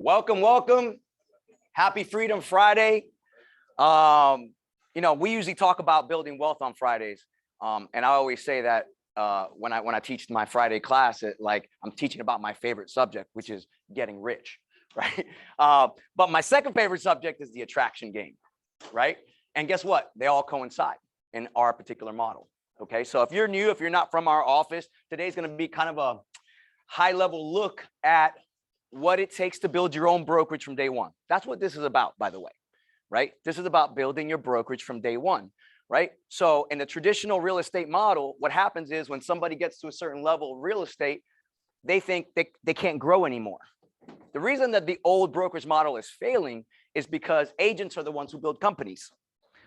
Welcome, welcome. Happy Freedom Friday. We usually talk about building wealth on Fridays. And I always say that when I teach my Friday class, I'm teaching about my favorite subject, which is getting rich, right? But my second favorite subject is the attraction game, right? And guess what? They all coincide in our particular model. Okay, so if you're new, if you're not from our office, today's going to be kind of a high-level look at what it takes to build your own brokerage from day one. That's what this is about, by the way, right? This is about building your brokerage from day one, right? So in the traditional real estate model, what happens is when somebody gets to a certain level of real estate, they think they can't grow anymore. The reason that the old brokerage model is failing is because agents are the ones who build companies,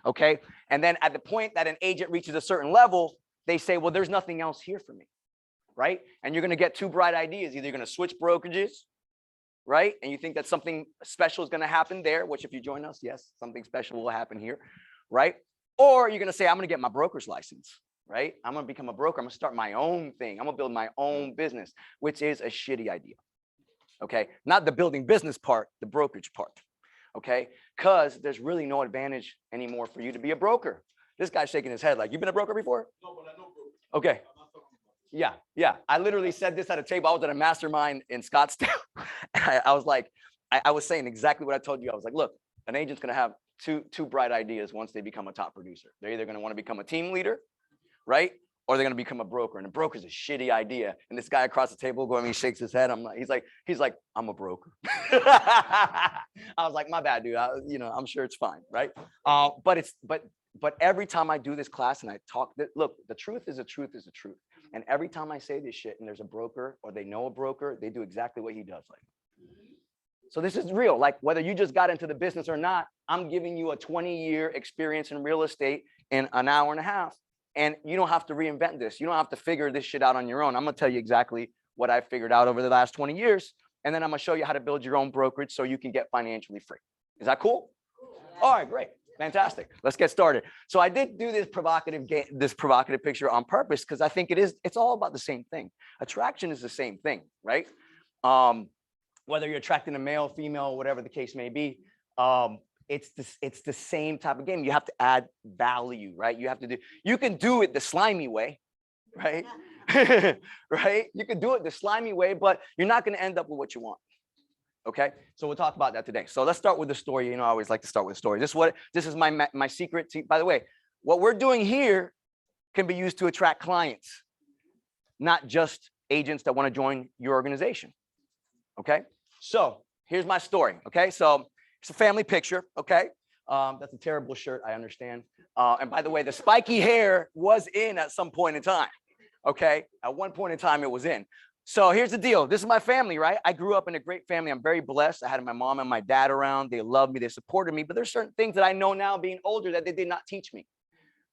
okay? And then at the point that an agent reaches a certain level, they say, well, there's nothing else here for me, right? And you're going to get two bright ideas. Either you're going to switch brokerages, right? And you think that something special is going to happen there, which if you join us, yes, something special will happen here, right? Or you're going to say, I'm going to get my broker's license, right? I'm going to become a broker. I'm going to start my own thing. I'm going to build my own business, which is a shitty idea, okay? Not the building business part, the brokerage part, okay? Because there's really no advantage anymore for you to be a broker. This guy's shaking his head like, you've been a broker before? No, but I know broker. Okay. Yeah. I literally said this at a table. I was at a mastermind in Scottsdale. I was like, I was saying exactly what I told you. I was like, look, an agent's going to have two bright ideas once they become a top producer. They're either going to want to become a team leader, right? Or they're going to become a broker. And a broker's a shitty idea. And this guy across the table going, he shakes his head. He's like, I'm a broker. I was like, my bad, dude. I'm sure it's fine, right? But every time I do this class and I talk, look, the truth is the truth is the truth. And every time I say this shit and there's a broker or they know a broker, they do exactly what he does. So this is real. Like whether you just got into the business or not, I'm giving you a 20-year experience in real estate in an hour and a half. And you don't have to reinvent this. You don't have to figure this shit out on your own. I'm going to tell you exactly what I figured out over the last 20 years. And then I'm going to show you how to build your own brokerage so you can get financially free. Is that cool? All right, great. Fantastic. Let's get started. So I did do this provocative picture on purpose because I think it's all about the same thing. Attraction is the same thing, right? Whether you're attracting a male, female, whatever the case may be, it's the same type of game. You have to add value, right? You can do it the slimy way, right? Right? You can do it the slimy way, but you're not going to end up with what you want. Okay, so we'll talk about that today. So let's start with the story. I always like to start with a story. This is my secret. By the way, what we're doing here can be used to attract clients, not just agents that want to join your organization. Okay, so here's my story. Okay, so it's a family picture. Okay, that's a terrible shirt. I understand. And by the way, the spiky hair was in at some point in time. Okay, at one point in time it was in. So here's the deal. This is my family, right? I grew up in a great family. I'm very blessed. I had my mom and my dad around. They loved me. They supported me. But there's certain things that I know now being older that they did not teach me,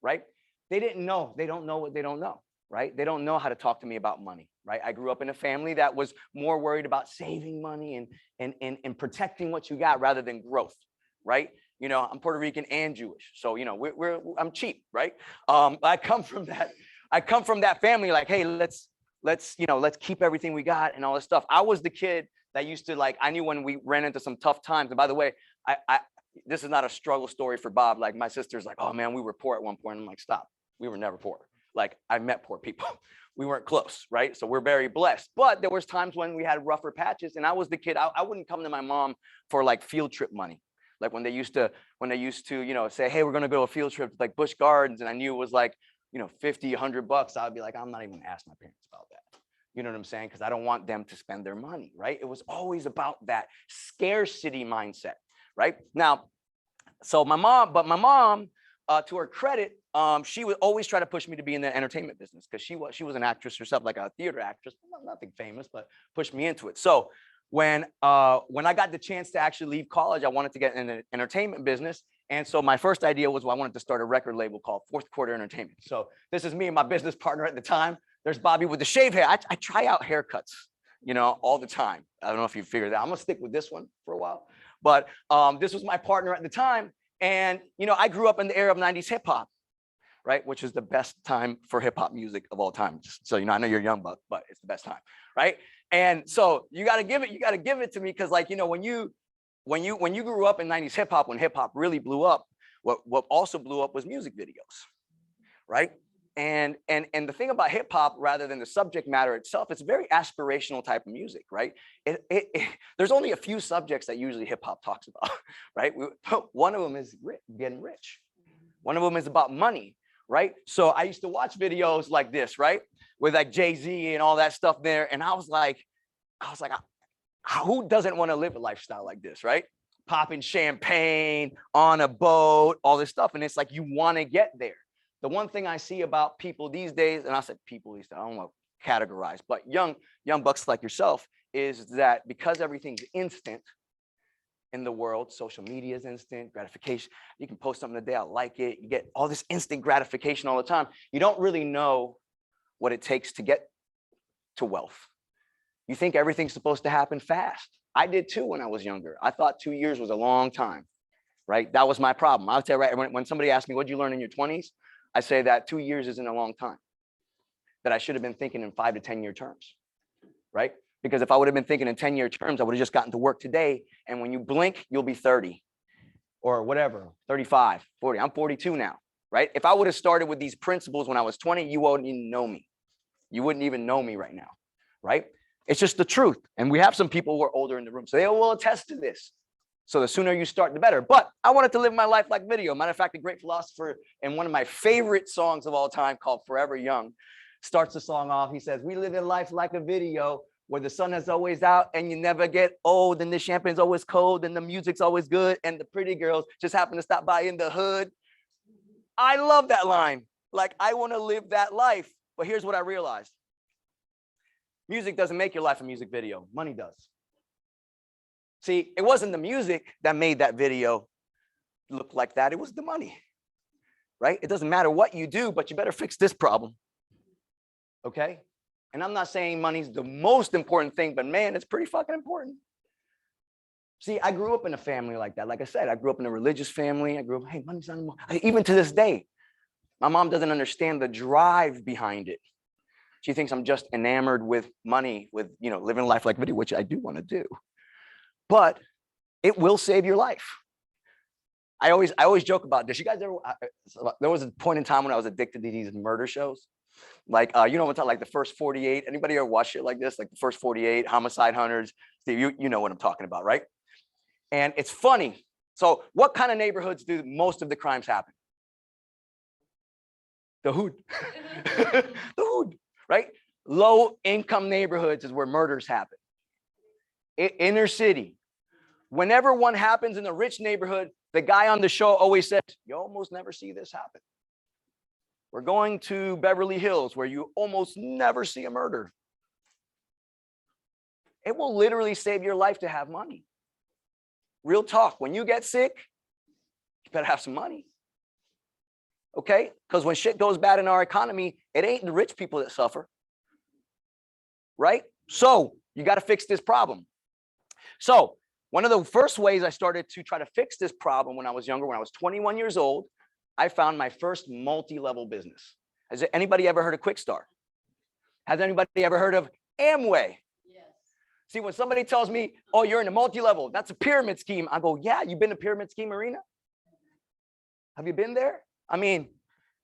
right? They didn't know. They don't know what they don't know, right? They don't know how to talk to me about money, right? I grew up in a family that was more worried about saving money and protecting what you got rather than growth, right? I'm Puerto Rican and Jewish. So, I'm cheap, right? I come from that family like, hey, let's keep everything we got and all this stuff. I was the kid that used to I knew when we ran into some tough times. And by the way, this is not a struggle story for Bob. Like my sister's like, oh man, we were poor at one point. I'm like, stop. We were never poor. Like I met poor people. We weren't close, right? So we're very blessed. But there was times when we had rougher patches and I was the kid. I wouldn't come to my mom for like field trip money. Like when they used to, say, hey, we're going to go to a field trip to like Busch Gardens. And I knew it was like, $50, $100, I'd be like, I'm not even gonna ask my parents about that. You know what I'm saying? Because I don't want them to spend their money, right? It was always about that scarcity mindset, right? Now, so my mom, to her credit, she would always try to push me to be in the entertainment business because she was an actress herself, like a theater actress, nothing famous, but pushed me into it. So when I got the chance to actually leave college, I wanted to get in the entertainment business. And so my first idea was, I wanted to start a record label called Fourth Quarter Entertainment. So this is me and my business partner at the time. There's Bobby with the shave hair. I try out haircuts, all the time. I don't know if you figured that. I'm gonna stick with this one for a while. But this was my partner at the time. And, I grew up in the era of 90s hip hop, right? Which is the best time for hip hop music of all time. Just so I know you're young, but it's the best time, right? And so you got to give it to me. Cause like, when you grew up in 90s hip hop, when hip hop really blew up, what also blew up was music videos, right? And the thing about hip hop, rather than the subject matter itself, it's a very aspirational type of music, right? There's only a few subjects that usually hip hop talks about, right? One of them is getting rich. One of them is about money, right? So I used to watch videos like this, right? With like Jay-Z and all that stuff there. And I was like, who doesn't want to live a lifestyle like this, right? Popping champagne on a boat, all this stuff. And it's like, you want to get there. The one thing I see about people these days, and I said people these days, I don't want to categorize, but young bucks like yourself, is that because everything's instant in the world, social media is instant gratification. You can post something today, I like it. You get all this instant gratification all the time. You don't really know what it takes to get to wealth. You think everything's supposed to happen fast. I did too when I was younger. I thought 2 years was a long time, right? That was my problem. I'll tell you right, when somebody asked me, what'd you learn in your 20s? I say that 2 years isn't a long time, that I should have been thinking in 5 to 10 year terms, right? Because if I would have been thinking in 10 year terms, I would have just gotten to work today. And when you blink, you'll be 30 or whatever, 35, 40. I'm 42 now, right? If I would have started with these principles when I was 20, you wouldn't even know me. You wouldn't even know me right now, right? It's just the truth. And we have some people who are older in the room, so they will attest to this. So the sooner you start, the better. But I wanted to live my life like video. Matter of fact, a great philosopher in one of my favorite songs of all time called Forever Young starts the song off. He says, we live in life like a video where the sun is always out and you never get old and the champagne's always cold and the music's always good and the pretty girls just happen to stop by in the hood. I love that line. Like, I want to live that life. But here's what I realized. Music doesn't make your life a music video. Money does. See, it wasn't the music that made that video look like that. It was the money, right? It doesn't matter what you do, but you better fix this problem, okay? And I'm not saying money's the most important thing, but man, it's pretty fucking important. See, I grew up in a family like that. Like I said, I grew up in a religious family. I grew up, hey, money's not more. Even to this day, my mom doesn't understand the drive behind it. She thinks I'm just enamored with money, with, living life like video, which I do want to do. But it will save your life. I always joke about this. You guys ever? There was a point in time when I was addicted to these murder shows, like like the First 48. Anybody ever watch shit like this? Like the First 48, Homicide Hunters. Steve, you know what I'm talking about, right? And it's funny. So, what kind of neighborhoods do most of the crimes happen? The hood, the hood, right? Low income neighborhoods is where murders happen. Inner city. Whenever one happens in a rich neighborhood, the guy on the show always says, you almost never see this happen. We're going to Beverly Hills where you almost never see a murder. It will literally save your life to have money. Real talk. When you get sick, you better have some money. Okay? Because when shit goes bad in our economy, it ain't the rich people that suffer. Right? So you got to fix this problem. So one of the first ways I started to try to fix this problem when I was younger, when I was 21 years old, I found my first multi-level business. Has anybody ever heard of Quickstar? Has anybody ever heard of Amway? Yes. See, when somebody tells me, oh, you're in a multi-level, that's a pyramid scheme. I go, yeah, you've been to pyramid scheme arena? Have you been there? I mean,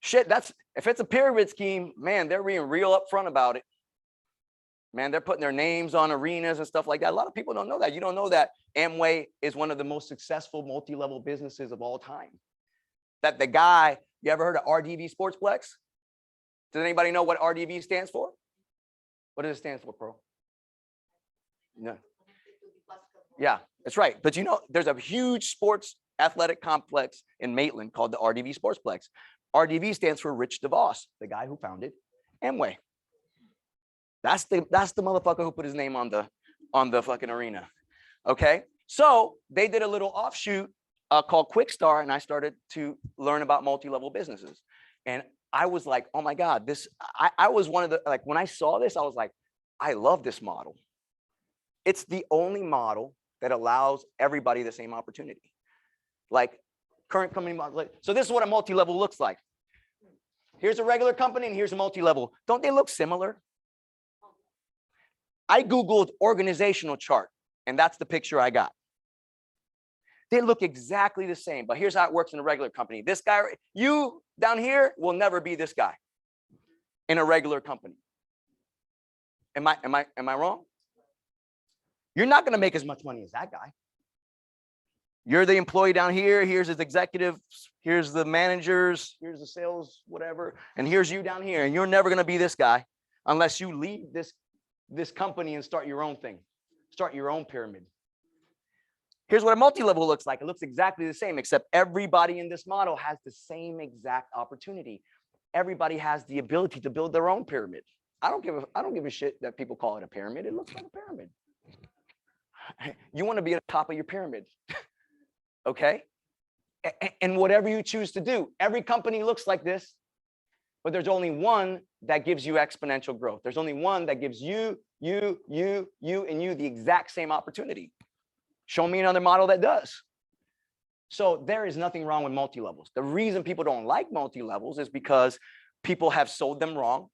shit, if it's a pyramid scheme, man, they're being real upfront about it. Man, they're putting their names on arenas and stuff like that. A lot of people don't know that. You don't know that Amway is one of the most successful multi-level businesses of all time. That the guy, you ever heard of RDV Sportsplex? Does anybody know what RDV stands for? What does it stand for, bro? No. Yeah, that's right. But there's a huge sports athletic complex in Maitland called the RDV Sportsplex. RDV stands for Rich DeVos, the guy who founded Amway. That's the motherfucker who put his name on the fucking arena. Okay, so they did a little offshoot called Quickstar, and I started to learn about multi-level businesses. And I was like, oh my God, I was one of the, like, when I saw this, I was like, I love this model. It's the only model that allows everybody the same opportunity. Like current company model. So this is what a multi-level looks like. Here's a regular company and here's a multi-level. Don't they look similar? I Googled organizational chart, and that's the picture I got. They look exactly the same, but here's how it works in a regular company. This guy, you down here will never be this guy in a regular company. Am I wrong? You're not going to make as much money as that guy. You're the employee down here. Here's his executive. Here's the managers. Here's the sales, whatever. And here's you down here. And you're never going to be this guy unless you leave this company and start your own thing. Start your own pyramid. Here's what a multi-level looks like. It looks exactly the same, except everybody in this model has the same exact opportunity. Everybody has the ability to build their own pyramid. I don't give a shit that people call it a pyramid. It looks like a pyramid. You want to be at the top of your pyramid. Okay? And whatever you choose to do, every company looks like this, but there's only one that gives you exponential growth. There's only one that gives you, and you the exact same opportunity. Show me another model that does. So there is nothing wrong with multi-levels. The reason people don't like multi-levels is because people have sold them wrong,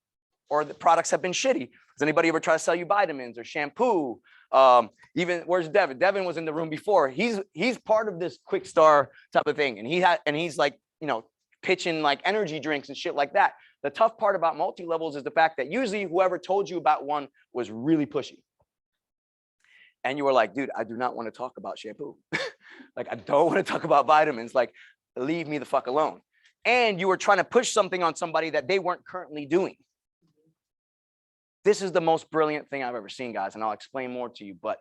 or the products have been shitty. Does anybody ever try to sell you vitamins or shampoo? Even where's Devin? Devin was in the room before. He's part of this quick star type of thing, and he's like, you know, pitching like energy drinks and shit like that. The tough part about multi-levels is the fact that usually whoever told you about one was really pushy. And you were like, dude, I do not want to talk about shampoo. Like, I don't want to talk about vitamins. Like, leave me the fuck alone. And you were trying to push something on somebody that they weren't currently doing. This is the most brilliant thing I've ever seen, guys. And I'll explain more to you. But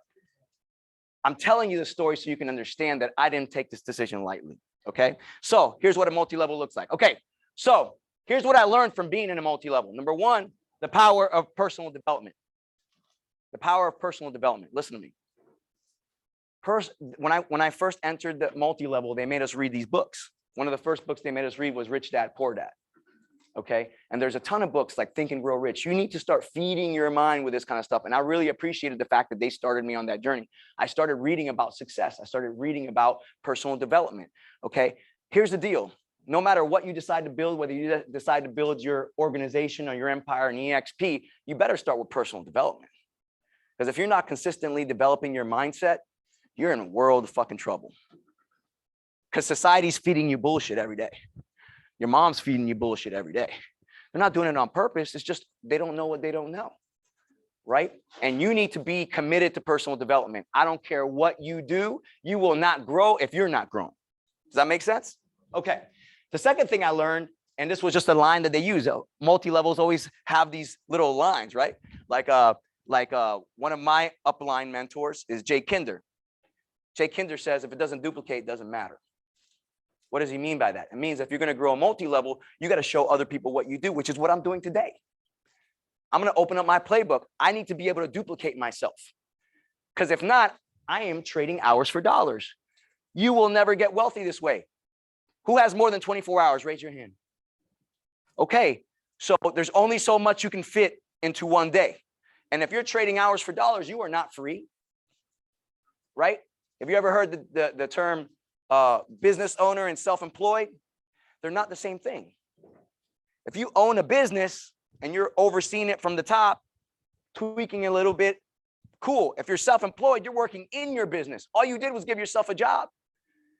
I'm telling you the story so you can understand that I didn't take this decision lightly. Okay. So here's what a multi-level looks like. Okay. So here's what I learned from being in a multi-level. Number one, the power of personal development. The power of personal development. Listen to me. When I first entered the multi-level, they made us read these books. One of the first books they made us read was Rich Dad, Poor Dad. Okay. And there's a ton of books like Think and Grow Rich. You need to start feeding your mind with this kind of stuff. And I really appreciated the fact that they started me on that journey. I started reading about success. I started reading about personal development. Okay. Here's the deal. No matter what you decide to build, whether you decide to build your organization or your empire in EXP, you better start with personal development. Because if you're not consistently developing your mindset, you're in a world of fucking trouble. Because society's feeding you bullshit every day. Your mom's feeding you bullshit every day. They're not doing it on purpose. It's just they don't know what they don't know. Right? And you need to be committed to personal development. I don't care what you do. You will not grow if you're not growing. Does that make sense? Okay. The second thing I learned, and this was just a line that they use. Multi-levels always have these little lines, right? Like one of my upline mentors is Jay Kinder. Jay Kinder says, if it doesn't duplicate, it doesn't matter. What does he mean by that? It means if you're going to grow a multi-level, you got to show other people what you do, which is what I'm doing today. I'm going to open up my playbook. I need to be able to duplicate myself. Because if not, I am trading hours for dollars. You will never get wealthy this way. Who has more than 24 hours? Raise your hand. Okay. So there's only so much you can fit into one day. And if you're trading hours for dollars, you are not free. Right? Have you ever heard the term business owner and self-employed? They're not the same thing. If you own a business and you're overseeing it from the top, tweaking a little bit, cool. If you're self-employed, you're working in your business. All you did was give yourself a job.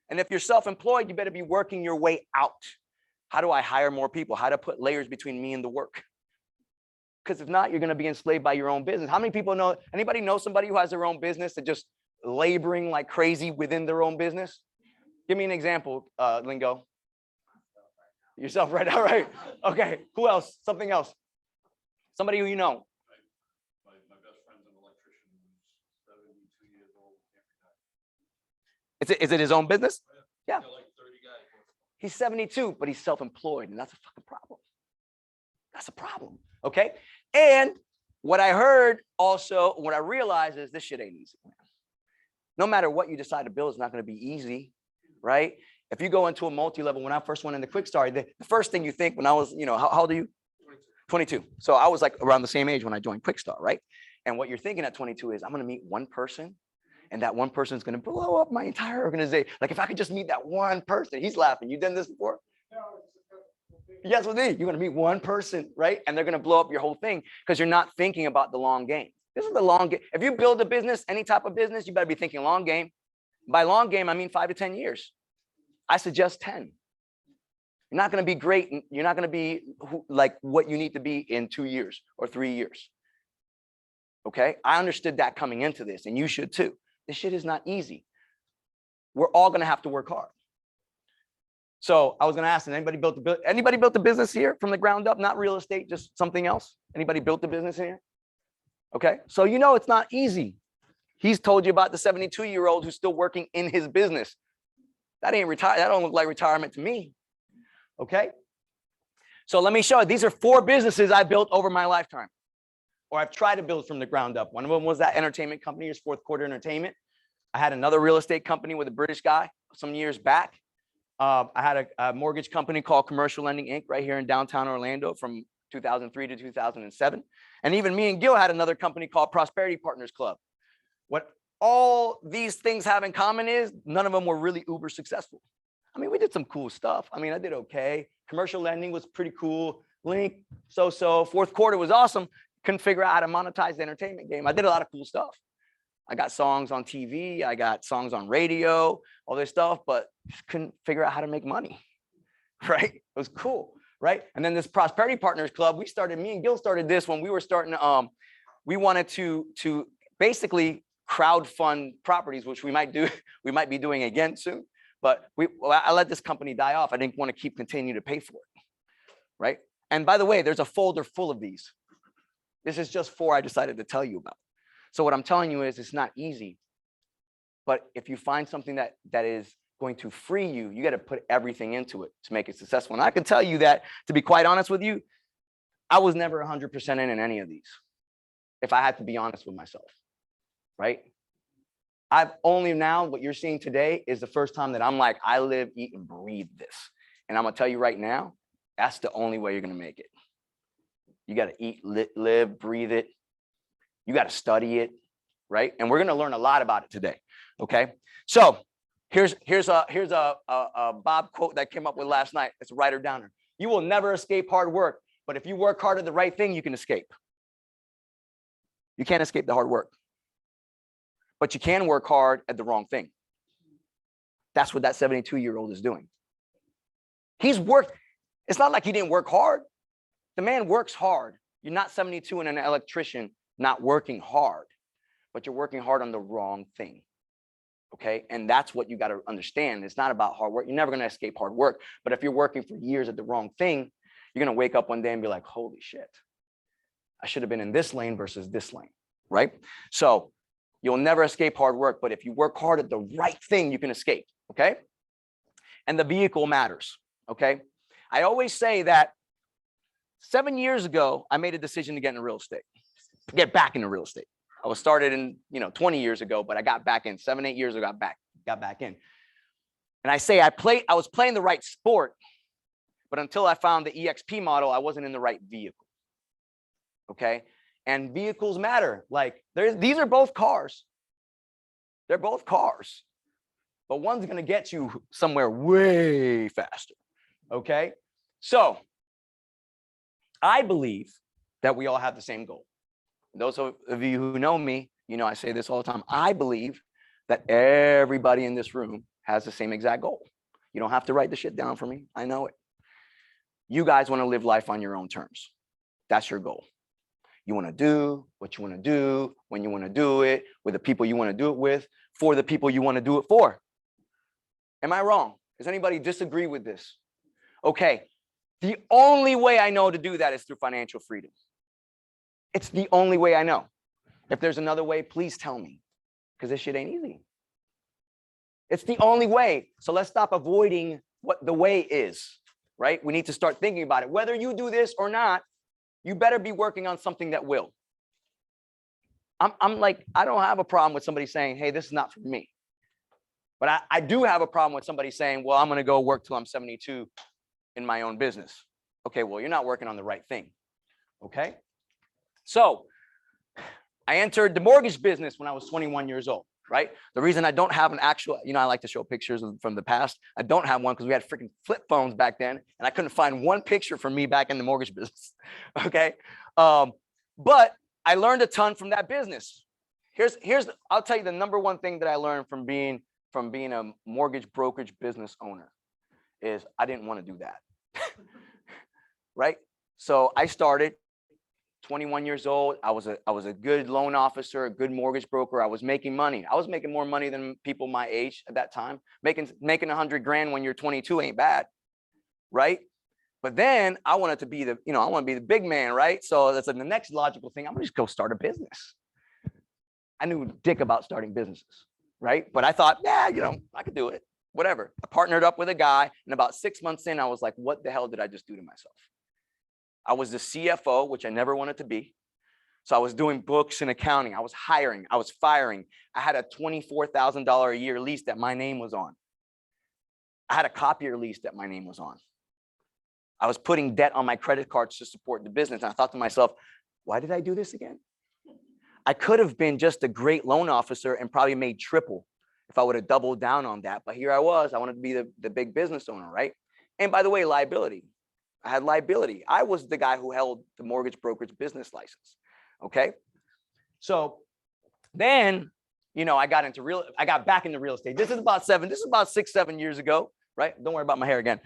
And if you're self-employed, you better be working your way out. How do I hire more people? How to put layers between me and the work? Because if not, you're going to be enslaved by your own business. How many people know, anybody know somebody who has their own business that just laboring like crazy within their own business? Give me an example, Lingo. Yourself right now, right? Okay, who else? Something else. Somebody who you know. My best friend's an electrician who's 72 years old. Is it his own business? Yeah. Like 30 guys. He's 72, but he's self-employed, and that's a fucking problem. That's a problem, okay? And what I heard also, what I realized is this shit ain't easy. No matter what you decide to build, it's not going to be easy, right? If you go into a multi-level, when I first went into Quick Start, the first thing you think when I was, you know, how old are you? 22. So I was like around the same age when I joined Quick Start, right? And what you're thinking at 22 is I'm going to meet one person, and that one person is going to blow up my entire organization. Like if I could just meet that one person. He's laughing. You done this before? Yes, with me. You're going to meet one person, right? And they're going to blow up your whole thing because you're not thinking about the long game. This is the long game. If you build a business, any type of business, you better be thinking long game. By long game, I mean 5 to 10 years. I suggest 10. You're not going to be great. You're not going to be like what you need to be in 2 years or 3 years. Okay. I understood that coming into this, and you should too. This shit is not easy. We're all going to have to work hard. So I was going to ask, anybody built a business here from the ground up? Not real estate, just something else. Anybody built a business here? Okay. So you know it's not easy. He's told you about the 72-year-old who's still working in his business. That ain't retired. That don't look like retirement to me. Okay. So let me show you. These are 4 businesses I built over my lifetime, or I've tried to build from the ground up. One of them was that entertainment company, his Fourth Quarter Entertainment. I had another real estate company with a British guy some years back. I had a mortgage company called Commercial Lending Inc. right here in downtown Orlando from 2003 to 2007. And even me and Gil had another company called Prosperity Partners Club. What all these things have in common is none of them were really uber successful. I mean, we did some cool stuff. I mean, I did okay. Commercial lending was pretty cool. Link, so. Fourth Quarter was awesome. Couldn't figure out how to monetize the entertainment game. I did a lot of cool stuff. I got songs on TV. I got songs on radio, all this stuff, but just couldn't figure out how to make money, right? It was cool, right? And then this Prosperity Partners Club, me and Gil started this when we were starting, we wanted to basically crowdfund properties, which we might be doing again soon. But I let this company die off. I didn't want to continue to pay for it, right? And by the way, there's a folder full of these. This is just 4 I decided to tell you about. So what I'm telling you is it's not easy. But if you find something that is going to free you, you got to put everything into it to make it successful. And I can tell you that, to be quite honest with you, I was never 100% in any of these, if I had to be honest with myself, right? I've only now, what you're seeing today is the first time that I'm like, I live, eat, and breathe this. And I'm going to tell you right now, that's the only way you're going to make it. You got to eat, live, breathe it. You got to study it, right? And we're going to learn a lot about it today, okay? So here's a Bob quote that I came up with last night. It's a writer downer. You will never escape hard work, but if you work hard at the right thing, you can escape. You can't escape the hard work, but you can work hard at the wrong thing. That's what that 72-year-old is doing. He's worked. It's not like he didn't work hard. The man works hard. You're not 72 and an electrician not working hard, but you're working hard on the wrong thing. Okay. And that's what you got to understand. It's not about hard work. You're never going to escape hard work. But if you're working for years at the wrong thing, you're going to wake up one day and be like, holy shit, I should have been in this lane versus this lane. Right. So you'll never escape hard work. But if you work hard at the right thing, you can escape. Okay. And the vehicle matters. Okay. I always say that 7 years ago, I made a decision to get into real estate. Get back into real estate. I was started in, 20 years ago, but I got back in 7, 8 years ago, got back in. And I say I was playing the right sport, but until I found the EXP model, I wasn't in the right vehicle. Okay. And vehicles matter. Like these are both cars. They're both cars, but one's going to get you somewhere way faster. Okay. So I believe that we all have the same goal. Those of you who know me, I say this all the time. I believe that everybody in this room has the same exact goal. You don't have to write the shit down for me. I know it. You guys want to live life on your own terms. That's your goal. You want to do what you want to do, when you want to do it, with the people you want to do it with, for the people you want to do it for. Am I wrong? Does anybody disagree with this? Okay. The only way I know to do that is through financial freedom. It's the only way I know. If there's another way, please tell me, because this shit ain't easy. It's the only way. So let's stop avoiding what the way is, right? We need to start thinking about it. Whether you do this or not, you better be working on something that will. I'm like, I don't have a problem with somebody saying, hey, this is not for me. But I do have a problem with somebody saying, well, I'm going to go work till I'm 72 in my own business. Okay, well, you're not working on the right thing. Okay. So I entered the mortgage business when I was 21 years old, right? The reason I don't have an actual, I like to show pictures from the past. I don't have one because we had freaking flip phones back then, and I couldn't find one picture for me back in the mortgage business. Okay. But I learned a ton from that business. I'll tell you the number one thing that I learned from being a mortgage brokerage business owner is I didn't want to do that. Right? So I started 21 years old. I was a good loan officer, a good mortgage broker. I was making money. I was making more money than people my age at that time. Making 100 grand when you're 22 ain't bad, right? But then I wanted to be I want to be the big man, right? So that's the next logical thing. I'm gonna just go start a business. I knew dick about starting businesses, right? But I thought, yeah, I could do it, whatever. I partnered up with a guy, and about 6 months in, I was like, what the hell did I just do to myself? I was the CFO, which I never wanted to be. So I was doing books and accounting. I was hiring. I was firing. I had a $24,000 a year lease that my name was on. I had a copier lease that my name was on. I was putting debt on my credit cards to support the business. And I thought to myself, why did I do this again? I could have been just a great loan officer and probably made triple if I would have doubled down on that. But here I was. I wanted to be the big business owner, right? And by the way, liability. I had liability. I was the guy who held the mortgage brokerage business license. Okay. So then, I got back into real estate. This is about 6, 7 years ago, right? Don't worry about my hair again.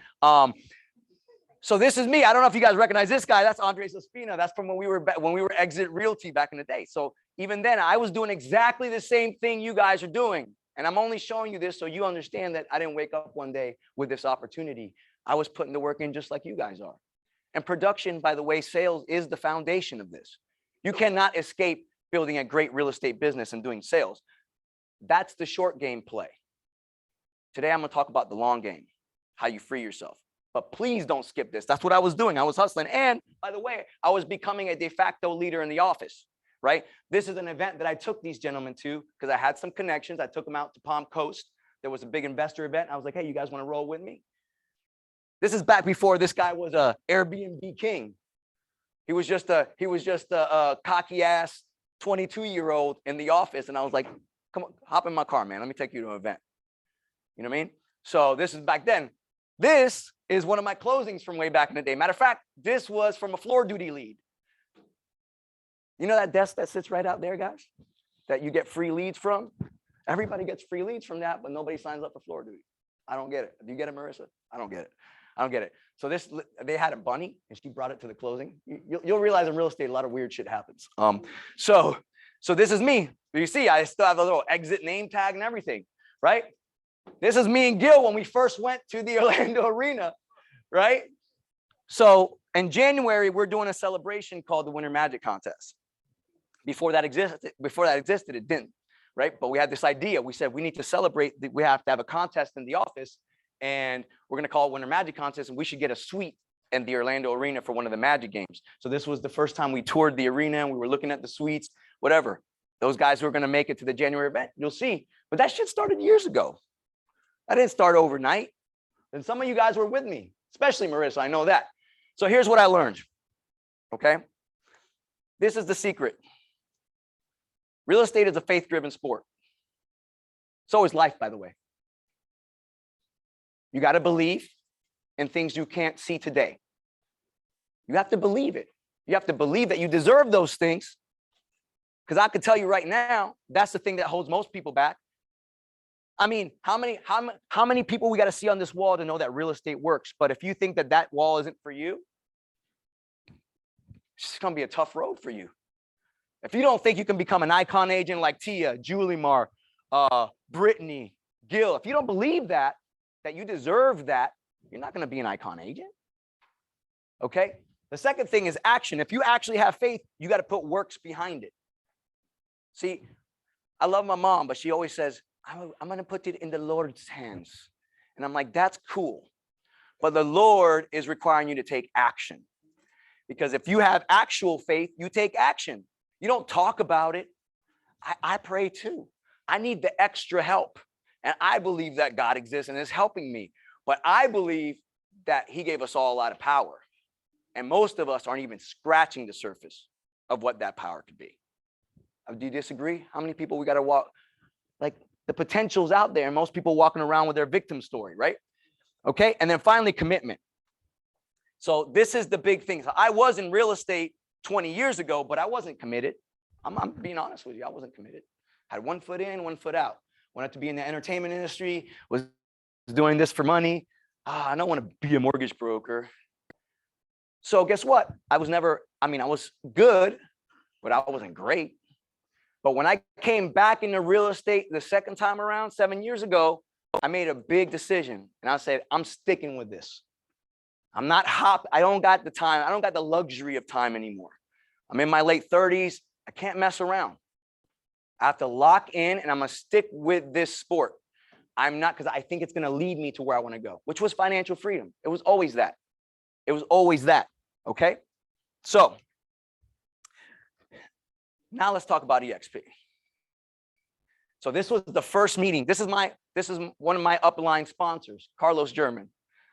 So this is me. I don't know if you guys recognize this guy. That's Andres Espina. That's from when we were Exit Realty back in the day. So even then I was doing exactly the same thing you guys are doing. And I'm only showing you this so you understand that I didn't wake up one day with this opportunity. I was putting the work in just like you guys are. And production, by the way, sales is the foundation of this. You cannot escape building a great real estate business and doing sales. That's the short game play. Today, I'm going to talk about the long game, how you free yourself. But please don't skip this. That's what I was doing. I was hustling. And by the way, I was becoming a de facto leader in the office, right? This is an event that I took these gentlemen to because I had some connections. I took them out to Palm Coast. There was a big investor event. I was like, hey, you guys want to roll with me? This is back before this guy was a Airbnb king. He was just a cocky ass 22-year-old in the office. And I was like, come on, hop in my car, man. Let me take you to an event. You know what I mean? So this is back then. This is one of my closings from way back in the day. Matter of fact, this was from a floor duty lead. You know that desk that sits right out there, guys, that you get free leads from? Everybody gets free leads from that, but nobody signs up for floor duty. I don't get it. Do you get it, Marissa? I don't get it. I don't get it. So they had a bunny and she brought it to the closing. You'll realize in real estate, a lot of weird shit happens. So this is me. You see, I still have a little exit name tag and everything, right? This is me and Gil when we first went to the Orlando Arena, right? So in January, we're doing a celebration called the Winter Magic Contest. Before that existed, it didn't, right? But we had this idea. We said we need to celebrate. We have to have a contest in the office, and we're going to call it Winter Magic Contest, and we should get a suite in the Orlando Arena for one of the Magic games. So this was the first time we toured the arena, and we were looking at the suites, whatever. Those guys who are going to make it to the January event, you'll see. But that shit started years ago. I didn't start overnight. And some of you guys were with me, especially Marissa. I know that. So here's what I learned. Okay. This is the secret. Real estate is a faith-driven sport. So is life, by the way. You got to believe in things you can't see today. You have to believe it. You have to believe that you deserve those things. Because I can tell you right now, that's the thing that holds most people back. I mean, how many people we got to see on this wall to know that real estate works? But if you think that that wall isn't for you, it's going to be a tough road for you. If you don't think you can become an icon agent like Tia, Julie Mar, Brittany, Gil, if you don't believe that you deserve that, you're not going to be an icon agent. Okay. The second thing is action. If you actually have faith, you got to put works behind it. See, I love my mom, but she always says, I'm going to put it in the Lord's hands. And I'm like, that's cool. But the Lord is requiring you to take action. Because if you have actual faith, you take action. You don't talk about it. I pray too. I need the extra help. And I believe that God exists and is helping me. But I believe that he gave us all a lot of power. And most of us aren't even scratching the surface of what that power could be. Do you disagree? How many people we got to walk? Like, the potential's out there, and most people walking around with their victim story, right? Okay. And then finally, commitment. So this is the big thing. So I was in real estate 20 years ago, but I wasn't committed. I'm being honest with you. I wasn't committed. Had one foot in, one foot out. Wanted to be in the entertainment industry, was doing this for money. I don't want to be a mortgage broker. So guess what? I was good, but I wasn't great. But when I came back into real estate the second time around 7 years ago, I made a big decision. And I said, I'm sticking with this. I'm not I don't got the time. I don't got the luxury of time anymore. I'm in my late 30s. I can't mess around. I have to lock in and I'm going to stick with this sport. I'm not, because I think it's going to lead me to where I want to go, which was financial freedom. It was always that. It was always that. Okay. So now let's talk about EXP. So this was the first meeting. This is one of my upline sponsors, Carlos German.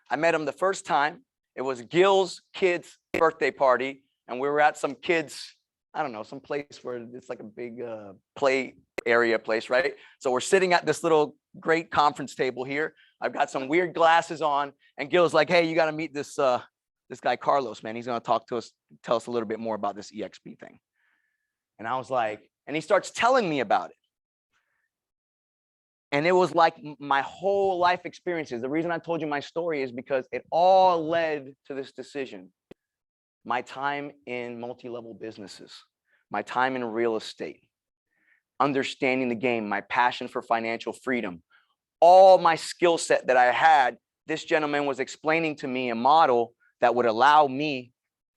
I met him the first time. It was Gil's kid's birthday party. And we were at some kids, I don't know, some place where it's like a big play area place, right? So we're sitting at this little great conference table here. I've got some weird glasses on, and Gil's like, hey, you got to meet this guy, Carlos, man. He's going to talk to us, tell us a little bit more about this EXP thing. And I was like, and he starts telling me about it. And it was like my whole life experiences. The reason I told you my story is because it all led to this decision. My time in multi-level businesses, my time in real estate, understanding the game, my passion for financial freedom, all my skill set that I had, this gentleman was explaining to me a model that would allow me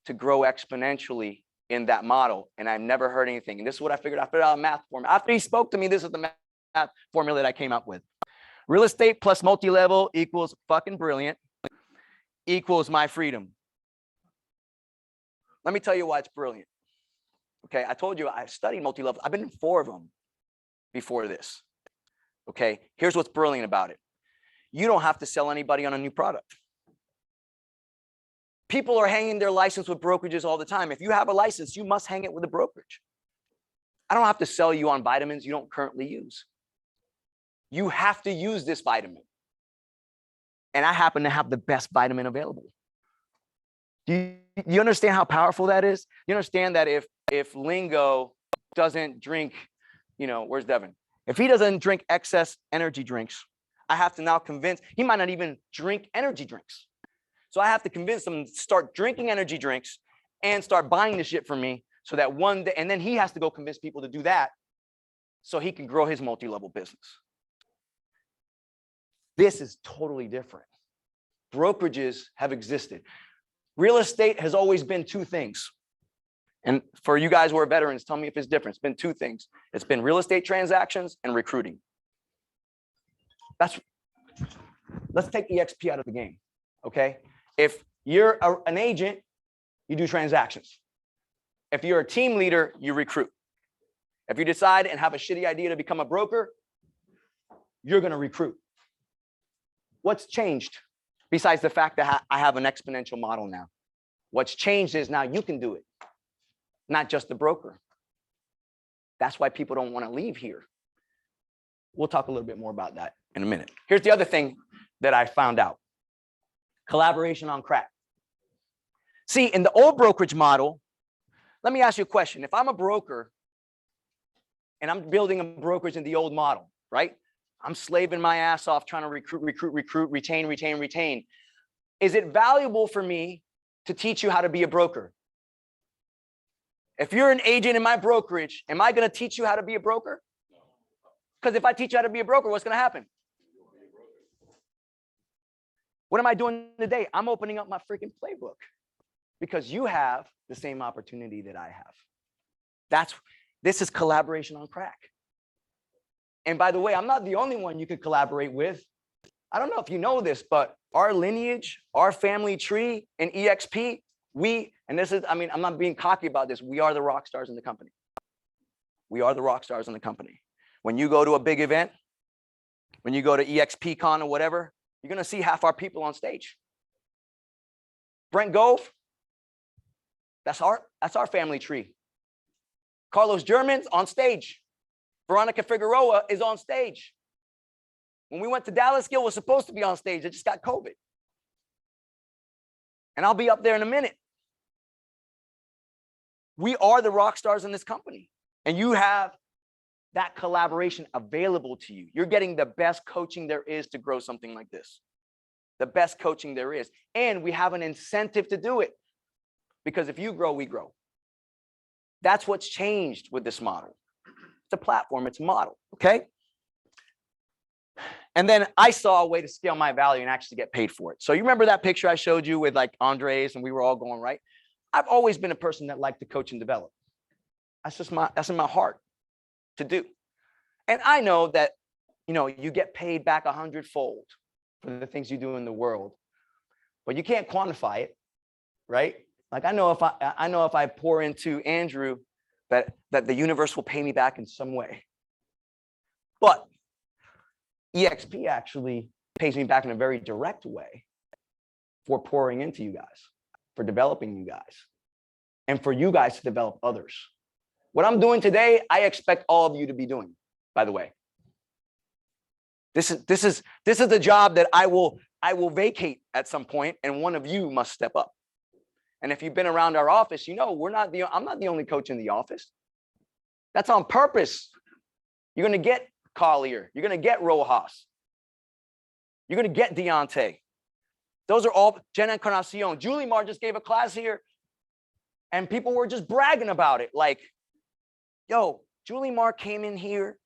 to grow exponentially in that model. And I've never heard anything. And this is what I figured. I figured out a math formula. After he spoke to me, this is the math formula that I came up with. Real estate plus multi-level equals fucking brilliant, equals my freedom. Let me tell you why it's brilliant. Okay, I told you I studied multi-level. I've been in 4 of them before this. Okay, here's what's brilliant about it. You don't have to sell anybody on a new product. People are hanging their license with brokerages all the time. If you have a license, you must hang it with a brokerage. I don't have to sell you on vitamins you don't currently use. You have to use this vitamin. And I happen to have the best vitamin available. Do you understand how powerful that is? You understand that if Lingo doesn't drink, where's Devin? If he doesn't drink excess energy drinks, I have to now convince, he might not even drink energy drinks. So I have to convince him to start drinking energy drinks and start buying the shit from me so that one day, and then he has to go convince people to do that so he can grow his multi-level business. This is totally different. Brokerages have existed. Real estate has always been 2 things. And for you guys who are veterans, tell me if it's different. It's been 2 things. It's been real estate transactions and recruiting. Let's take EXP out of the game, okay? If you're an agent, you do transactions. If you're a team leader, you recruit. If you decide and have a shitty idea to become a broker, you're going to recruit. What's changed besides the fact that I have an exponential model now? What's changed is now you can do it, not just the broker. That's why people don't want to leave here. We'll talk a little bit more about that in a minute. Here's the other thing that I found out. Collaboration on crack. See, in the old brokerage model, let me ask you a question. If I'm a broker and I'm building a brokerage in the old model, right? I'm slaving my ass off trying to recruit, retain. Is it valuable for me to teach you how to be a broker? If you're an agent in my brokerage, am I going to teach you how to be a broker? Because if I teach you how to be a broker, what's going to happen? What am I doing today? I'm opening up my freaking playbook because you have the same opportunity that I have. This is collaboration on crack. And by the way, I'm not the only one you could collaborate with. I don't know if you know this, but our lineage, our family tree in EXP, and this is, I'm not being cocky about this. We are the rock stars in the company. We are the rock stars in the company. When you go to a big event, when you go to EXP Con or whatever, you're going to see half our people on stage. Brent Gove, that's our family tree. Carlos German's on stage. Veronica Figueroa is on stage. When we went to Dallas, Gil was supposed to be on stage. It just got COVID. And I'll be up there in a minute. We are the rock stars in this company. and you have that collaboration available to you. You're getting the best coaching there is to grow something like this. The best coaching there is. And we have an incentive to do it, because if you grow, we grow. That's what's changed with this model. It's a platform, it's a model, okay? And then I saw a way to scale my value and actually get paid for it. So you remember that picture I showed you with like Andres and we were all going, right? I've always been a person that liked to coach and develop. That's in my heart to do. And I know that, you know, you get paid back 100-fold for the things you do in the world, but you can't quantify it, right? Like I know if I pour into Andrew, that the universe will pay me back in some way. But EXP actually pays me back in a very direct way for pouring into you guys, for developing you guys, and for you guys to develop others. What I'm doing today, I expect all of you to be doing, by the way. This is the job that I will vacate at some point, and one of you must step up. And if you've been around our office, you know I'm not the only coach in the office. That's on purpose. You're gonna get Collier, you're gonna get Rojas, you're gonna get Deontay. Those are all Jen Encarnacion. Julie Mar just gave a class here, and people were just bragging about it. Like, yo, Julie Mar came in here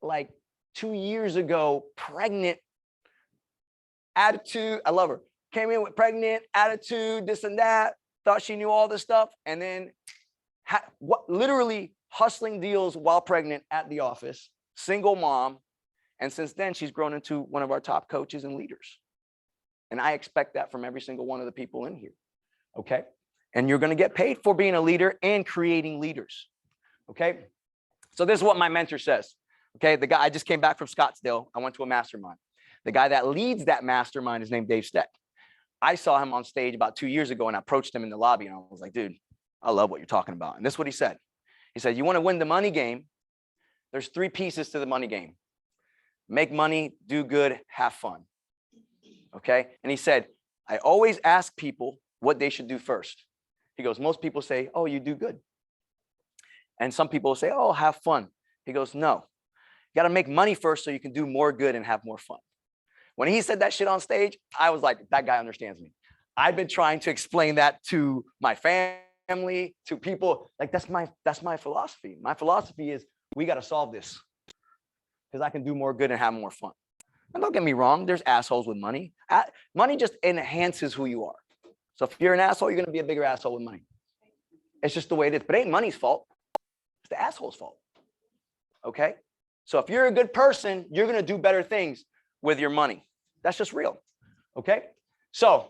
like 2 years ago, pregnant, attitude. I love her. Came in with pregnant, attitude, this and that. Thought she knew all this stuff, and then literally hustling deals while pregnant at the office, single mom. And since then, she's grown into one of our top coaches and leaders. And I expect that from every single one of the people in here, okay? And you're gonna get paid for being a leader and creating leaders, okay? So this is what my mentor says, okay? The guy, I just came back from Scottsdale. I went to a mastermind. The guy that leads that mastermind is named Dave Steck. I saw him on stage about 2 years ago and I approached him in the lobby and I was like, dude, I love what you're talking about. And this is what he said. He said, you want to win the money game? There's 3 pieces to the money game. Make money, do good, have fun. Okay. And he said, I always ask people what they should do first. He goes, most people say, oh, you do good. And some people say, oh, have fun. He goes, no, you got to make money first so you can do more good and have more fun. When he said that shit on stage, I was like, that guy understands me. I've been trying to explain that to my family, to people. Like, that's my philosophy. My philosophy is we got to solve this because I can do more good and have more fun. And don't get me wrong, there's assholes with money. Money just enhances who you are. So if you're an asshole, you're going to be a bigger asshole with money. It's just the way it is. But it ain't money's fault. It's the asshole's fault. Okay? So if you're a good person, you're going to do better things with your money. That's just real. Okay? So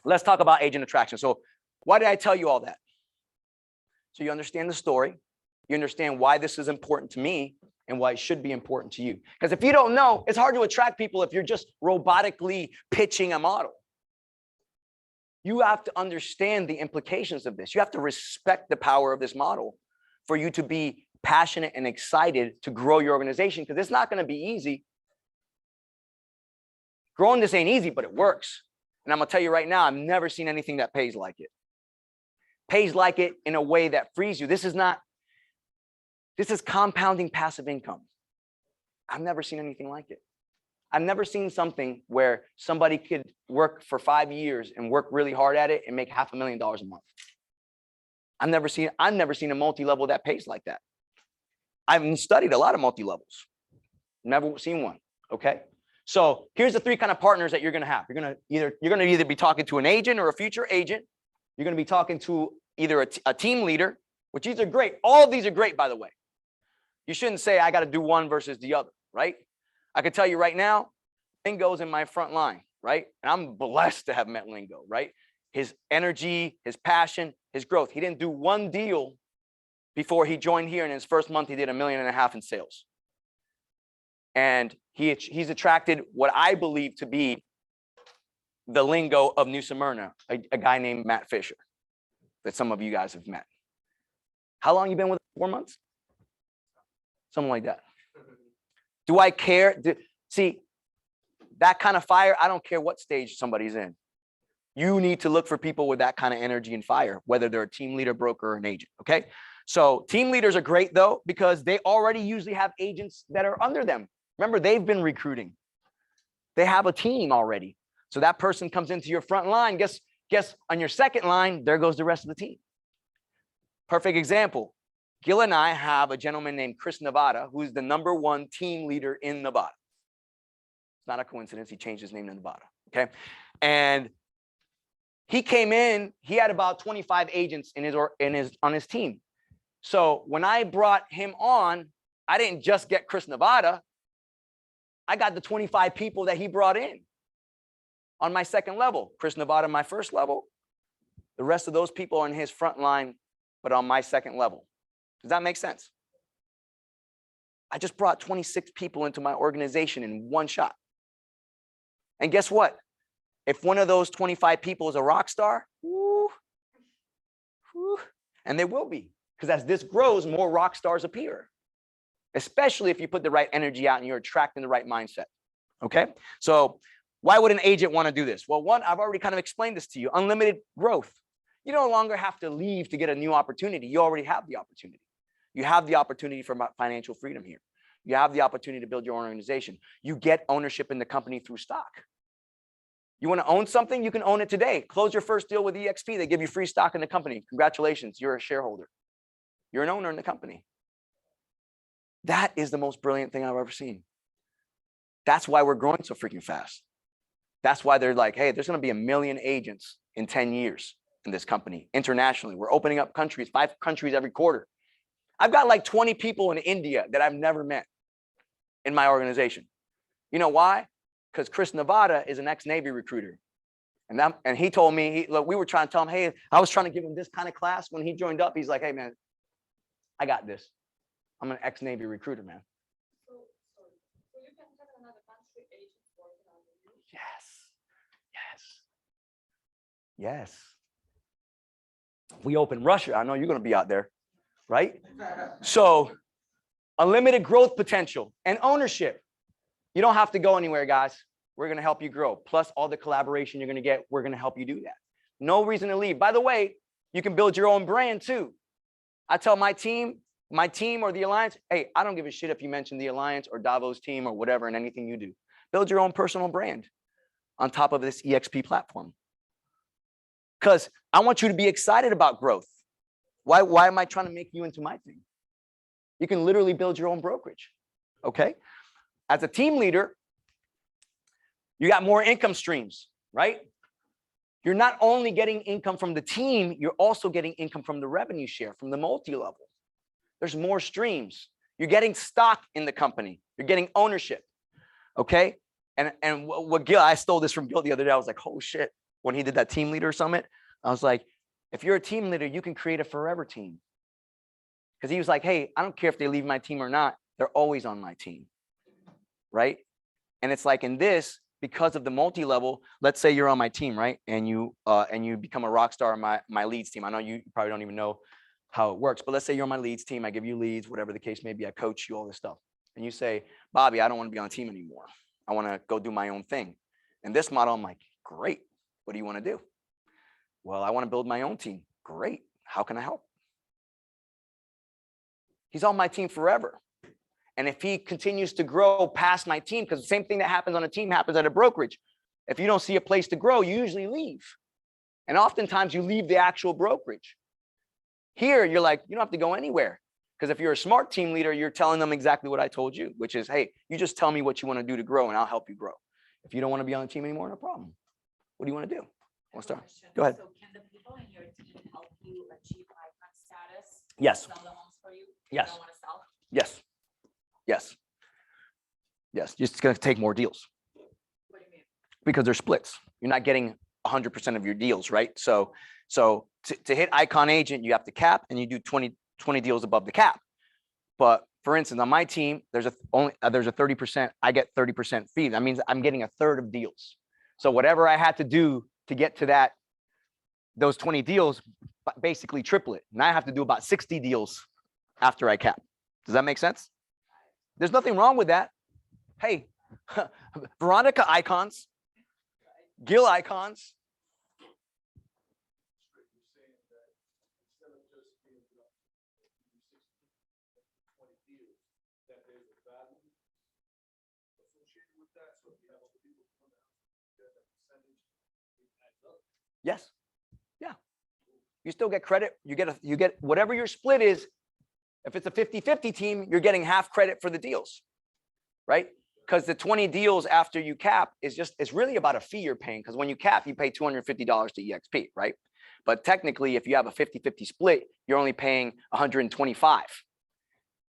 let's talk about agent attraction. So why did I tell you all that? So you understand the story. You understand why this is important to me and why it should be important to you. Because if you don't know, it's hard to attract people if you're just robotically pitching a model. You have to understand the implications of this. You have to respect the power of this model for you to be passionate and excited to grow your organization, because it's not going to be easy. Growing this ain't easy, but it works. And I'm going to tell you right now, I've never seen anything that pays like it. Pays like it in a way that frees you. This is compounding passive income. I've never seen anything like it. I've never seen something where somebody could work for 5 years and work really hard at it and make $500,000 a month. I've never seen a multi-level that pays like that. I've studied a lot of multi-levels. Never seen one. Okay. So here's the 3 kind of partners that you're going to have. You're going to either be talking to an agent or a future agent. You're going to be talking to either a team leader, which these are great. All of these are great, by the way. You shouldn't say I got to do one versus the other, right? I can tell you right now, Lingo's in my front line, right? And I'm blessed to have met Lingo, right? His energy, his passion, his growth. He didn't do one deal before he joined here. And in his first month, he did $1.5 million in sales. And he's attracted what I believe to be the Lingo of New Smyrna, a guy named Matt Fisher that some of you guys have met. How long you been with him? 4 months? Something like that. Do I care? See, that kind of fire, I don't care what stage somebody's in. You need to look for people with that kind of energy and fire, whether they're a team leader, broker, or an agent, okay? So team leaders are great though, because they already usually have agents that are under them. Remember, they've been recruiting. They have a team already. So that person comes into your front line. Guess on your second line, there goes the rest of the team. Perfect example. Gil and I have a gentleman named Chris Nevada, who's the #1 team leader in Nevada. It's not a coincidence. He changed his name to Nevada. Okay. And he came in, he had about 25 agents on his team. So when I brought him on, I didn't just get Chris Nevada. I got the 25 people that he brought in on my second level. Chris Nevada, my first level. The rest of those people are in his front line, but on my second level. Does that make sense? I just brought 26 people into my organization in one shot. And guess what? If one of those 25 people is a rock star, and they will be, because as this grows, more rock stars appear, especially if you put the right energy out and you're attracting the right mindset. Okay. So why would an agent want to do this? Well, one, I've already kind of explained this to you, unlimited growth. You no longer have to leave to get a new opportunity. You already have the opportunity. You have the opportunity for financial freedom here. You have the opportunity to build your own organization. You get ownership in the company through stock. You want to own something? You can own it today. Close your first deal with EXP. They give you free stock in the company. Congratulations, you're a shareholder. You're an owner in the company. That is the most brilliant thing I've ever seen. That's why we're growing so freaking fast. That's why they're like, hey, there's going to be 1 million agents in 10 years in this company internationally. We're opening up countries, 5 countries every quarter. I've got like 20 people in India that I've never met in my organization. You know why? Because Chris Nevada is an ex-Navy recruiter. And he told me, look, we were trying to tell him, hey, I was trying to give him this kind of class. When he joined up, he's like, hey, man, I got this. I'm an ex-Navy recruiter, man. So you can have another country agent working on you? Yes. We open Russia. I know you're going to be out there, right? So unlimited growth potential and ownership. You don't have to go anywhere, guys. We're going to help you grow. Plus all the collaboration you're going to get, we're going to help you do that. No reason to leave. By the way, you can build your own brand too. I tell my team or the alliance, hey, I don't give a shit if you mention the alliance or Davos team or whatever in anything you do. Build your own personal brand on top of this EXP platform. Because I want you to be excited about growth. Why am I trying to make you into my thing? You can literally build your own brokerage. Okay. As a team leader, you got more income streams, right? You're not only getting income from the team, you're also getting income from the revenue share, from the multi-level. There's more streams. You're getting stock in the company. You're getting ownership. Okay. And what Gil, I stole this from Gil the other day. I was like, oh shit. When he did that team leader summit, I was like, if you're a team leader, you can create a forever team. Because he was like, hey, I don't care if they leave my team or not. They're always on my team. Right. And it's like in this, because of the multi-level, let's say you're on my team, right? And you become a rock star on my leads team. I know you probably don't even know how it works, but let's say you're on my leads team. I give you leads, whatever the case may be. I coach you, all this stuff. And you say, Bobby, I don't want to be on a team anymore. I want to go do my own thing. And this model, I'm like, great. What do you want to do? Well, I want to build my own team. Great. How can I help? He's on my team forever. And if he continues to grow past my team, because the same thing that happens on a team happens at a brokerage. If you don't see a place to grow, you usually leave. And oftentimes you leave the actual brokerage. Here, you're like, you don't have to go anywhere. Because if you're a smart team leader, you're telling them exactly what I told you, which is, hey, you just tell me what you want to do to grow and I'll help you grow. If you don't want to be on the team anymore, no problem. What do you want to do? We'll start. Go ahead. So can the people in your team help you achieve icon status? Yes. Sell the homes for you? Yes. You don't want to sell? Yes. Yes. Yes. It's going to take more deals. What do you mean? Because they're splits. You're not getting 100% of your deals, right? So to hit icon agent, you have to cap and you do 20 deals above the cap. But for instance, on my team, there's a 30%, I get 30% fee. That means I'm getting 1/3 of deals. So whatever I had to do to get to those 20 deals, basically triple it. And I have to do about 60 deals after I cap. Does that make sense? There's nothing wrong with that. Hey, Veronica icons, Gil icons. Yes. Yeah. You still get credit. You get whatever your split is. If it's a 50-50 team, you're getting half credit for the deals, right? Because the 20 deals after you cap it's really about a fee you're paying. Because when you cap, you pay $250 to EXP, right? But technically, if you have a 50-50 split, you're only paying 125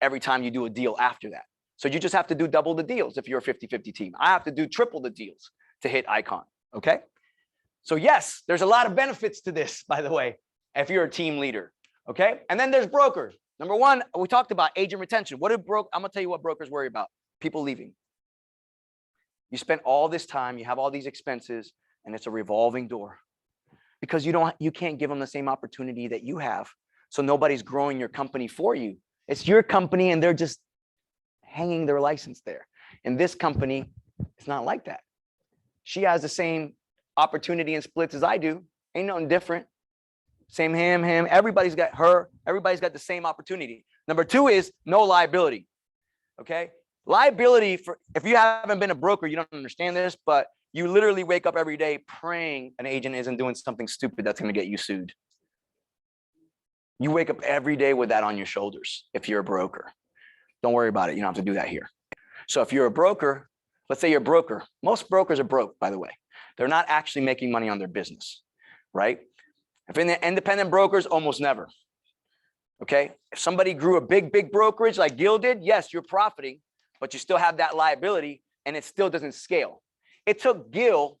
every time you do a deal after that. So you just have to do double the deals if you're a 50-50 team. I have to do triple the deals to hit icon, okay? So yes, there's a lot of benefits to this, by the way, if you're a team leader, okay? And then there's brokers. Number one, we talked about agent retention. I'm gonna tell you what brokers worry about: people leaving. You spent all this time, you have all these expenses, and it's a revolving door because you can't give them the same opportunity that you have. So nobody's growing your company for you. It's your company and they're just hanging their license there. In this company, it's not like that. She has the same opportunity and splits as I do. Ain't nothing different. Same him, everybody's got the same opportunity. Number two is no liability, okay? Liability, if you haven't been a broker, you don't understand this, but you literally wake up every day praying an agent isn't doing something stupid that's gonna get you sued. You wake up every day with that on your shoulders if you're a broker. Don't worry about it, you don't have to do that here. So if you're a broker, let's say you're a broker. Most brokers are broke, by the way. They're not actually making money on their business, right? If in the independent brokers, almost never, okay? If somebody grew a big brokerage like Gil did, yes, you're profiting, but you still have that liability and it still doesn't scale. It took Gil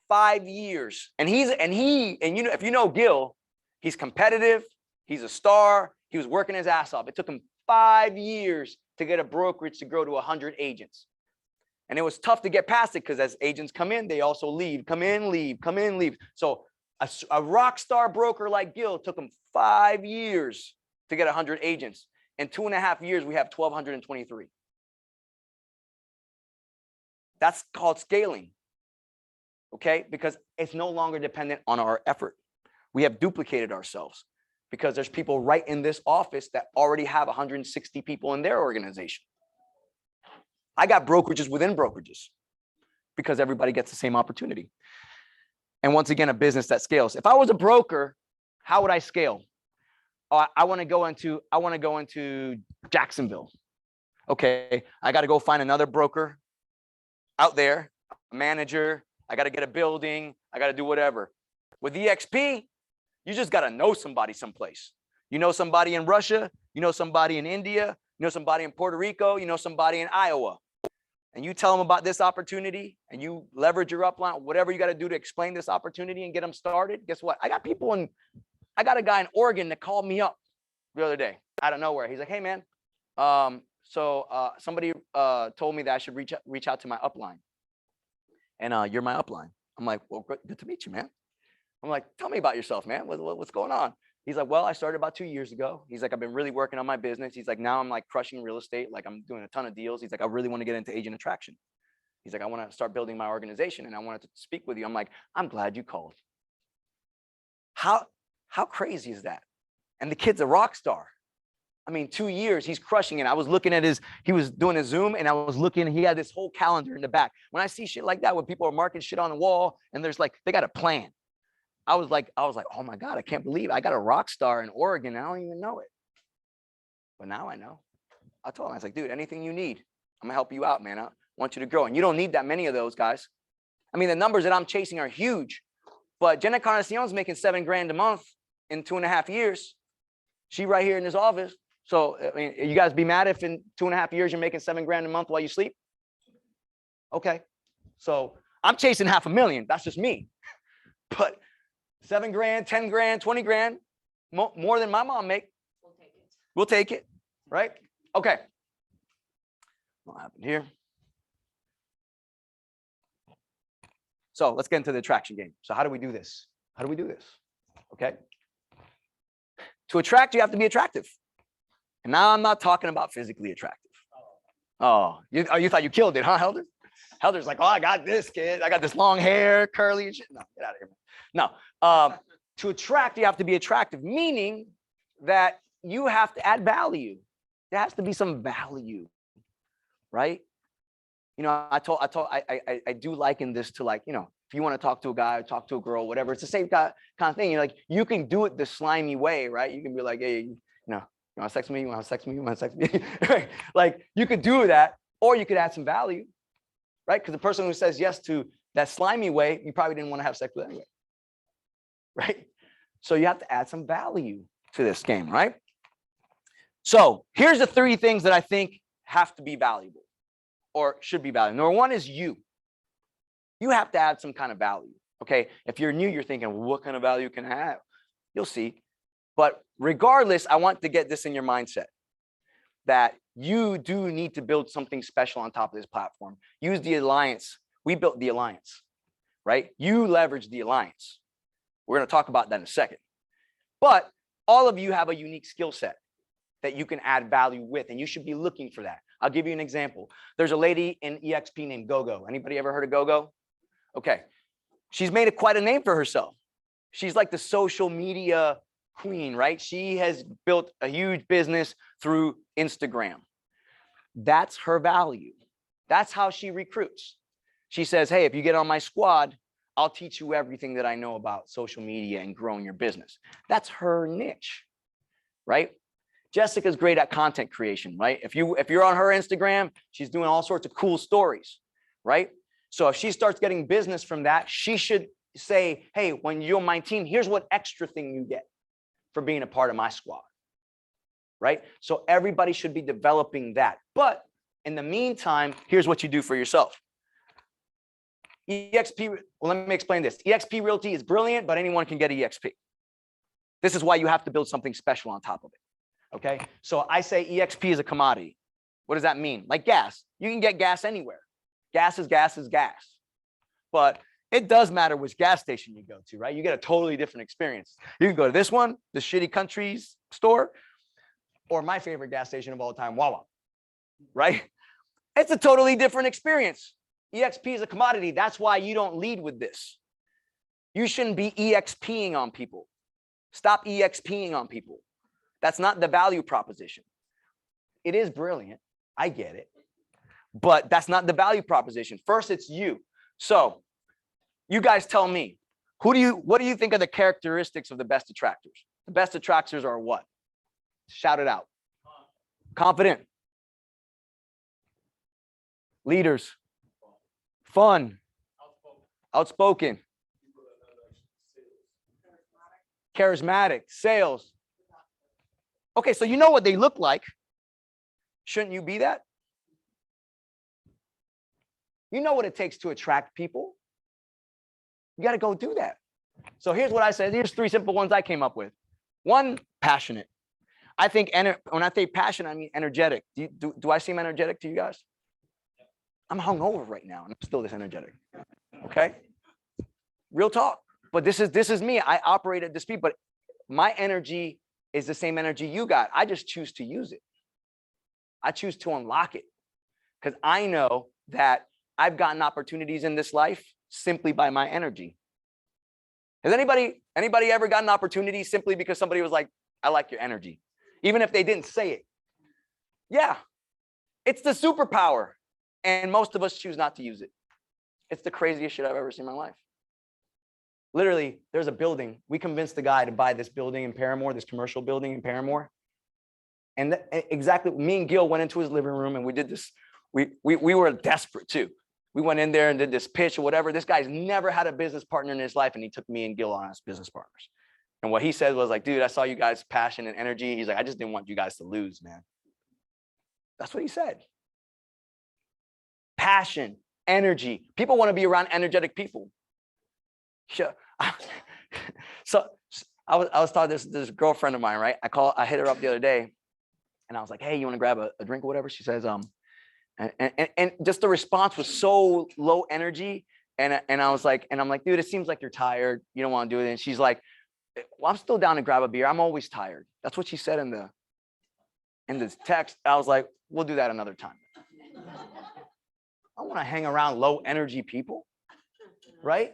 5 years, and you know, if you know Gil, he's competitive, he's a star, he was working his ass off. It took him 5 years to get a brokerage to grow to 100 agents. And it was tough to get past it because as agents come in, they also leave, come in, leave, come in, leave. So a rock star broker like Gil took him 5 years to get 100 agents. In 2.5 years, we have 1,223. That's called scaling, okay? Because it's no longer dependent on our effort. We have duplicated ourselves because there's people right in this office that already have 160 people in their organization. I got brokerages within brokerages because everybody gets the same opportunity. And once again, a business that scales. If I was a broker, how would I scale? I want to go into Jacksonville. Okay, I got to go find another broker out there, a manager. I got to get a building. I got to do whatever. With EXP, you just got to know somebody someplace. You know somebody in Russia. You know somebody in India. You know somebody in Puerto Rico. You know somebody in Iowa. And you tell them about this opportunity and you leverage your upline, whatever you got to do to explain this opportunity and get them started. Guess what? I got a guy in Oregon that called me up the other day out of nowhere. He's like, hey man, somebody told me that I should reach out to my upline, and you're my upline. I'm like, well, good to meet you, man. I'm like, tell me about yourself, man. What's going on? He's like, well, I started about 2 years ago. He's like, I've been really working on my business. He's like, now I'm like crushing real estate. Like I'm doing a ton of deals. He's like, I really want to get into agent attraction. He's like, I want to start building my organization and I wanted to speak with you. I'm like, I'm glad you called. How crazy is that? And the kid's a rock star. I mean, 2 years, he's crushing it. I was looking at he was doing a Zoom and I was looking, he had this whole calendar in the back. When I see shit like that, when people are marking shit on the wall and there's like, they got a plan. I was like, oh my God, I can't believe I got a rock star in Oregon. I don't even know it. But now I know. I told him, I was like, dude, anything you need, I'm gonna help you out, man. I want you to grow. And you don't need that many of those guys. I mean, the numbers that I'm chasing are huge, but Jenna Carnacion's making $7 grand a month in 2.5 years. She right here in this office. So, I mean, you guys be mad if in 2.5 years you're making $7 grand a month while you sleep? Okay. So I'm chasing $500,000. That's just me. But 7 grand, 10 grand, 20 grand, more than my mom make. We'll take it. We'll take it, right? Okay. What happened here? So let's get into the attraction game. So how do we do this? How do we do this? Okay. To attract, you have to be attractive. And now I'm not talking about physically attractive. Oh, you thought you killed it, huh, Helder? Helder's like, oh, I got this, kid. I got this long hair, curly and shit. No, get out of here, man. No, to attract, you have to be attractive, meaning that you have to add value. There has to be some value, right? You know, I do liken this to like, you know, if you want to talk to a guy, talk to a girl, whatever, it's the same kind of thing. You're like, you can do it the slimy way, right? You can be like, hey, you want to sex me? You want to sex me? You want to sex me? Like, you could do that, or you could add some value, right? Because the person who says yes to that slimy way, you probably didn't want to have sex with anyway, right? So you have to add some value to this game, right? So here's the 3 things that I think have to be valuable or should be valuable. Number 1 is you. You have to add some kind of value, okay? If you're new, you're thinking, well, what kind of value can I have? You'll see. But regardless, I want to get this in your mindset that you do need to build something special on top of this platform. Use the alliance. We built the alliance, right? You leverage the alliance. We're going to talk about that in a second. But all of you have a unique skill set that you can add value with, and you should be looking for that. I'll give you an example. There's a lady in EXP named GoGo. Anybody ever heard of GoGo? Okay. She's made quite a name for herself. She's like the social media queen, right? She has built a huge business through Instagram. That's her value. That's how she recruits. She says, hey, if you get on my squad, I'll teach you everything that I know about social media and growing your business. That's her niche, right? Jessica's great at content creation, right? If you're on her Instagram, she's doing all sorts of cool stories, right? So if she starts getting business from that, she should say, hey, when you're on my team, here's what extra thing you get for being a part of my squad, right? So everybody should be developing that. But in the meantime, here's what you do for yourself. EXP, well, let me explain this. EXP Realty is brilliant, but anyone can get EXP. This is why you have to build something special on top of it. Okay, so I say EXP is a commodity. What does that mean? Like gas. You can get gas anywhere. Gas is gas is gas. But it does matter which gas station you go to, right? You get a totally different experience. You can go to this one, the shitty country's store, or my favorite gas station of all time, Wawa, right? It's a totally different experience. EXP is a commodity. That's why you don't lead with this. You shouldn't be EXPing on people. Stop EXPing on people. That's not the value proposition. It is brilliant. I get it. But that's not the value proposition. First, it's you. So you guys tell me, what do you think are the characteristics of the best attractors? The best attractors are what? Shout it out. Confident. Leaders. Fun. Outspoken. Charismatic. Sales. Okay, so you know what they look like. Shouldn't you be that? You know what it takes to attract people. You got to go do that. So here's what I said. Here's 3 simple ones I came up with. 1, passionate. I think when I say passionate, I mean energetic. Do I seem energetic to you guys? I'm hungover right now, and I'm still this energetic. Okay? Real talk. But this is me. I operate at this speed, but my energy is the same energy you got. I just choose to use it. I choose to unlock it because I know that I've gotten opportunities in this life simply by my energy. Has anybody ever gotten an opportunity simply because somebody was like, I like your energy, even if they didn't say it? Yeah, it's the superpower. And most of us choose not to use it. It's the craziest shit I've ever seen in my life. Literally, there's a building. We convinced the guy to buy this building in Paramore, this commercial building in Paramore. And exactly, me and Gil went into his living room and we did this. We were desperate too. We went in there and did this pitch or whatever. This guy's never had a business partner in his life, and he took me and Gil on as business partners. And what he said was like, dude, I saw you guys' passion and energy. He's like, I just didn't want you guys to lose, man. That's what he said. Passion, energy. People want to be around energetic people. Sure. So I was talking to this girlfriend of mine, right? I hit her up the other day, and I was like, hey, you want to grab a drink or whatever? She says, and just the response was so low energy. And I'm like, dude, it seems like you're tired. You don't want to do it. And she's like, well, I'm still down to grab a beer. I'm always tired. That's what she said in the text. I was like, we'll do that another time. I want to hang around low energy people, right?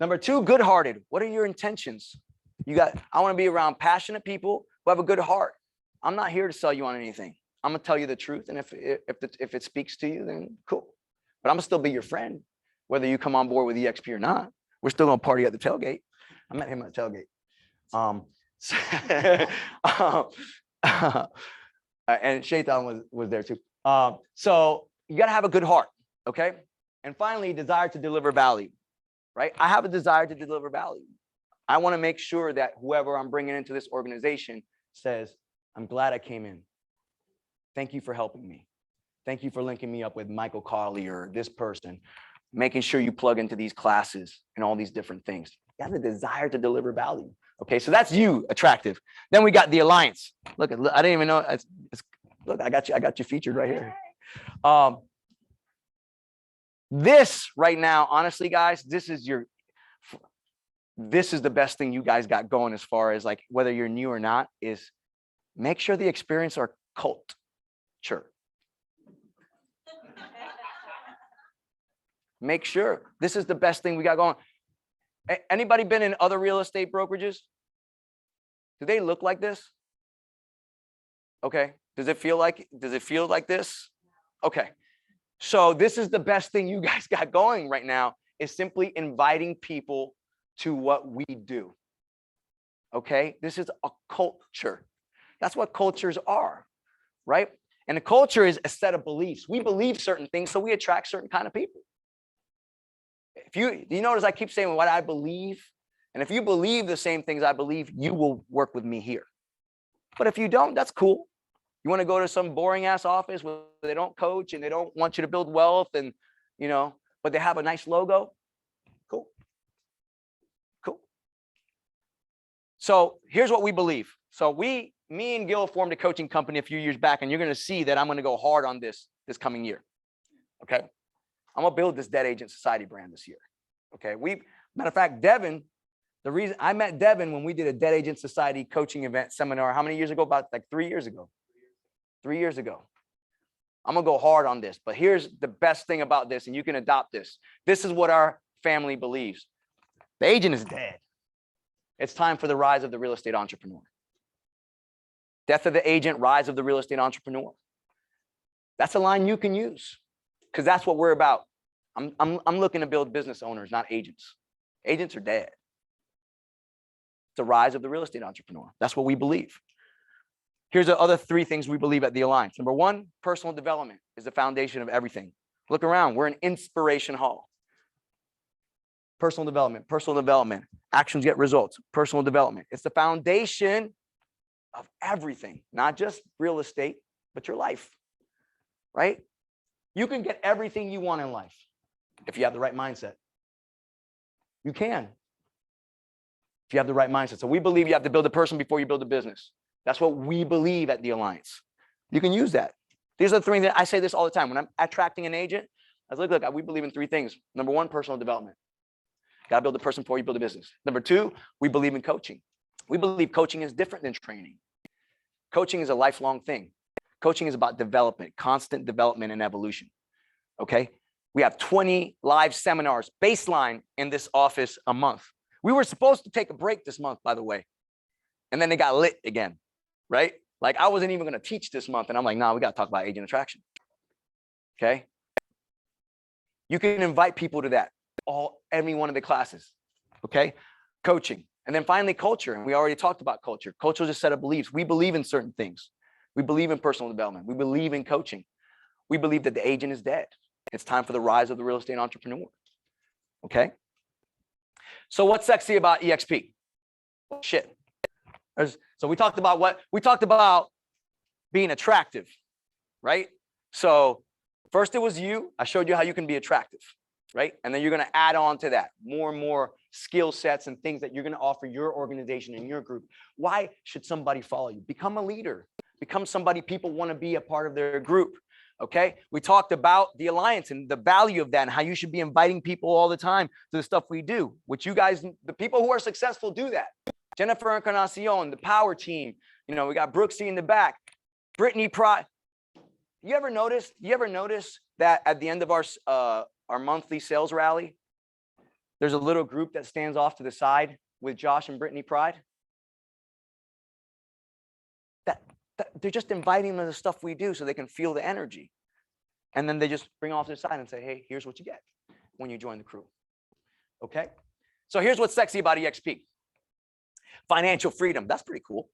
Number 2, good-hearted. What are your intentions? I want to be around passionate people who have a good heart. I'm not here to sell you on anything. I'm gonna tell you the truth, and if it speaks to you, then cool. But I'm gonna still be your friend. whether you come on board with EXP or not. We're still gonna party at the tailgate. I met him at the tailgate. And Shaitan was there too. So you gotta have a good heart, okay? And finally, desire to deliver value, right? I have a desire to deliver value. I want to make sure that whoever I'm bringing into this organization says, I'm glad I came in. Thank you for helping me. Thank you for linking me up with Michael Collier, this person, making sure you plug into these classes and all these different things. You have a desire to deliver value. Okay, so that's you, attractive. Then we got the alliance. Look, I didn't even know. Look, I got you featured right here. This right now, honestly, guys, this is the best thing you guys got going as far as like whether you're new or not, is make sure the experience are culture. Make sure this is the best thing we got going. Anybody been in other real estate brokerages? Do they look like this? Okay. Does it feel like this? Okay. So this is the best thing you guys got going right now, is simply inviting people to what we do. Okay. This is a culture. That's what cultures are, right? And a culture is a set of beliefs. We believe certain things, so we attract certain kind of people. If you notice I keep saying what I believe, and if you believe the same things I believe, you will work with me here. But if you don't, that's cool. You want to go to some boring ass office where they don't coach and they don't want you to build wealth, and but they have a nice logo. Cool. So here's what we believe. So me and Gil formed a coaching company a few years back, and you're going to see that I'm going to go hard on this coming year. Okay. I'm going to build this Dead Agent Society brand this year. Okay. Matter of fact, Devin, the reason I met Devin when we did a Dead Agent Society coaching event seminar, how many years ago? About like 3 years ago. 3 years ago. I'm going to go hard on this, but here's the best thing about this, and you can adopt this. This is what our family believes. The agent is dead. It's time for the rise of the real estate entrepreneur. Death of the agent, rise of the real estate entrepreneur. That's a line you can use, because that's what we're about. I'm looking to build business owners, not agents. Agents are dead. It's the rise of the real estate entrepreneur. That's what we believe. Here's the other 3 things we believe at the Alliance. Number 1, personal development is the foundation of everything. Look around. We're an inspiration hall. Personal development. Actions get results. Personal development. It's the foundation of everything, not just real estate, but your life, right? You can get everything you want in life if you have the right mindset. You can, if you have the right mindset. So we believe you have to build a person before you build a business. That's what we believe at the Alliance. You can use that. These are the 3 that I say this all the time. When I'm attracting an agent, I was like, look, we believe in 3 things. Number 1, personal development. Got to build a person before you build a business. Number 2, we believe in coaching. We believe coaching is different than training. Coaching is a lifelong thing. Coaching is about development, constant development and evolution. Okay. We have 20 live seminars baseline in this office a month. We were supposed to take a break this month, by the way. And then they got lit again, right? Like I wasn't even going to teach this month. And I'm like, nah, we got to talk about agent attraction. Okay. You can invite people to that, every one of the classes. Okay. Coaching. And then finally, culture. And we already talked about culture. Culture is a set of beliefs. We believe in certain things. We believe in personal development. We believe in coaching. We believe that the agent is dead. It's time for the rise of the real estate entrepreneur. Okay. So what's sexy about EXP? Shit. So we talked about being attractive, right? So first it was you. I showed you how you can be attractive, right? And then you're going to add on to that more and more skill sets and things that you're going to offer your organization and your group. Why should somebody follow you? Become a leader. Become somebody people want to be a part of their group. Okay. We talked about the Alliance and the value of that and how you should be inviting people all the time to the stuff we do, which you guys, the people who are successful do that. Jennifer Encarnacion, the power team, we got Brooksy in the back, Brittany Pride. You ever notice that at the end of our monthly sales rally, there's a little group that stands off to the side with Josh and Brittany Pride? They're just inviting them to the stuff we do so they can feel the energy. And then they just bring off to the side and say, hey, here's what you get. when you join the crew. Okay. So here's what's sexy about EXP. Financial freedom. That's pretty cool,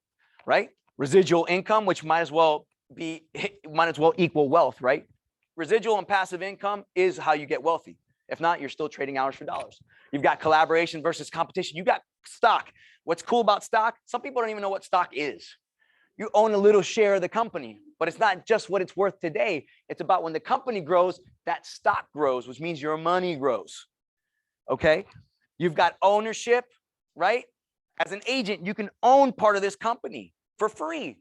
right? Residual income, which might as well equal wealth, right? Residual and passive income is how you get wealthy. If not, you're still trading hours for dollars. You've got collaboration versus competition. You got stock. What's cool about stock? Some people don't even know what stock is. You own a little share of the company, but it's not just what it's worth today. It's about when the company grows, that stock grows, which means your money grows. Okay. You've got ownership, right? As an agent, you can own part of this company for free.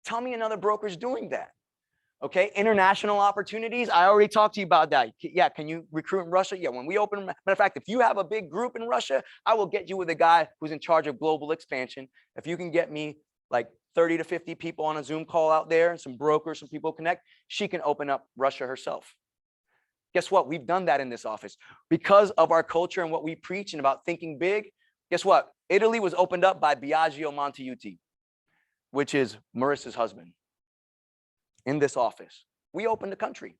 Tell me another broker's doing that. Okay, international opportunities. I already talked to you about that. Yeah, can you recruit in Russia? Yeah, when we open, matter of fact, if you have a big group in Russia, I will get you with a guy who's in charge of global expansion. If you can get me like 30 to 50 people on a Zoom call out there and some brokers, some people connect, she can open up Russia herself. Guess what? We've done that in this office because of our culture and what we preach and about thinking big. Guess what? Italy was opened up by Biagio Montiuti, which is Marissa's husband. In this office, we opened the country.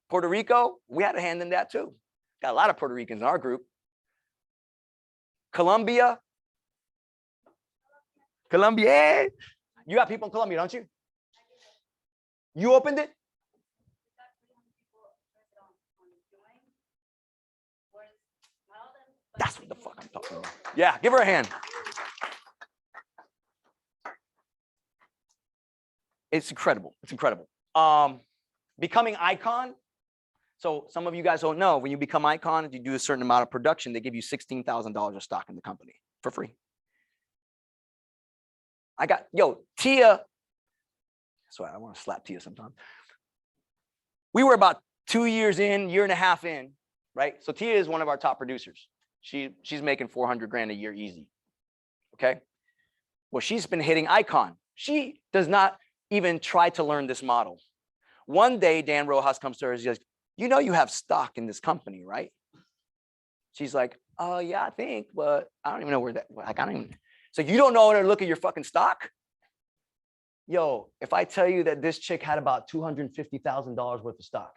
Puerto Rico, we had a hand in that too. Got a lot of Puerto Ricans in our group. Colombia, you got people in Colombia, don't you? You opened it? That's what the fuck I'm talking about. Yeah, give her a hand. It's incredible. It's incredible. Becoming icon. So some of you guys don't know, when you become icon, if you do a certain amount of production, they give you $16,000 of stock in the company for free. Tia. That's why I want to slap Tia sometimes. We were about 2 years in, year and a half in, right? So Tia is one of our top producers. She's making 400 grand a year easy. Okay. Well, she's been hitting icon. She does not even try to learn this model. One day, Dan Rojas comes to her and he goes, you know, you have stock in this company, right? She's like, oh yeah, I think, but I don't even know where that, like, I don't even. So you don't know where to look at your fucking stock? Yo, if I tell you that this chick had about $250,000 worth of stock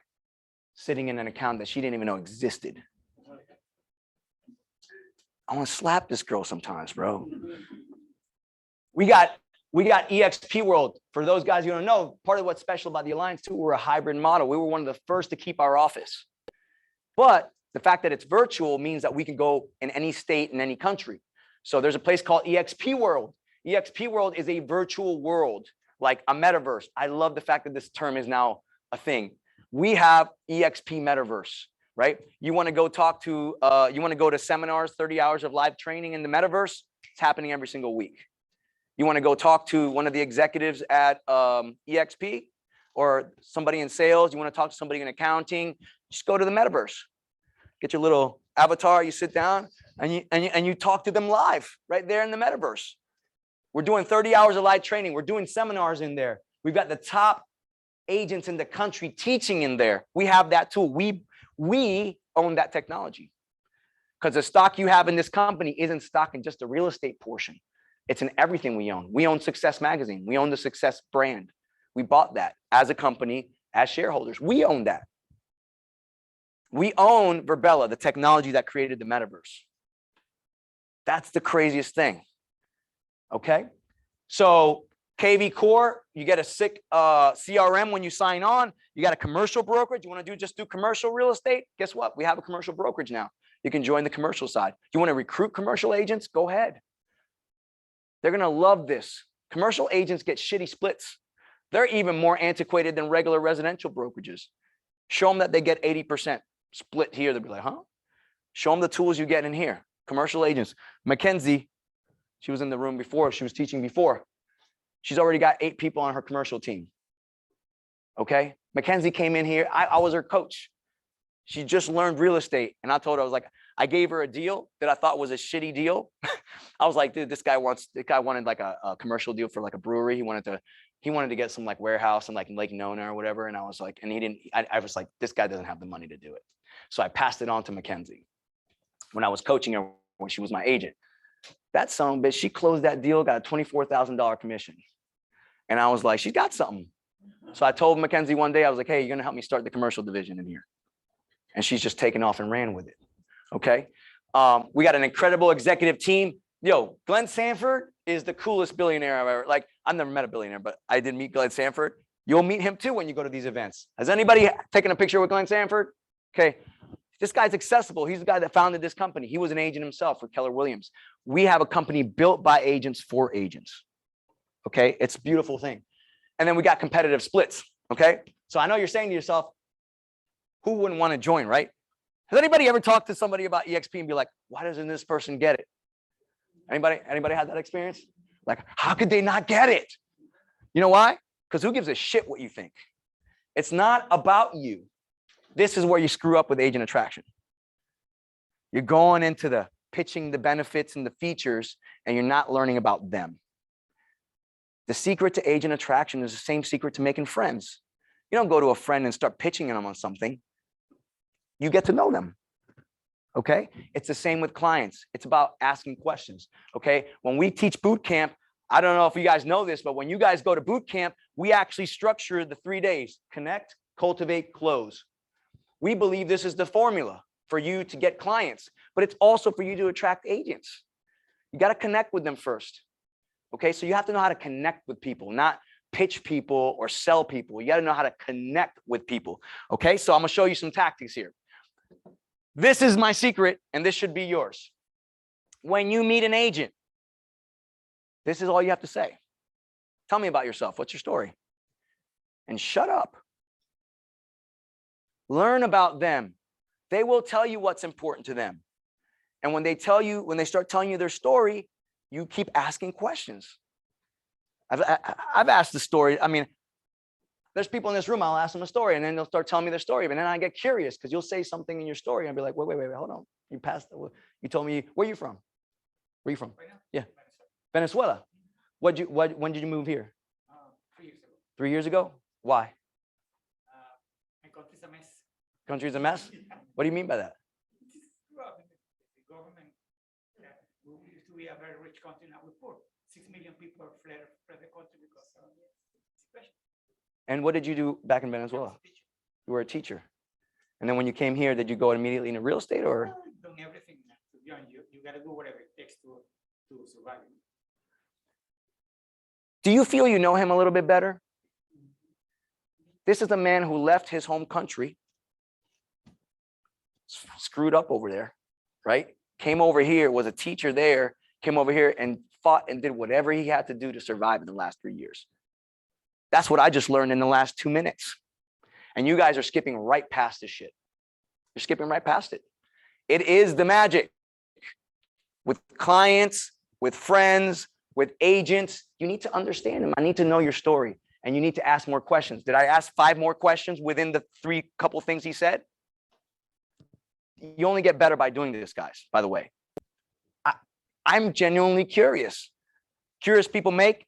sitting in an account that she didn't even know existed. I want to slap this girl sometimes, bro. We got EXP World. For those guys who don't know, part of what's special about the Alliance too, we're a hybrid model. We were one of the first to keep our office. But the fact that it's virtual means that we can go in any state, in any country. So there's a place called EXP World. EXP World is a virtual world, like a metaverse. I love the fact that this term is now a thing. We have EXP Metaverse, right? You want to go talk to, you want to go to seminars, 30 hours of live training in the metaverse. It's happening every single week. You want to go talk to one of the executives at EXP or somebody in sales. You want to talk to somebody in accounting. Just go to the metaverse. Get your little avatar. You sit down and you talk to them live right there in the metaverse. We're doing 30 hours of live training. We're doing seminars in there. We've got the top agents in the country teaching in there. We have that too. We own that technology because the stock you have in this company isn't stock in just the real estate portion. It's in everything we own. We own Success Magazine. We own the Success brand. We bought that as a company, as shareholders. We own that. We own Verbella, the technology that created the metaverse. That's the craziest thing. Okay. So KV Core, you get a sick CRM when you sign on. You got a commercial brokerage. You want to just do commercial real estate? Guess what? We have a commercial brokerage now. You can join the commercial side. You want to recruit commercial agents? Go ahead. They're going to love this. Commercial agents get shitty splits. They're even more antiquated than regular residential brokerages. Show them that they get 80% split here. They'll be like, huh? Show them the tools you get in here. Commercial agents. Mackenzie, she was in the room before. She was teaching before. She's already got 8 people on her commercial team. Okay. Mackenzie came in here. I was her coach. She just learned real estate. And I told her, I was like, I gave her a deal that I thought was a shitty deal. I was like, dude, this guy wanted like a commercial deal for like a brewery. He wanted to get some like warehouse in like Lake Nona or whatever. And I was like, and he didn't, I was like, this guy doesn't have the money to do it. So I passed it on to Mackenzie when I was coaching her when she was my agent. That son of a bitch, she closed that deal, got a $24,000 commission. And I was like, she's got something. So I told Mackenzie one day, I was like, hey, you're going to help me start the commercial division in here. and she's just taken off and ran with it. Okay. We got an incredible executive team. Yo, Glenn Sanford is the coolest billionaire I've ever, like, I've never met a billionaire, but I did meet Glenn Sanford. You'll meet him too when you go to these events. Has anybody taken a picture with Glenn Sanford? Okay. This guy's accessible. He's the guy that founded this company. He was an agent himself for Keller Williams. We have a company built by agents for agents. Okay. It's a beautiful thing. And then we got competitive splits. Okay. So I know you're saying to yourself, who wouldn't want to join, right? Has anybody ever talked to somebody about EXP and be like, why doesn't this person get it? Anybody had that experience? Like, how could they not get it? You know why? Because who gives a shit what you think? It's not about you. This is where you screw up with agent attraction. You're going into the pitching the benefits and the features, and you're not learning about them. The secret to agent attraction is the same secret to making friends. You don't go to a friend and start pitching them on something. You get to know them. Okay. It's the same with clients. It's about asking questions. Okay. When we teach boot camp, I don't know if you guys know this, but when you guys go to boot camp, we actually structure the 3 days: connect, cultivate, close. We believe this is the formula for you to get clients, but it's also for you to attract agents. You got to connect with them first. Okay. So you have to know how to connect with people, not pitch people or sell people. You got to know how to connect with people. Okay. So I'm going to show you some tactics here. This is my secret, and this should be yours. When you meet an agent, this is all you have to say. Tell me about yourself. What's your story? And shut up. Learn about them. They will tell you what's important to them. And when they start telling you their story, you keep asking questions. I've asked the story. I mean, there's people in this room, I'll ask them a story, and then they'll start telling me their story. But then I get curious because you'll say something in your story and I'll be like, wait, hold on. You told me, where are you from? Where are you from? Yeah. Venezuela. When did you move here? 3 years ago. 3 years ago? Why? My country's a mess. Country's a mess? What do you mean by that? Well, the government, we used to be a very rich country, now we're poor. 6 million people fled the country because of the situation. And what did you do back in Venezuela? You were a teacher. And then when you came here, did you go immediately into real estate or? Done everything. You got to do whatever it takes to survive. Do you feel you know him a little bit better? This is a man who left his home country, screwed up over there, right? Came over here, was a teacher there, came over here and fought and did whatever he had to do to survive in the last 3 years. That's what I just learned in the last 2 minutes. And you guys are skipping right past this shit. You're skipping right past it. It is the magic. With clients, with friends, with agents, you need to understand them. I need to know your story, and you need to ask more questions. Did I ask 5 more questions within the 3 couple things he said? You only get better by doing this, guys, by the way. I'm genuinely curious. Curious people make?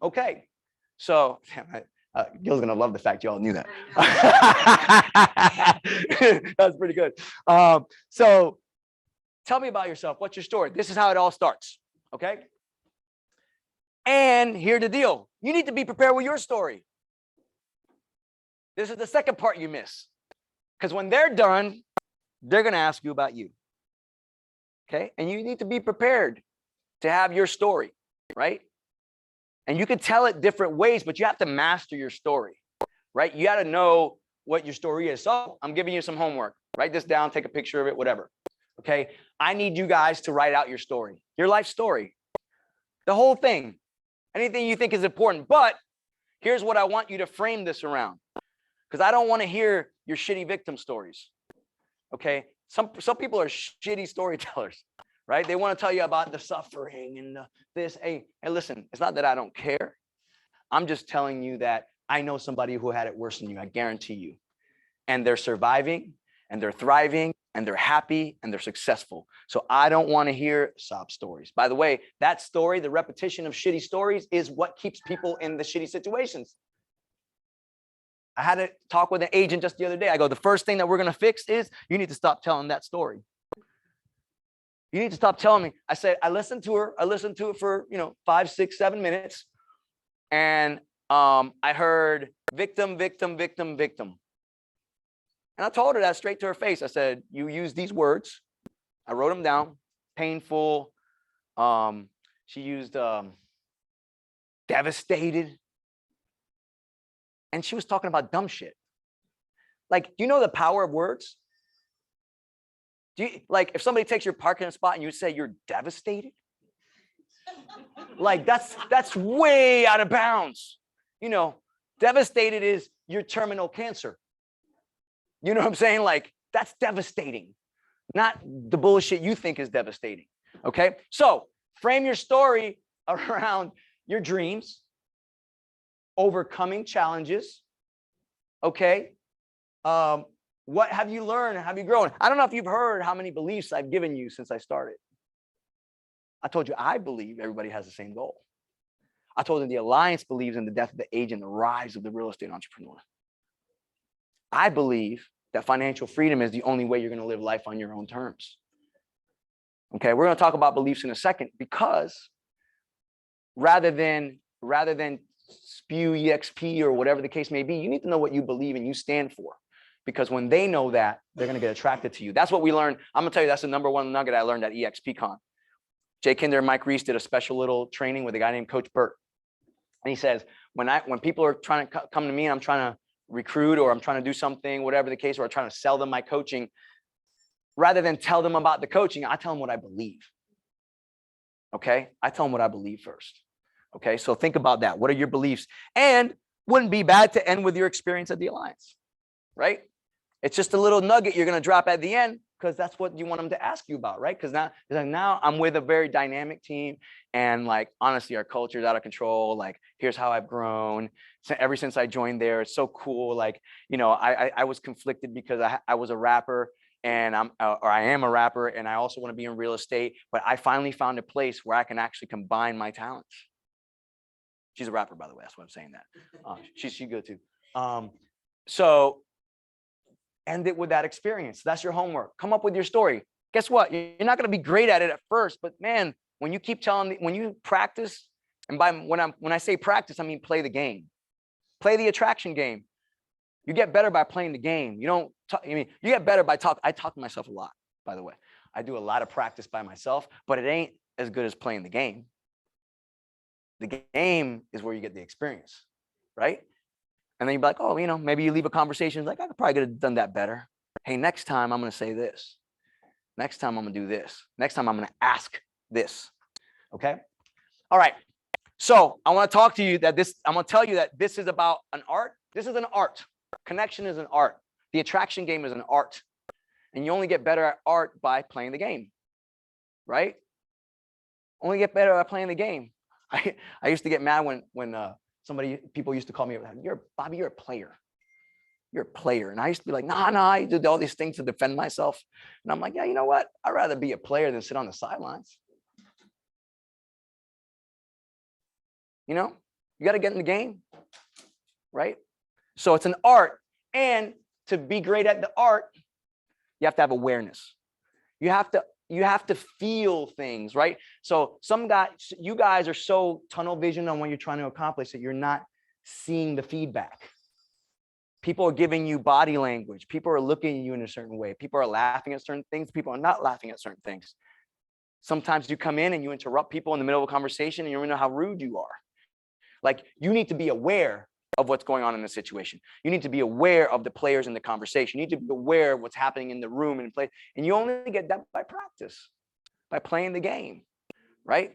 Okay. So Gil's going to love the fact you all knew that. That's pretty good. So tell me about yourself. What's your story? This is how it all starts. Okay. And here's the deal. You need to be prepared with your story. This is the second part you miss. Because when they're done, they're going to ask you about you. Okay. And you need to be prepared to have your story, right? And you can tell it different ways, but you have to master your story, right? You got to know what your story is. So I'm giving you some homework. Write this down, take a picture of it, whatever. Okay. I need you guys to write out your story, your life story, the whole thing, anything you think is important. But here's what I want you to frame this around, because I don't want to hear your shitty victim stories. Okay. Some people are shitty storytellers. Right? They want to tell you about the suffering and this. Hey, listen, it's not that I don't care. I'm just telling you that I know somebody who had it worse than you. I guarantee you. And they're surviving, and they're thriving, and they're happy, and they're successful. So I don't want to hear sob stories. By the way, that story, the repetition of shitty stories, is what keeps people in the shitty situations. I had a talk with an agent just the other day. I go, the first thing that we're going to fix is you need to stop telling that story. You need to stop telling me. I said, I listened to her. I listened to it for, 5, 6, 7 minutes. And I heard victim, victim, victim, victim. And I told her that straight to her face. I said, you use these words. I wrote them down. Painful. She used devastated. And she was talking about dumb shit. Like, do you know the power of words? Do you, like, if somebody takes your parking spot and you say you're devastated, like that's way out of bounds. You know, devastated is your terminal cancer. You know what I'm saying? Like, that's devastating, not the bullshit you think is devastating. Okay, so frame your story around your dreams, overcoming challenges. Okay. What have you learned? Have you grown? I don't know if you've heard how many beliefs I've given you since I started. I told you I believe everybody has the same goal. I told them the Alliance believes in the death of the age and the rise of the real estate entrepreneur. I believe that financial freedom is the only way you're going to live life on your own terms. Okay, we're going to talk about beliefs in a second, because rather than spew EXP or whatever the case may be, you need to know what you believe and you stand for. Because when they know that, they're going to get attracted to you. That's what we learned. I'm going to tell you, that's the number one nugget I learned at EXPCon. Jay Kinder and Mike Reese did a special little training with a guy named Coach Burt. And he says, when people are trying to come to me and I'm trying to recruit or I'm trying to do something, whatever the case, or I'm trying to sell them my coaching, rather than tell them about the coaching, I tell them what I believe. Okay? I tell them what I believe first. Okay? So think about that. What are your beliefs? And wouldn't be bad to end with your experience at the Alliance, right? It's just a little nugget you're going to drop at the end, because that's what you want them to ask you about, right? Because now I'm with a very dynamic team, and like, honestly, our culture is out of control. Like, here's how I've grown. So ever since I joined there, it's so cool. Like, you know, I was conflicted because I was a rapper, and I am a rapper, and I also want to be in real estate, but I finally found a place where I can actually combine my talents. She's a rapper, by the way. That's why I'm saying that. She's good too. So end it with that experience. That's your homework. Come up with your story. Guess what? You're not going to be great at it at first, but man, when you keep when you practice, and when I say practice, I mean play the game, play the attraction game. You get better by playing the game. You don't talk, you get better by talk. I talk to myself a lot, by the way. I do a lot of practice by myself, but it ain't as good as playing the game. The game is where you get the experience, right? And then you'd be like, oh, you know, maybe you leave a conversation like, I could probably could have done that better. Hey, next time I'm going to say this. Next time I'm going to do this. Next time I'm going to ask this. Okay. All right. So I want to talk to you I'm going to tell you that this is about an art. This is an art. Connection is an art. The attraction game is an art. And you only get better at art by playing the game, right? Only get better at playing the game. I used to get mad when people used to call me, Bobby, you're a player. You're a player. And I used to be like, nah, I did all these things to defend myself. And I'm like, yeah, you know what? I'd rather be a player than sit on the sidelines. You know, you got to get in the game, right? So it's an art. And to be great at the art, you have to have awareness. You have to feel things, right? So you guys are so tunnel vision on what you're trying to accomplish that you're not seeing the feedback. People are giving you body language. People are looking at you in a certain way. People are laughing at certain things. People are not laughing at certain things. Sometimes you come in and you interrupt people in the middle of a conversation and you don't know how rude you are. Like, you need to be aware of what's going on in the situation. You need to be aware of the players in the conversation. You need to be aware of what's happening in the room and play. And you only get that by practice, by playing the game, right?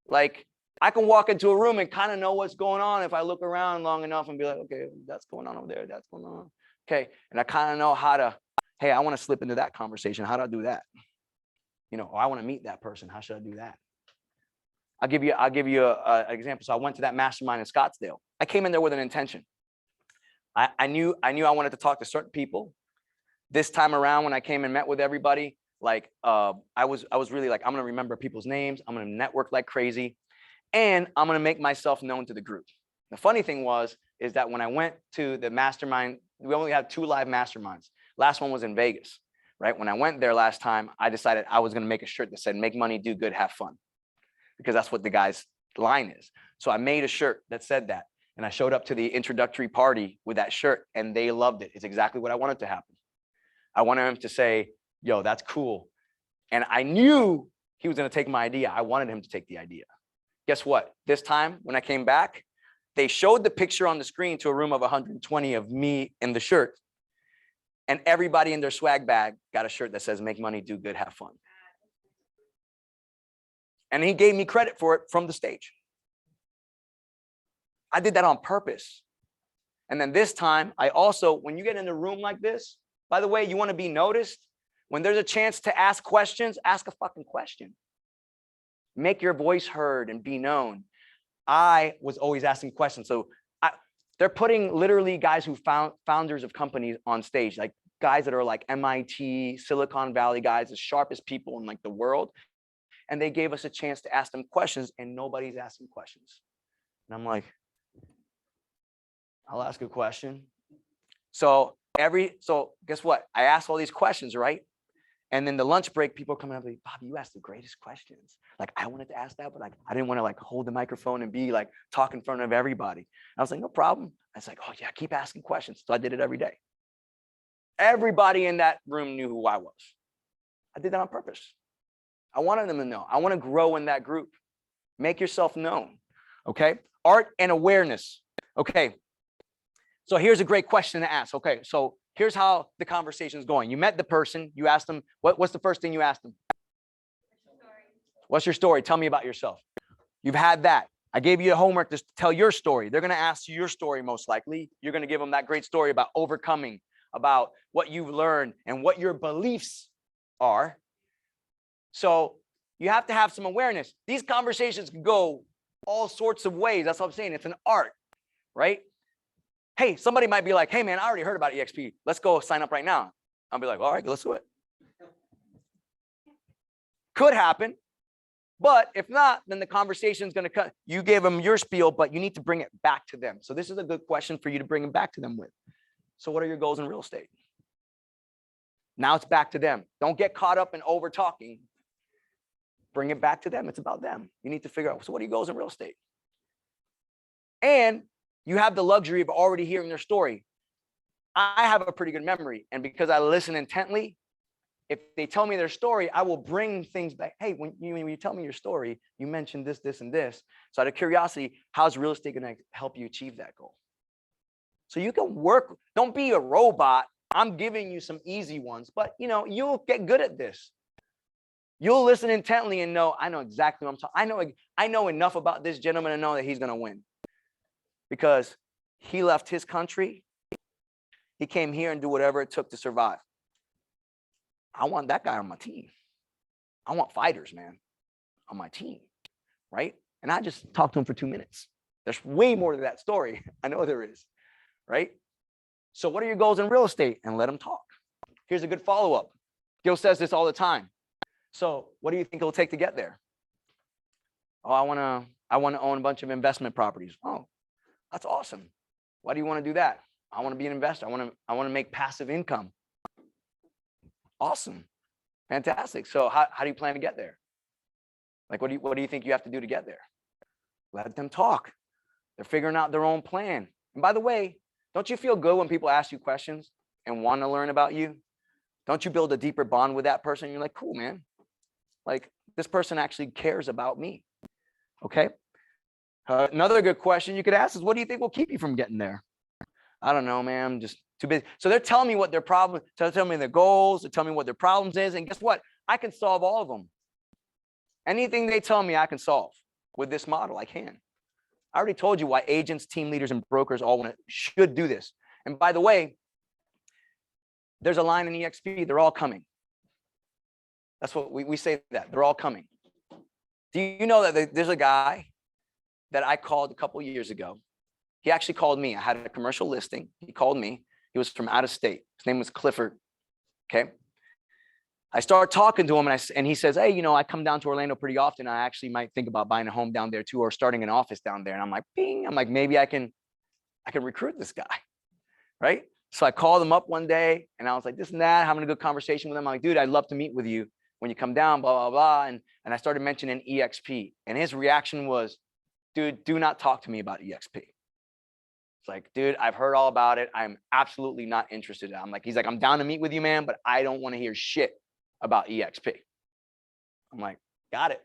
Like, I can walk into a room and kind of know what's going on if I look around long enough and be like, okay, that's going on over there. That's going on. Okay. And I kind of know how to, hey, I want to slip into that conversation. How do I do that? You know, or I want to meet that person. How should I do that? I'll give you an example. So I went to that mastermind in Scottsdale. I came in there with an intention. I knew I wanted to talk to certain people. This time around, when I came and met with everybody, like I was really like, I'm gonna remember people's names. I'm gonna network like crazy, and I'm gonna make myself known to the group. The funny thing is that when I went to the mastermind, we only had 2 live masterminds. Last one was in Vegas, right? When I went there last time, I decided I was gonna make a shirt that said, "Make money, do good, have fun," because that's what the guy's line is. So I made a shirt that said that. And I showed up to the introductory party with that shirt and they loved it. It's exactly what I wanted to happen. I wanted him to say, yo, that's cool. And I knew he was going to take my idea. I wanted him to take the idea. Guess what? This time when I came back, they showed the picture on the screen to a room of 120 of me in the shirt. And everybody in their swag bag got a shirt that says, make money, do good, have fun. And he gave me credit for it from the stage. I did that on purpose. And then this time, I also, when you get in a room like this, by the way, you want to be noticed. When there's a chance to ask questions, ask a fucking question. Make your voice heard and be known. I was always asking questions. So they're putting literally guys who founders of companies on stage, like guys that are like MIT, Silicon Valley guys, the sharpest people in like the world. And they gave us a chance to ask them questions and nobody's asking questions. And I'm like, I'll ask a question. So guess what? I asked all these questions, right? And then the lunch break, people are coming up like, Bobby, you asked the greatest questions. Like I wanted to ask that, but like I didn't want to like hold the microphone and be like talk in front of everybody. I was like, no problem. I was like, oh yeah, keep asking questions. So I did it every day. Everybody in that room knew who I was. I did that on purpose. I wanted them to know. I want to grow in that group. Make yourself known. Okay. Art and awareness. Okay. So here's a great question to ask. Okay. So here's how the conversation is going. You met the person. You asked them, what's the first thing you asked them? What's your story? Tell me about yourself. You've had that. I gave you a homework to tell your story. They're going to ask you your story most likely. You're going to give them that great story about overcoming, about what you've learned and what your beliefs are. So you have to have some awareness. These conversations can go all sorts of ways. That's what I'm saying. It's an art, right? Hey, somebody might be like, hey man, I already heard about EXP. Let's go sign up right now. I'll be like, all right, let's do it. Could happen. But if not, then the conversation is going to cut. You gave them your spiel, but you need to bring it back to them. So this is a good question for you to bring it back to them with. So what are your goals in real estate? Now it's back to them. Don't get caught up in over talking. Bring it back to them. It's about them. You need to figure out, so what are your goals in real estate? And you have the luxury of already hearing their story. I have a pretty good memory. And because I listen intently, if they tell me their story, I will bring things back. Hey, when you tell me your story, you mentioned this, this, and this. So out of curiosity, how's real estate going to help you achieve that goal? So you can work. Don't be a robot. I'm giving you some easy ones, but you'll get good at this. You'll listen intently and know, I know exactly what I'm talking. I know enough about this gentleman to know that he's going to win. Because he left his country. He came here and do whatever it took to survive. I want that guy on my team. I want fighters, man, on my team, right? And I just talked to him for 2 minutes. There's way more to that story. I know there is, right? So what are your goals in real estate? And let him talk. Here's a good follow-up. Gil says this all the time. So what do you think it'll take to get there? Oh, I want to own a bunch of investment properties. Oh, that's awesome. Why do you want to do that? I want to be an investor. I want to make passive income. Awesome. Fantastic. So how do you plan to get there? Like, what do you think you have to do to get there? Let them talk. They're figuring out their own plan. And by the way, don't you feel good when people ask you questions and want to learn about you? Don't you build a deeper bond with that person? You're like, cool, man. Like, this person actually cares about me. Okay. Another good question you could ask is, what do you think will keep you from getting there? I don't know, man. I'm just too busy. So they're telling me what their problem, tell me their goals, they tell me what their problems is. And guess what? I can solve all of them. Anything they tell me I can solve with this model, I can. I already told you why agents, team leaders, and brokers all should do this. And by the way, there's a line in EXP, they're all coming. That's what we say, that they're all coming. Do you know that there's a guy that I called a couple years ago? He actually called me. I had a commercial listing. He called me. He was from out of state. His name was Clifford. Okay. I started talking to him and he says, hey, I come down to Orlando pretty often. I actually might think about buying a home down there too, or starting an office down there. And I'm like, bing. I'm like, maybe I can recruit this guy. Right. So I called him up one day and I was like, this and that, having a good conversation with him. I'm like, dude, I'd love to meet with you when you come down, blah, blah, blah. And I started mentioning EXP. And his reaction was, dude, do not talk to me about EXP. It's like, dude, I've heard all about it. I'm absolutely not interested. I'm like, he's like, I'm down to meet with you, man, but I don't want to hear shit about EXP. I'm like, got it.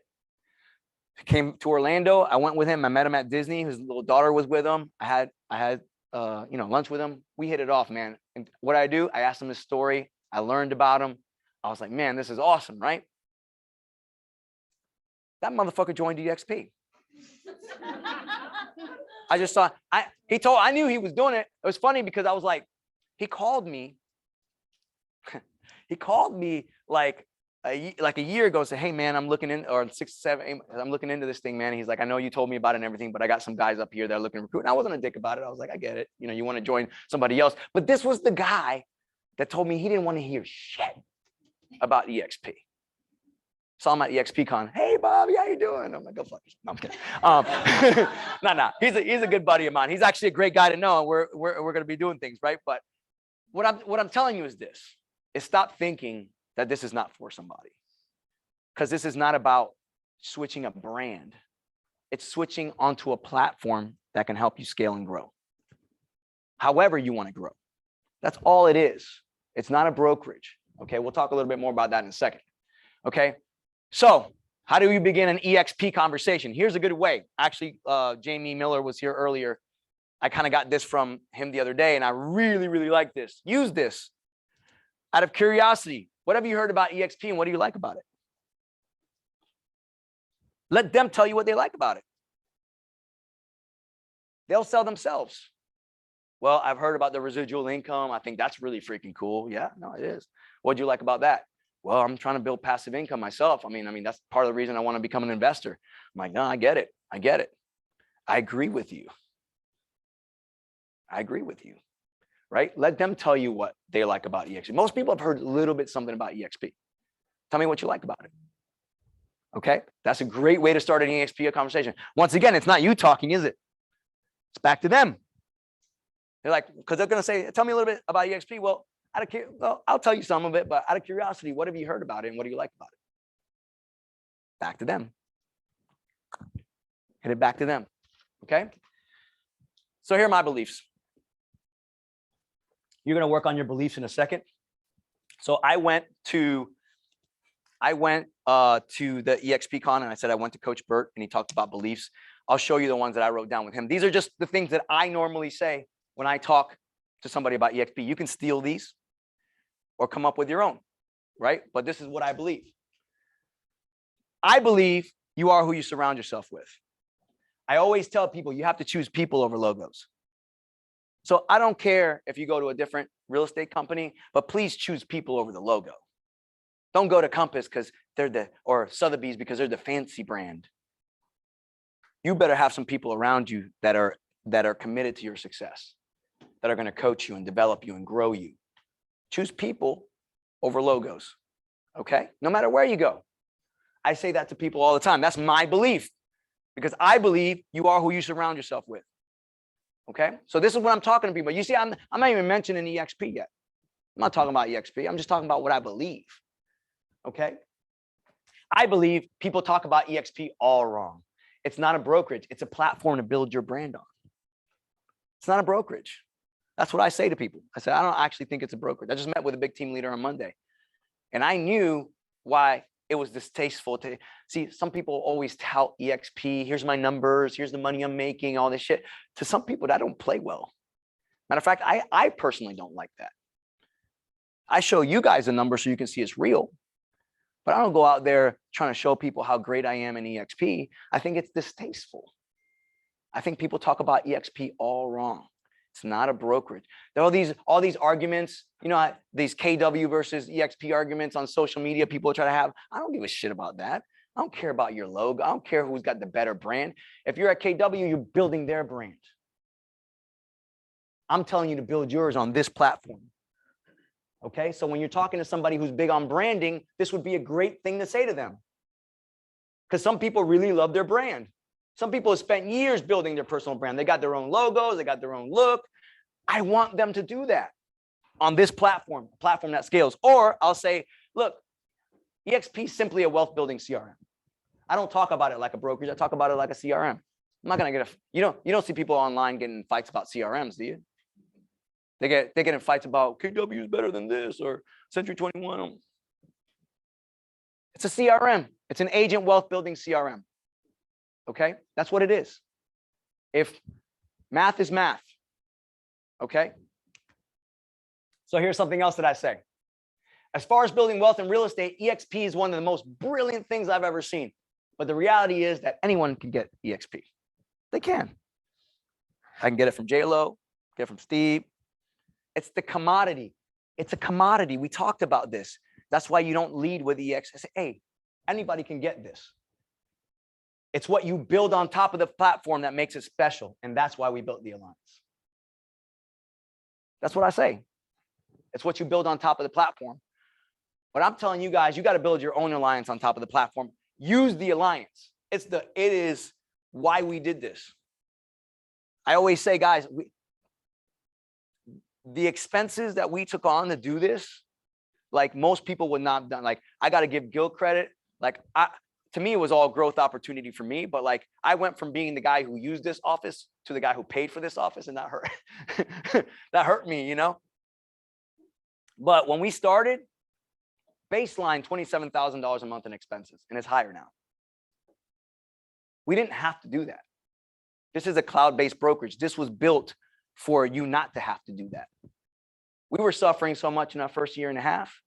Came to Orlando. I went with him. I met him at Disney. His little daughter was with him. I had lunch with him. We hit it off, man. And what I do, I asked him his story. I learned about him. I was like, man, this is awesome, right? That motherfucker joined EXP. I just saw, I knew he was doing it. It was funny because I was like, he called me like a year ago, said, hey man, I'm looking in, or 6, 7, 8, I'm looking into this thing, man. He's like, I know you told me about it and everything, but I got some guys up here that are looking to recruit. And I wasn't a dick about it. I was like, I get it. You want to join somebody else. But this was the guy that told me he didn't want to hear shit about EXP. Saw him at EXPCon. Hey, Bobby, how you doing? I'm like, go fuck yourself. No, I'm kidding. No. He's a good buddy of mine. He's actually a great guy to know, and we're gonna be doing things, right? But what I'm telling you is this: is stop thinking that this is not for somebody, because this is not about switching a brand. It's switching onto a platform that can help you scale and grow. However you want to grow. That's all it is. It's not a brokerage. Okay, we'll talk a little bit more about that in a second. Okay. So how do we begin an EXP conversation? Here's a good way. Actually, Jamie Miller was here earlier. I kind of got this from him the other day, and I really, really like this. Use this. Out of curiosity, what have you heard about EXP and what do you like about it? Let them tell you what they like about it. They'll sell themselves. Well, I've heard about the residual income. I think that's really freaking cool. Yeah, no, it is. What do you like about that? Well, I'm trying to build passive income myself. I mean, that's part of the reason I want to become an investor. I'm like, no, I get it. I agree with you. Right? Let them tell you what they like about EXP. Most people have heard a little bit something about EXP. Tell me what you like about it. Okay? That's a great way to start an EXP conversation. Once again, it's not you talking, is it? It's back to them. They're like, because they're going to say, tell me a little bit about EXP. Well, I'll tell you some of it, but out of curiosity, what have you heard about it and what do you like about it? Back to them. Hit it back to them. Okay? So here are my beliefs. You're going to work on your beliefs in a second. So I went to the EXPCon and I said I went to Coach Burt and he talked about beliefs. I'll show you the ones that I wrote down with him. These are just the things that I normally say when I talk to somebody about EXP. You can steal these or come up with your own, right? But this is what I believe. I believe you are who you surround yourself with. I always tell people you have to choose people over logos. So I don't care if you go to a different real estate company, but please choose people over the logo. Don't go to Compass because or Sotheby's because they're the fancy brand. You better have some people around you that are committed to your success, that are going to coach you and develop you and grow you. Choose people over logos, okay? No matter where you go. I say that to people all the time. That's my belief because I believe you are who you surround yourself with, okay? So this is what I'm talking to people. You see, I'm not even mentioning EXP yet. I'm not talking about EXP. I'm just talking about what I believe, okay? I believe people talk about EXP all wrong. It's not a brokerage. It's a platform to build your brand on. It's not a brokerage. That's what I say to people. I said, I don't actually think it's a brokerage. I just met with a big team leader on Monday. And I knew why it was distasteful to see. Some people always tout EXP. Here's my numbers. Here's the money I'm making, all this shit. To some people, that don't play well. Matter of fact, I personally don't like that. I show you guys a number so you can see it's real. But I don't go out there trying to show people how great I am in EXP. I think it's distasteful. I think people talk about EXP all wrong. It's not a brokerage. There are all these arguments, these KW versus EXP arguments on social media people try to have. I don't give a shit about that. I don't care about your logo. I don't care who's got the better brand. If you're at KW, you're building their brand. I'm telling you to build yours on this platform. Okay, so when you're talking to somebody who's big on branding, this would be a great thing to say to them. Because some people really love their brand. Some people have spent years building their personal brand. They got their own logos, they got their own look. I want them to do that on this platform, a platform that scales. Or I'll say, look, EXP is simply a wealth building CRM. I don't talk about it like a brokerage. I talk about it like a CRM. I'm not gonna get you don't see people online getting in fights about CRMs, do you? They get in fights about KW is better than this or Century 21. It's a CRM. It's an agent wealth building CRM. Okay, that's what it is. If math is math, okay. So here's something else that I say. As far as building wealth in real estate, EXP is one of the most brilliant things I've ever seen. But the reality is that anyone can get EXP. They can. I can get it from J-Lo, get it from Steve. It's the commodity. It's a commodity. We talked about this. That's why you don't lead with EX. I say, hey, anybody can get this. It's what you build on top of the platform that makes it special. And that's why we built the Alliance. That's what I say. It's what you build on top of the platform. But I'm telling you guys, you got to build your own alliance on top of the platform. Use the Alliance. It is why we did this. I always say, guys, the expenses that we took on to do this, like most people would not have done. Like, I got to give Gil credit. Like, to me, it was all growth opportunity for me. But like, I went from being the guy who used this office to the guy who paid for this office, and that hurt. That hurt me, you know. But when we started, baseline $27,000 a month in expenses, and it's higher now. We didn't have to do that. This is a cloud-based brokerage. This was built for you not to have to do that. We were suffering so much in our first year and a half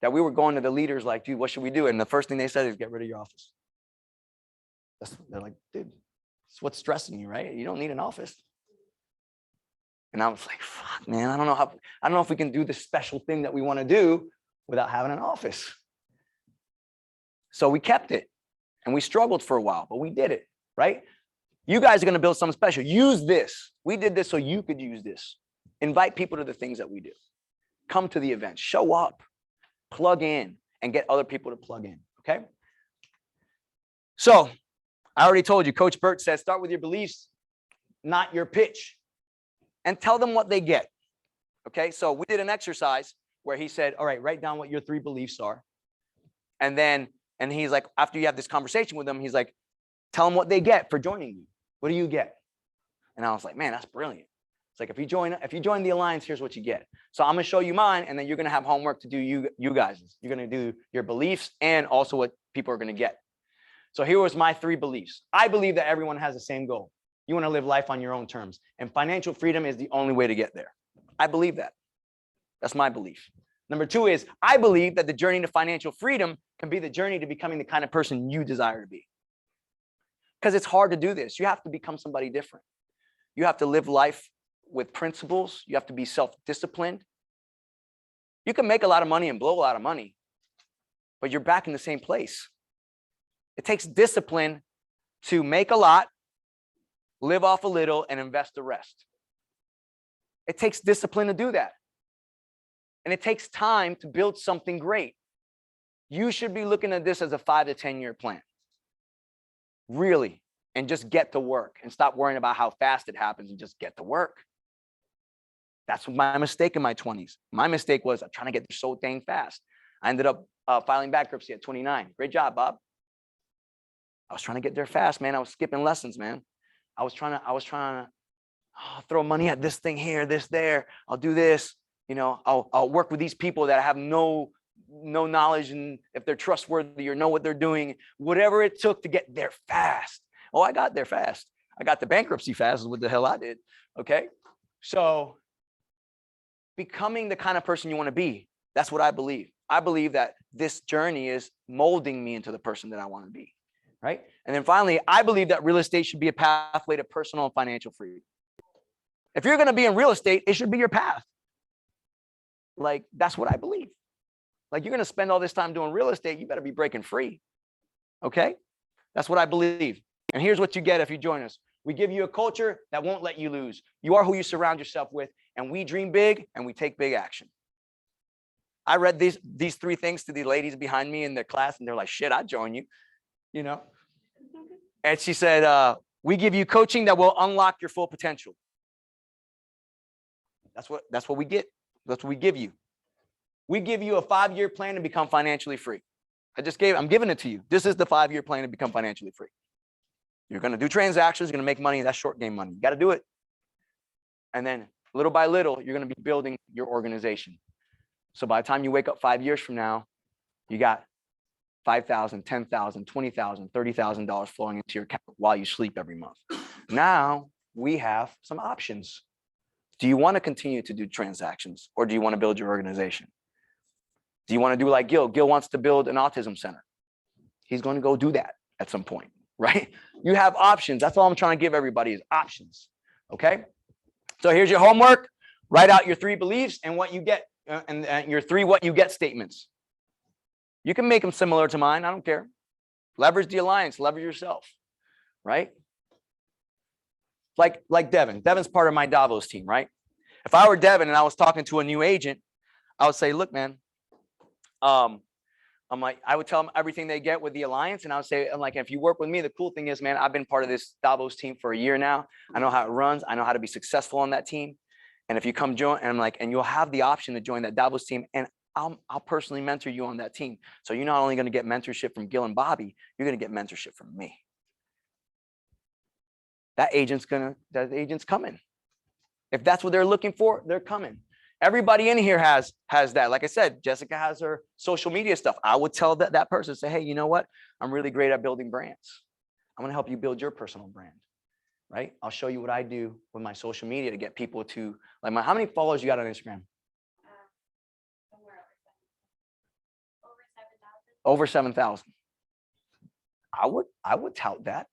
that we were going to the leaders like, dude, what should we do? And the first thing they said is get rid of your office. They're like, dude, it's what's stressing you, right? You don't need an office. And I was like, fuck, man, I don't know if we can do the special thing that we want to do without having an office. So we kept it, and we struggled for a while, but we did it, right? You guys are going to build something special. Use this. We did this so you could use this. Invite people to the things that we do. Come to the events, show up, plug in, and get other people to plug in, okay? So I already told you, Coach Burt says, start with your beliefs, not your pitch, and tell them what they get, okay? So we did an exercise where he said, all right, write down what your 3 beliefs are. And he's like, after you have this conversation with them, he's like, tell them what they get for joining you. What do you get? And I was like, man, that's brilliant. It's like, if you join the Alliance, here's what you get. So I'm gonna show you mine, and then you're gonna have homework to do you guys. You're gonna do your beliefs and also what people are gonna get. So here was my 3 beliefs. I believe that everyone has the same goal. You wanna live life on your own terms, and financial freedom is the only way to get there. I believe that. That's my belief. Number 2 is, I believe that the journey to financial freedom can be the journey to becoming the kind of person you desire to be. Because it's hard to do this. You have to become somebody different. You have to live life with principles. You have to be self-disciplined. You can make a lot of money and blow a lot of money, but you're back in the same place. It takes discipline to make a lot, live off a little, and invest the rest. It takes discipline to do that. And it takes time to build something great. You should be looking at this as a 5 to 10 year plan. Really. And just get to work and stop worrying about how fast it happens and just get to work. That's my mistake in my 20s. My mistake was I'm trying to get there so dang fast. I ended up filing bankruptcy at 29. Great job, Bob. I was trying to get there fast, man. I was skipping lessons, man. I was trying to throw money at this thing here, this there. I'll do this. You know, I'll work with these people that have no knowledge, and if they're trustworthy or know what they're doing, whatever it took to get there fast. Oh, I got there fast. I got the bankruptcy fast is what the hell I did. Okay. So becoming the kind of person you want to be, that's what I believe. I believe that this journey is molding me into the person that I want to be. Right. And then finally, I believe that real estate should be a pathway to personal and financial freedom. If you're going to be in real estate, it should be your path. Like, that's what I believe. Like, you're going to spend all this time doing real estate, you better be breaking free. Okay. That's what I believe. And here's what you get if you join us. We give you a culture that won't let you lose. You are who you surround yourself with, and we dream big and we take big action. I read these 3 things to the ladies behind me in their class, and they're like, shit, I'd join you, you know? And she said, we give you coaching that will unlock your full potential. That's what we get. That's what we give you. We give you a 5-year plan to become financially free. I'm giving it to you. This is the 5-year plan to become financially free. You're going to do transactions, you're going to make money. That's short game money. You got to do it. And then little by little, you're going to be building your organization. So by the time you wake up 5 years from now, you got $5,000, $10,000, $20,000, $30,000 flowing into your account while you sleep every month. Now we have some options. Do you want to continue to do transactions, or do you want to build your organization? Do you want to do like Gil? Gil wants to build an autism center. He's going to go do that at some point, right? You have options. That's all I'm trying to give everybody is options. Okay. So here's your homework. Write out your 3 beliefs and what you get, and your 3 what you get statements. You can make them similar to mine. I don't care. Leverage the alliance. Leverage yourself, right? Like Devin. Devin's part of my Davos team, right? If I were Devin and I was talking to a new agent, I would say, look, man, I'm like, I would tell them everything they get with the alliance. And I would say, I'm like, if you work with me, the cool thing is, man, I've been part of this Davos team for a year now. I know how it runs. I know how to be successful on that team. And if you come join, and I'm like, and you'll have the option to join that Davos team, and I'll personally mentor you on that team. So you're not only going to get mentorship from Gil and Bobby, you're going to get mentorship from me. That agent's coming. If that's what they're looking for, they're coming. Everybody in here has that. Like I said, Jessica has her social media stuff. I would tell that person, say, hey, you know what? I'm really great at building brands. I'm going to help you build your personal brand, right? I'll show you what I do with my social media to get people to like how many followers you got on Instagram? Over 7,000. I would tout that.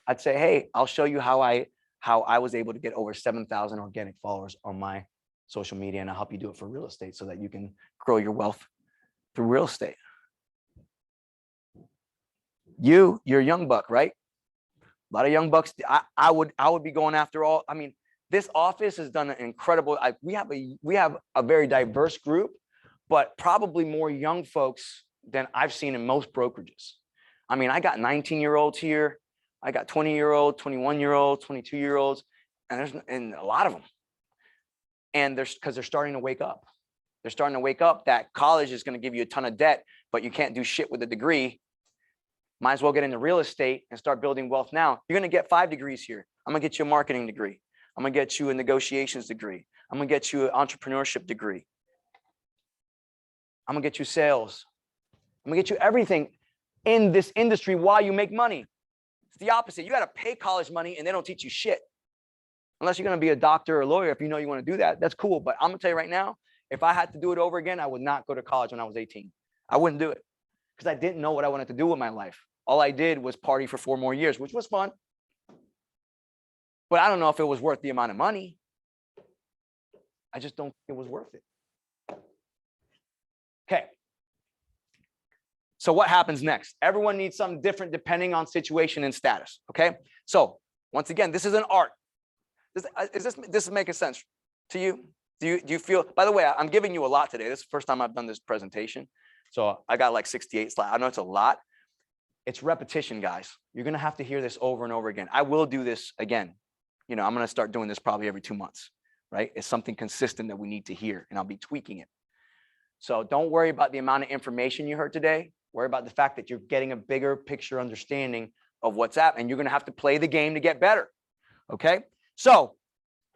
I'd say, hey, I'll show you how I was able to get over 7,000 organic followers on my social media, and I'll help you do it for real estate so that you can grow your wealth through real estate. You're a young buck, right? A lot of young bucks. I would be going after all. I mean, this office has done an incredible. We have a very diverse group, but probably more young folks than I've seen in most brokerages. I mean, I got 19-year-olds here. I got 20-year-olds, 21-year-olds, 22-year-olds, and a lot of them. And because they're starting to wake up. They're starting to wake up that college is going to give you a ton of debt, but you can't do shit with a degree. Might as well get into real estate and start building wealth now. You're going to get 5 degrees here. I'm going to get you a marketing degree. I'm going to get you a negotiations degree. I'm going to get you an entrepreneurship degree. I'm going to get you sales. I'm going to get you everything in this industry while you make money. It's the opposite. You got to pay college money and they don't teach you shit. Unless you're going to be a doctor or a lawyer, if you know you want to do that, that's cool. But I'm going to tell you right now, if I had to do it over again, I would not go to college when I was 18. I wouldn't do it because I didn't know what I wanted to do with my life. All I did was party for 4 more years, which was fun. But I don't know if it was worth the amount of money. I just don't think it was worth it. Okay. So what happens next? Everyone needs something different depending on situation and status. Okay. So once again, this is an art. This is making sense to you? Do you feel, by the way, I'm giving you a lot today. This is the first time I've done this presentation. So I got like 68 slides. I know it's a lot. It's repetition, guys. You're going to have to hear this over and over again. I will do this again. You know, I'm going to start doing this probably every 2 months, right? It's something consistent that we need to hear, and I'll be tweaking it. So don't worry about the amount of information you heard today. Worry about the fact that you're getting a bigger picture understanding of what's up, and you're going to have to play the game to get better. Okay. So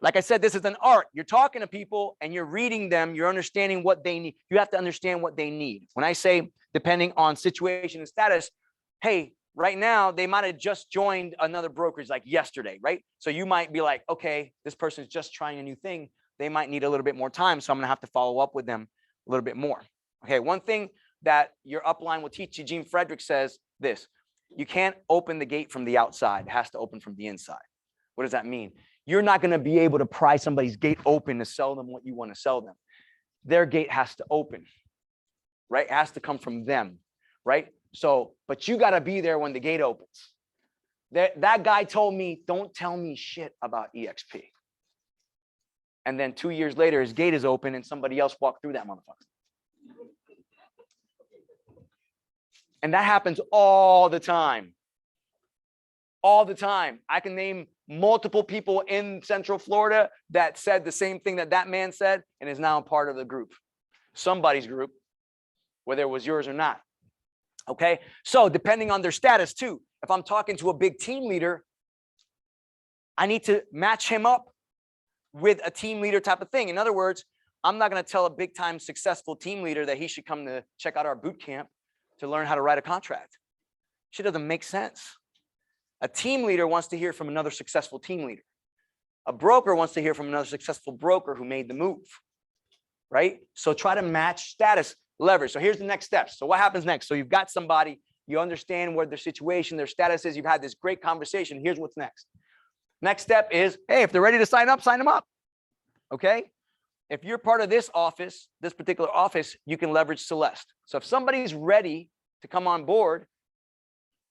like I said, this is an art. You're talking to people and you're reading them. You're understanding what they need. You have to understand what they need. When I say, depending on situation and status, hey, right now, they might have just joined another brokerage like yesterday, right? So you might be like, okay, this person's just trying a new thing. They might need a little bit more time. So I'm going to have to follow up with them a little bit more. Okay. One thing that your upline will teach you, Gene Frederick says this: you can't open the gate from the outside. It has to open from the inside. What does that mean? You're not going to be able to pry somebody's gate open to sell them what you want to sell them. Their gate has to open, right? It has to come from them, right? So, but you got to be there when the gate opens. That guy told me, don't tell me shit about EXP. And then 2 years later, his gate is open and somebody else walked through that motherfucker. And that happens all the time. All the time. I can name multiple people in Central Florida that said the same thing that man said and is now a part of the group, somebody's group, whether it was yours or not. Okay. So depending on their status too, if I'm talking to a big team leader, I need to match him up with a team leader type of thing. In other words, I'm not going to tell a big time successful team leader that he should come to check out our boot camp to learn how to write a contract. Shit doesn't make sense. A team leader wants to hear from another successful team leader. A broker wants to hear from another successful broker who made the move, right? So try to match status, leverage. So here's the next steps. So what happens next? So you've got somebody, you understand what their situation, their status is. You've had this great conversation. Here's what's next. Next step is, hey, if they're ready to sign them up. Okay. If you're part of this office, this particular office, you can leverage Celeste. So if somebody's ready to come on board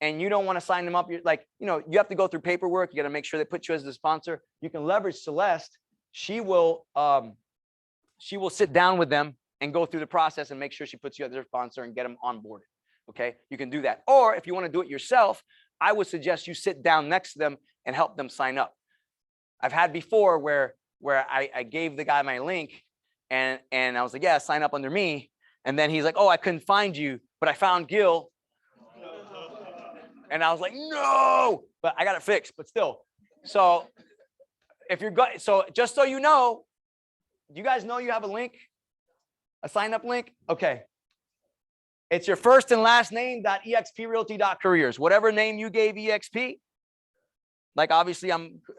and you don't want to sign them up, you're like, you know, you have to go through paperwork. You got to make sure they put you as the sponsor. You can leverage Celeste. She will sit down with them and go through the process and make sure she puts you as their sponsor and get them onboarded. Okay. You can do that. Or if you want to do it yourself, I would suggest you sit down next to them and help them sign up. I've had before where I gave the guy my link and I was like, yeah, sign up under me. And then he's like, oh, I couldn't find you, but I found Gil. And I was like, no, but I got it fixed, but still. So if you're good, so just so you know, you guys know you have a link, a sign up link. Okay. It's your first and last name .exprealty.careers, whatever name you gave EXP. Like obviously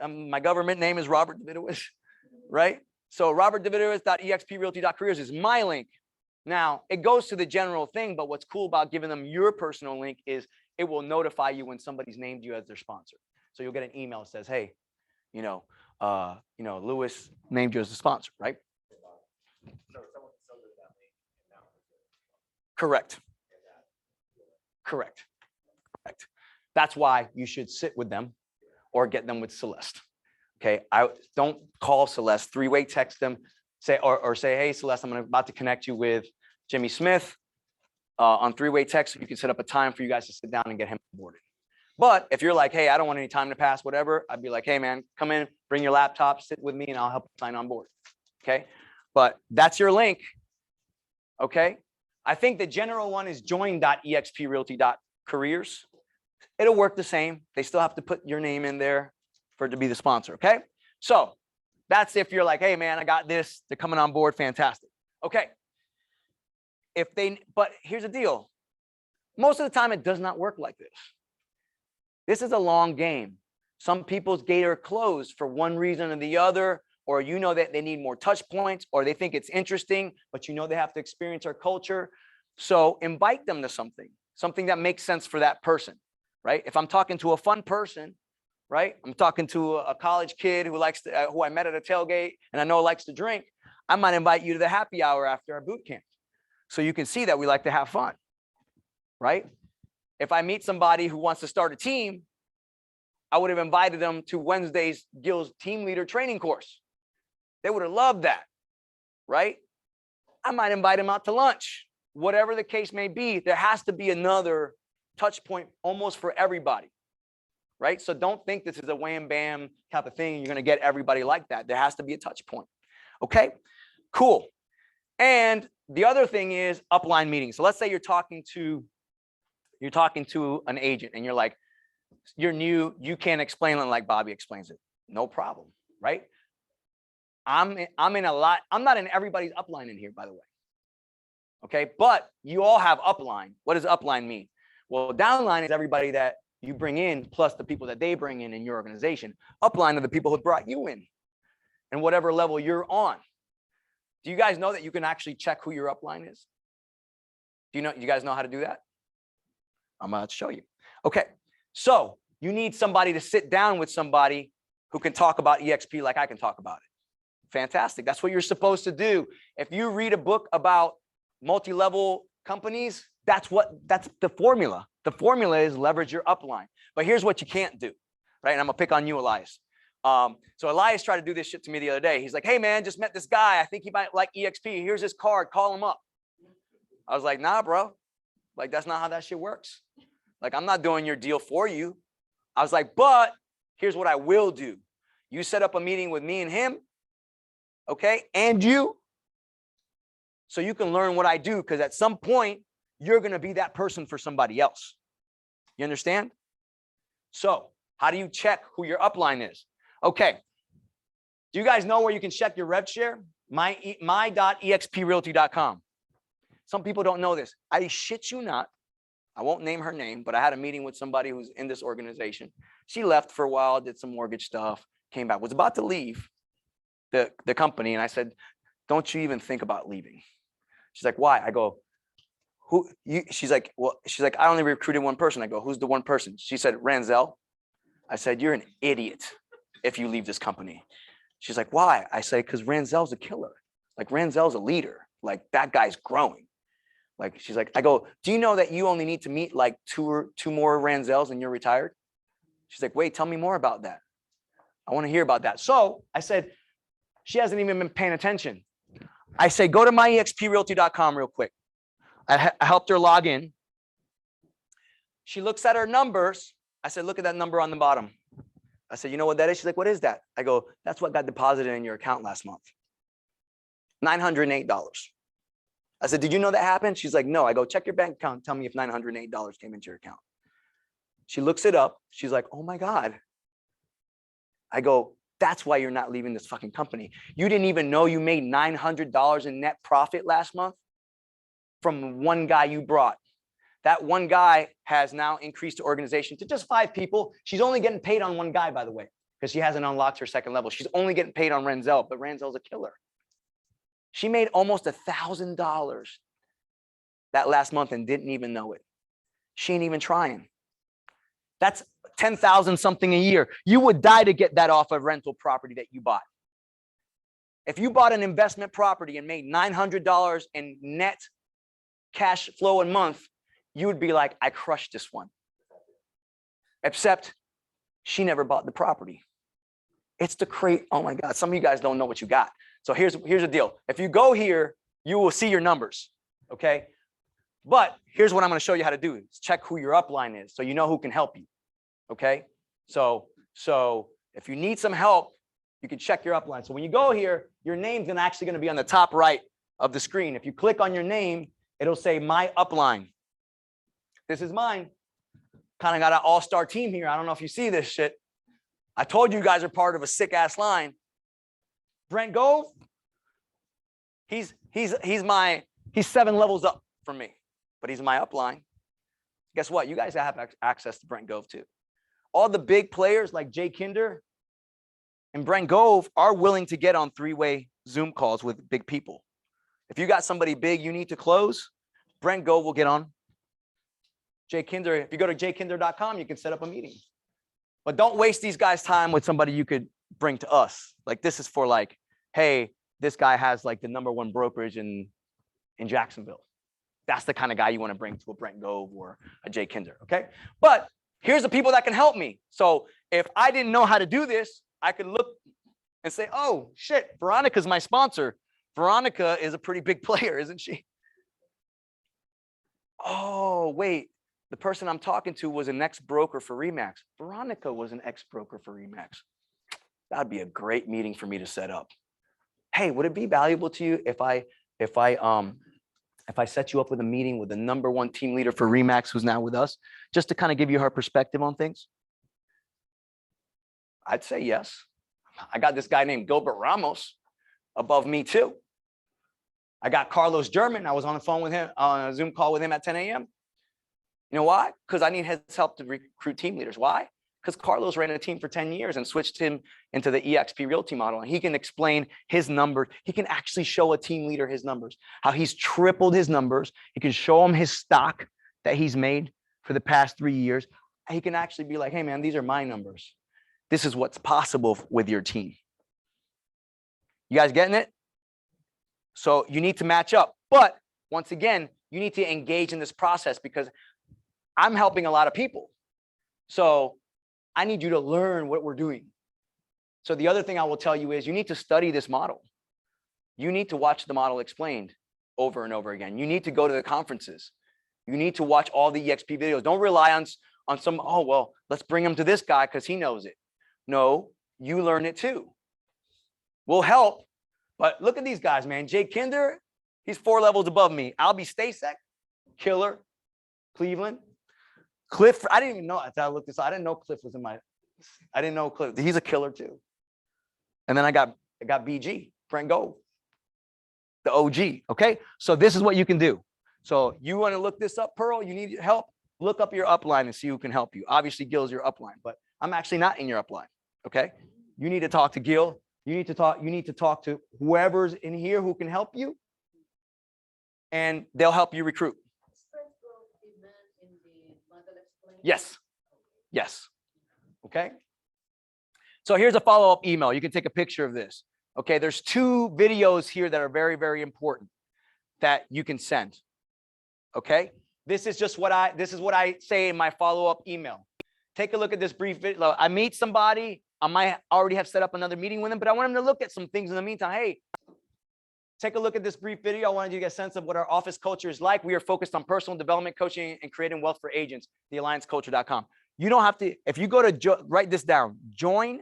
my government name is Robert Davidowitz, right? So robertdavidowitz.exprealty.careers is my link. Now it goes to the general thing, but what's cool about giving them your personal link is it will notify you when somebody's named you as their sponsor. So you'll get an email that says, hey, Lewis named you as the sponsor, right? Correct. Correct. Correct. That's why you should sit with them or get them with Celeste. Okay. I don't call Celeste, three-way text them, say, or say, hey, Celeste, I'm about to connect you with Jimmy Smith on three-way text. You can set up a time for you guys to sit down and get him onboarded. But if you're like, hey, I don't want any time to pass, whatever, I'd be like, hey, man, come in, bring your laptop, sit with me, and I'll help you sign on board. Okay. But that's your link. Okay. I think the general one is join.exprealty.careers. It'll work the same. They still have to put your name in there for it to be the sponsor. Okay. So that's if you're like, hey, man, I got this. They're coming on board. Fantastic. Okay. But here's the deal. Most of the time, it does not work like this. This is a long game. Some people's gate are closed for one reason or the other, or you know that they need more touch points, or they think it's interesting, but you know they have to experience our culture. So invite them to something that makes sense for that person, right? If I'm talking to a fun person, right? I'm talking to a college kid who likes to, who I met at a tailgate and I know likes to drink. I might invite you to the happy hour after our boot camp, so you can see that we like to have fun, right? If I meet somebody who wants to start a team, I would have invited them to Wednesday's Gil's team leader training course. They would have loved that, right? I might invite them out to lunch, whatever the case may be. There has to be another touch point almost for everybody, right? So don't think this is a wham bam type of thing. You're going to get everybody like that. There has to be a touch point. Okay, cool. And the other thing is upline meetings. So let's say you're talking to an agent and you're like, you're new, you can't explain it like Bobby explains it. No problem, right? I'm in a lot. I'm not in everybody's upline in here, by the way. Okay, but you all have upline. What does upline mean? Well, downline is everybody that you bring in plus the people that they bring in your organization. Upline are the people who brought you in and whatever level you're on. Do you guys know that you can actually check who your upline is? Do you guys know how to do that? I'm about to show you. Okay, so you need somebody to sit down with somebody who can talk about EXP like I can talk about it. Fantastic. That's what you're supposed to do. If you read a book about multi-level companies, that's the formula. The formula is leverage your upline. But here's what you can't do, right? And I'm gonna pick on you, Elias. So Elias tried to do this shit to me the other day. He's like, hey man, just met this guy. I think he might like EXP. Here's his card, call him up. I was like, nah, bro. Like, that's not how that shit works. Like, I'm not doing your deal for you. I was like, but here's what I will do. You set up a meeting with me and him, okay? And you, so you can learn what I do, because at some point, you're going to be that person for somebody else. You understand? So how do you check who your upline is? Okay. Do you guys know where you can check your rev share? My.exprealty.com. Some people don't know this. I shit you not. I won't name her name, but I had a meeting with somebody who's in this organization. She left for a while, did some mortgage stuff, came back, was about to leave the company. And I said, don't you even think about leaving. She's like, why? I go, who you? She's like, I only recruited one person. I go, who's the one person? She said, Ranzel. I said, you're an idiot if you leave this company. She's like, why? I say, because Ranzel's a killer. Like Ranzel's a leader. Like that guy's growing. Like, she's like, I go, do you know that you only need to meet like two more Ranzels and you're retired? She's like, wait, tell me more about that. I want to hear about that. So I said, she hasn't even been paying attention. I say, go to myexprealty.com real quick. I helped her log in. She looks at her numbers. I said, look at that number on the bottom. I said, you know what that is? She's like, what is that? I go, that's what got deposited in your account last month. $908. I said, did you know that happened? She's like, no. I go, check your bank account. Tell me if $908 came into your account. She looks it up. She's like, oh my God. I go, that's why you're not leaving this fucking company. You didn't even know you made $900 in net profit last month from one guy you brought. That one guy has now increased the organization to just 5 people. She's only getting paid on one guy, by the way, because she hasn't unlocked her second level. She's only getting paid on Ranzel, but Ranzel's a killer. She made almost $1,000 that last month and didn't even know it. She ain't even trying. That's 10,000 something a year. You would die to get that off a rental property that you bought. If you bought an investment property and made $900 in net cash flow a month, you would be like, I crushed this one. Except she never bought the property. It's the crate. Oh my God. Some of you guys don't know what you got. So here's the deal. If you go here, you will see your numbers. Okay. But here's what I'm going to show you how to do. Is check who your upline is so you know who can help you. Okay. So if you need some help, you can check your upline. So when you go here, your name's actually going to be on the top right of the screen. If you click on your name, it'll say my upline. This is mine. Kind of got an all-star team here. I don't know if you see this shit. I told you guys are part of a sick ass line. Brent Gove, he's 7 levels up from me, but he's my upline. Guess what? You guys have access to Brent Gove too. All the big players like Jay Kinder and Brent Gove are willing to get on 3-way Zoom calls with big people. If you got somebody big you need to close, Brent Gove will get on. Jay Kinder, if you go to jkinder.com, you can set up a meeting. But don't waste these guys' time with somebody you could bring to us. Like this is for like, hey, this guy has like the #1 brokerage in Jacksonville. That's the kind of guy you want to bring to a Brent Gove or a Jay Kinder, okay? But here's the people that can help me. So if I didn't know how to do this, I could look and say, oh shit, Veronica's my sponsor. Veronica is a pretty big player, isn't she? Oh, wait. The person I'm talking to was an ex-broker for Remax. Veronica was an ex-broker for Remax. That'd be a great meeting for me to set up. Hey, would it be valuable to you if I set you up with a meeting with the #1 team leader for Remax who's now with us, just to kind of give you her perspective on things? I'd say yes. I got this guy named Gilbert Ramos above me too. I got Carlos German. I was on the phone with him, on a Zoom call with him at 10 a.m. You know why? Because I need his help to recruit team leaders. Why? Because Carlos ran a team for 10 years and switched him into the eXp Realty model. And he can explain his numbers. He can actually show a team leader his numbers, how he's tripled his numbers. He can show him his stock that he's made for the past 3 years. He can actually be like, hey man, these are my numbers. This is what's possible with your team. You guys getting it? So you need to match up. But once again, you need to engage in this process because I'm helping a lot of people. So I need you to learn what we're doing. So the other thing I will tell you is you need to study this model. You need to watch the model explained over and over again. You need to go to the conferences. You need to watch all the EXP videos. Don't rely on some, oh, well, let's bring him to this guy because he knows it. No, you learn it too. We'll help. But look at these guys, man. Jay Kinder, he's 4 levels above me. Albie Stasek, killer, Cleveland. Cliff, I didn't even know. I looked this up. I didn't know Cliff was in my. I didn't know Cliff. He's a killer too. And then I got BG, Brent Gold, the OG. Okay, so this is what you can do. So you want to look this up, Pearl? You need help? Look up your upline and see who can help you. Obviously, Gil's your upline, but I'm actually not in your upline. Okay, you need to talk to Gil. You need to talk to whoever's in here who can help you, and they'll help you recruit. Yes. Yes. Okay. So here's a follow-up email. You can take a picture of this. Okay. There's 2 videos here that are very, very important that you can send. Okay. This is what I say in my follow-up email. Take a look at this brief video. I meet somebody. I might already have set up another meeting with them, but I want them to look at some things in the meantime. Hey, take a look at this brief video. I wanted you to get a sense of what our office culture is like. We are focused on personal development, coaching, and creating wealth for agents, theallianceculture.com. You don't have to, if you go to, write this down, jointdp.com.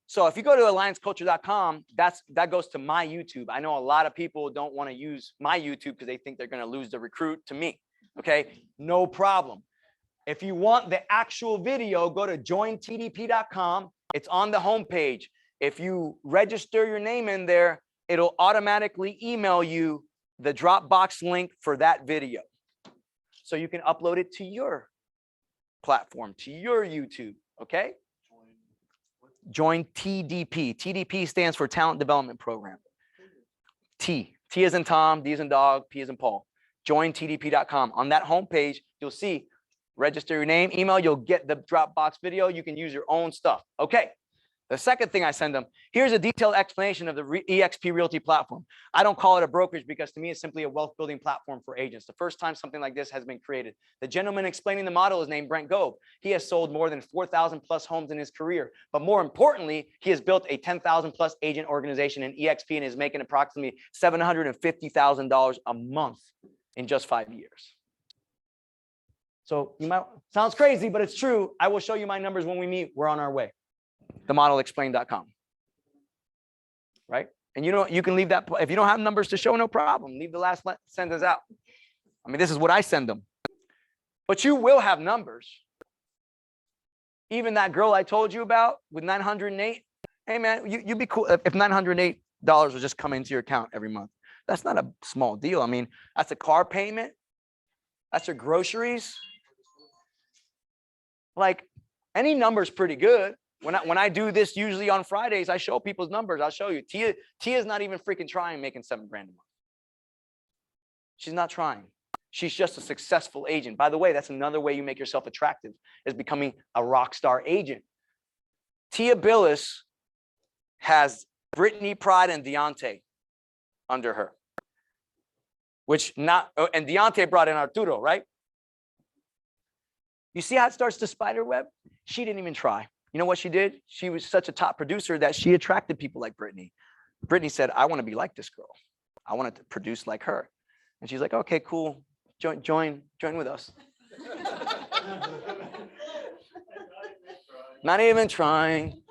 So if you go to allianceculture.com, that goes to my YouTube. I know a lot of people don't want to use my YouTube because they think they're going to lose the recruit to me. Okay, no problem. If you want the actual video, go to jointdp.com. It's on the homepage. If you register your name in there, it'll automatically email you the Dropbox link for that video. So you can upload it to your platform, to your YouTube, okay? Join TDP. TDP stands for Talent Development Program. T as in Tom, D as in dog, P as in Paul. JoinTDP.com. On that homepage, you'll see, register your name, email, you'll get the Dropbox video. You can use your own stuff, okay? The second thing I send them, here's a detailed explanation of the eXp Realty platform. I don't call it a brokerage because to me, it's simply a wealth building platform for agents. The first time something like this has been created. The gentleman explaining the model is named Brent Gove. He has sold more than 4,000 plus homes in his career. But more importantly, he has built a 10,000 plus agent organization in eXp and is making approximately $750,000 a month in just 5 years. So you might, sounds crazy, but it's true. I will show you my numbers when we meet. We're on our way. themodelexplained.com. Right? And you know, you can leave that, if you don't have numbers to show, no problem. Leave the last sentence out. I mean, this is what I send them. But you will have numbers. Even that girl I told you about with 908, hey man, you'd be cool if $908 was just come into your account every month. That's not a small deal. I mean, that's a car payment. That's your groceries. Like any number's pretty good. When I do this usually on Fridays, I show people's numbers. I'll show you. Tia's not even freaking trying making $7 grand a month. She's not trying. She's just a successful agent. By the way, that's another way you make yourself attractive, is becoming a rock star agent. Tia Billis has Brittany Pride and Deontay under her, and Deontay brought in Arturo, right? You see how it starts to spider web? She didn't even try. You know what she did? She was such a top producer that she attracted people like Brittany. Brittany said, I want to be like this girl. I want to produce like her. And she's like, okay, cool. Join with us. Not even trying.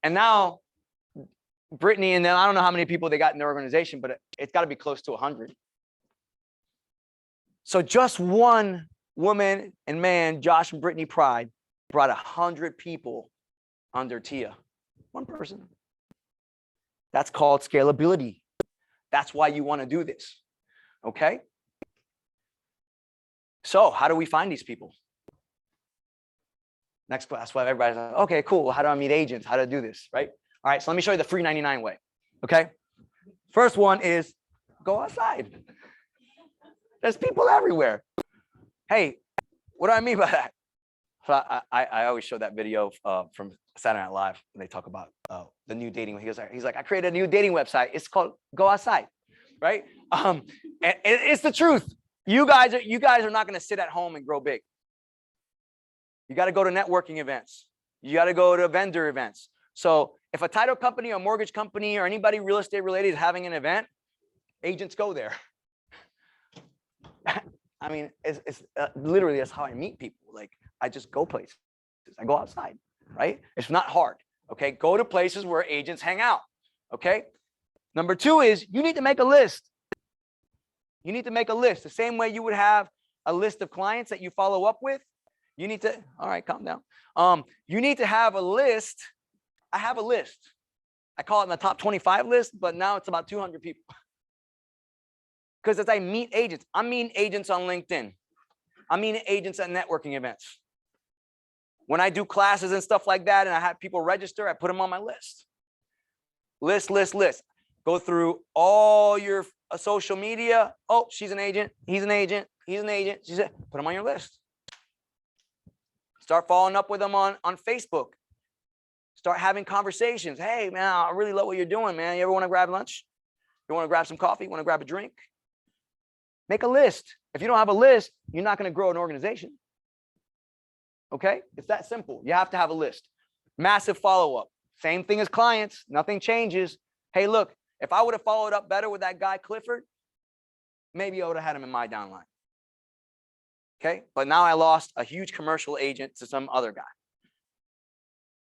And now Brittany, and then I don't know how many people they got in their organization, but it's got to be close to 100. So just one woman and man, Josh and Brittany Pride, brought 100 people under Tia. One person. That's called scalability. That's why you want to do this. Okay? So how do we find these people? Next class, well, everybody's like, okay, cool. How do I meet agents? How do I do this? Right? All right, so let me show you the free 99 way. Okay? First one is go outside. There's people everywhere. Hey, what do I mean by that? So I always show that video from Saturday Night Live, and they talk about the new dating. He's like, I created a new dating website. It's called Go Outside, right? And it's the truth. You guys are not going to sit at home and grow big. You got to go to networking events. You got to go to vendor events. So if a title company or mortgage company or anybody real estate related is having an event, agents go there. I mean, it's literally that's how I meet people. Like, I just go places. I go outside, right? It's not hard, okay? Go to places where agents hang out, okay? Number two is you need to make a list. You need to make a list. The same way you would have a list of clients that you follow up with. You need to, all right, calm down. You need to have a list. I have a list. I call it my top 25 list, but now it's about 200 people. Because as I meet agents, I'm meeting agents on LinkedIn. I'm meeting agents at networking events. When I do classes and stuff like that, and I have people register, I put them on my list. List. Go through all your social media. Oh, she's an agent. He's an agent. He's an agent. She's a, put them on your list. Start following up with them on Facebook. Start having conversations. Hey, man, I really love what you're doing, man. You ever want to grab lunch? You want to grab some coffee? Want to grab a drink? Make a list. If you don't have a list, you're not going to grow an organization. Okay? It's that simple. You have to have a list. Massive follow-up. Same thing as clients. Nothing changes. Hey, look, if I would have followed up better with that guy, Clifford, maybe I would have had him in my downline. Okay? But now I lost a huge commercial agent to some other guy.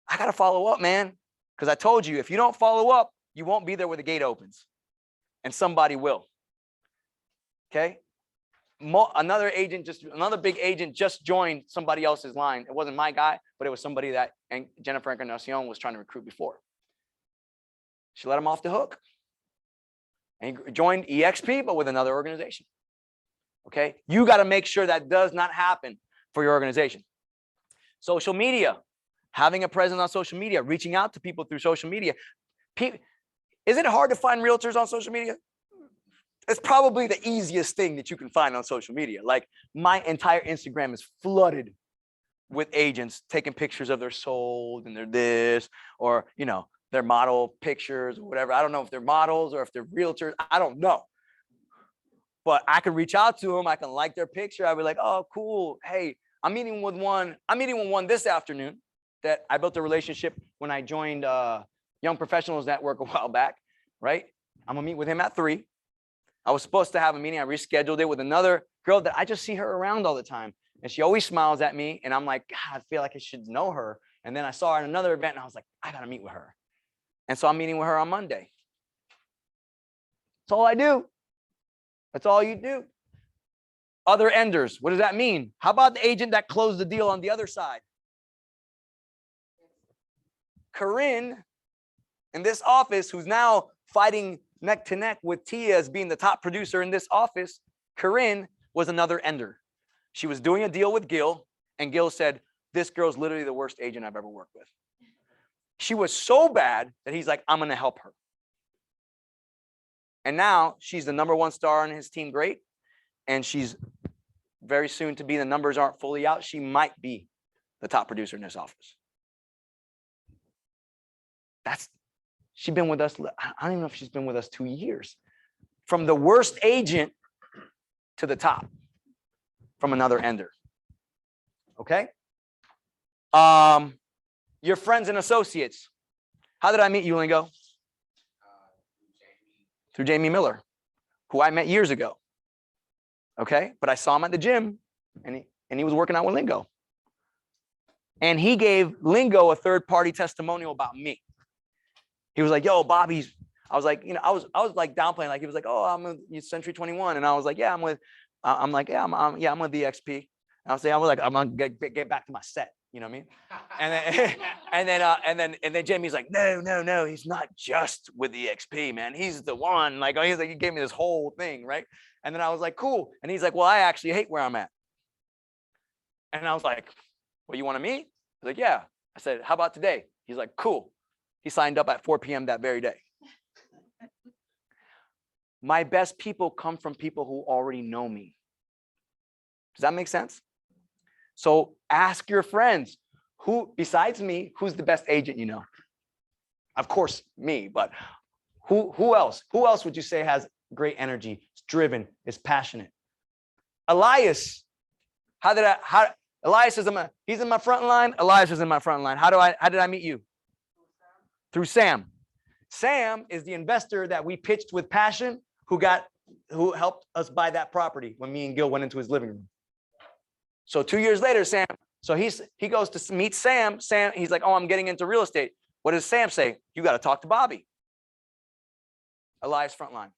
I got to follow up, man. Because I told you, if you don't follow up, you won't be there when the gate opens. And somebody will. Okay? Another big agent just joined somebody else's line. It wasn't my guy, but it was somebody that Jennifer Encarnacion was trying to recruit before. She let him off the hook. And he joined EXP, but with another organization. Okay? You got to make sure that does not happen for your organization. Social media. Having a presence on social media, reaching out to people through social media. Is it hard to find realtors on social media? It's probably the easiest thing that you can find on social media. Like my entire Instagram is flooded with agents taking pictures of their sold and their this, or, you know, their model pictures or whatever. I don't know if they're models or if they're realtors. I don't know. But I can reach out to them. I can like their picture. I'd be like, oh, cool. Hey, I'm meeting with one this afternoon that I built a relationship when I joined Young Professionals Network a while back, right? I'm gonna meet with him at 3. I was supposed to have a meeting. I rescheduled it with another girl that I just see her around all the time. And she always smiles at me. And I'm like, God, I feel like I should know her. And then I saw her at another event and I was like, I gotta meet with her. And so I'm meeting with her on Monday. That's all I do. That's all you do. Other enders, what does that mean? How about the agent that closed the deal on the other side? Corinne in this office, who's now fighting neck to neck with Tia as being the top producer in this office, Corinne was another ender. She was doing a deal with Gil, and Gil said, this girl's literally the worst agent I've ever worked with. She was so bad that he's like, I'm going to help her. And now she's the #1 star on his team, great. And she's very soon to be, the numbers aren't fully out, she might be the top producer in this office. She's been with us, I don't even know if she's been with us 2 years. From the worst agent to the top from another ender. Okay? Your friends and associates. How did I meet you, Lingo? Through Jamie Miller, who I met years ago. Okay? But I saw him at the gym and he was working out with Lingo. And he gave Lingo a third-party testimonial about me. He was like, yo, Bobby's, I was like, you know, I was like downplaying, like he was like, oh, I'm with Century 21. And I was like, yeah, I'm with the XP. And I was like, I'm gonna get back to my set. You know what I mean? And then Jamie's like, no, he's not just with the XP, man. He's the one. Like, he's like, he gave me this whole thing, right? And then I was like, cool. And he's like, well, I actually hate where I'm at. And I was like, well, you want to meet? He's like, yeah. I said, how about today? He's like, cool. He signed up at 4 p.m. that very day. My best people come from people who already know me. Does that make sense? So ask your friends, who besides me, who's the best agent you know? Of course, me, but who else? Who else would you say has great energy, is driven, is passionate? Elias. Elias is he's in my front line. Elias is in my front line. How did I meet you? Through Sam. Sam is the investor that we pitched with passion, who helped us buy that property when me and Gil went into his living room. So 2 years later, Sam, so he goes to meet Sam. Sam, he's like, oh, I'm getting into real estate. What does Sam say? You got to talk to Bobby. Elias Frontline.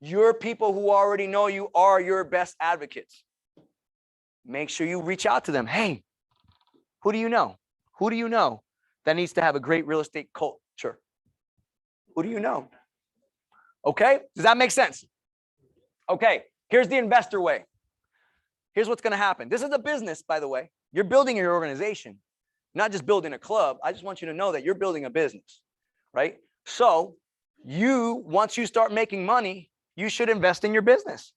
Your people who already know you are your best advocates. Make sure you reach out to them. Hey, who do you know? Who do you know that needs to have a great real estate culture? Who do you know? Okay, does that make sense? Okay, here's the investor way. Here's what's going to happen. This is a business, by the way. You're building your organization, not just building a club. I just want you to know that you're building a business, right? So once you start making money, you should invest in your business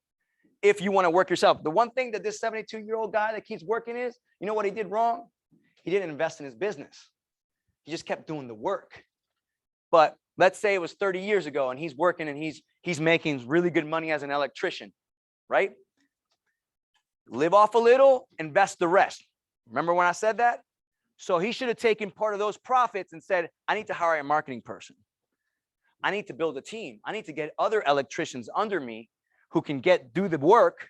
if you want to work yourself. The one thing that this 72-year-old guy that keeps working is, you know what he did wrong? He didn't invest in his business. He just kept doing the work. But let's say it was 30 years ago and he's working and he's making really good money as an electrician, right? Live off a little, invest the rest. Remember when I said that? So he should have taken part of those profits and said, I need to hire a marketing person. I need to build a team. I need to get other electricians under me who can do the work,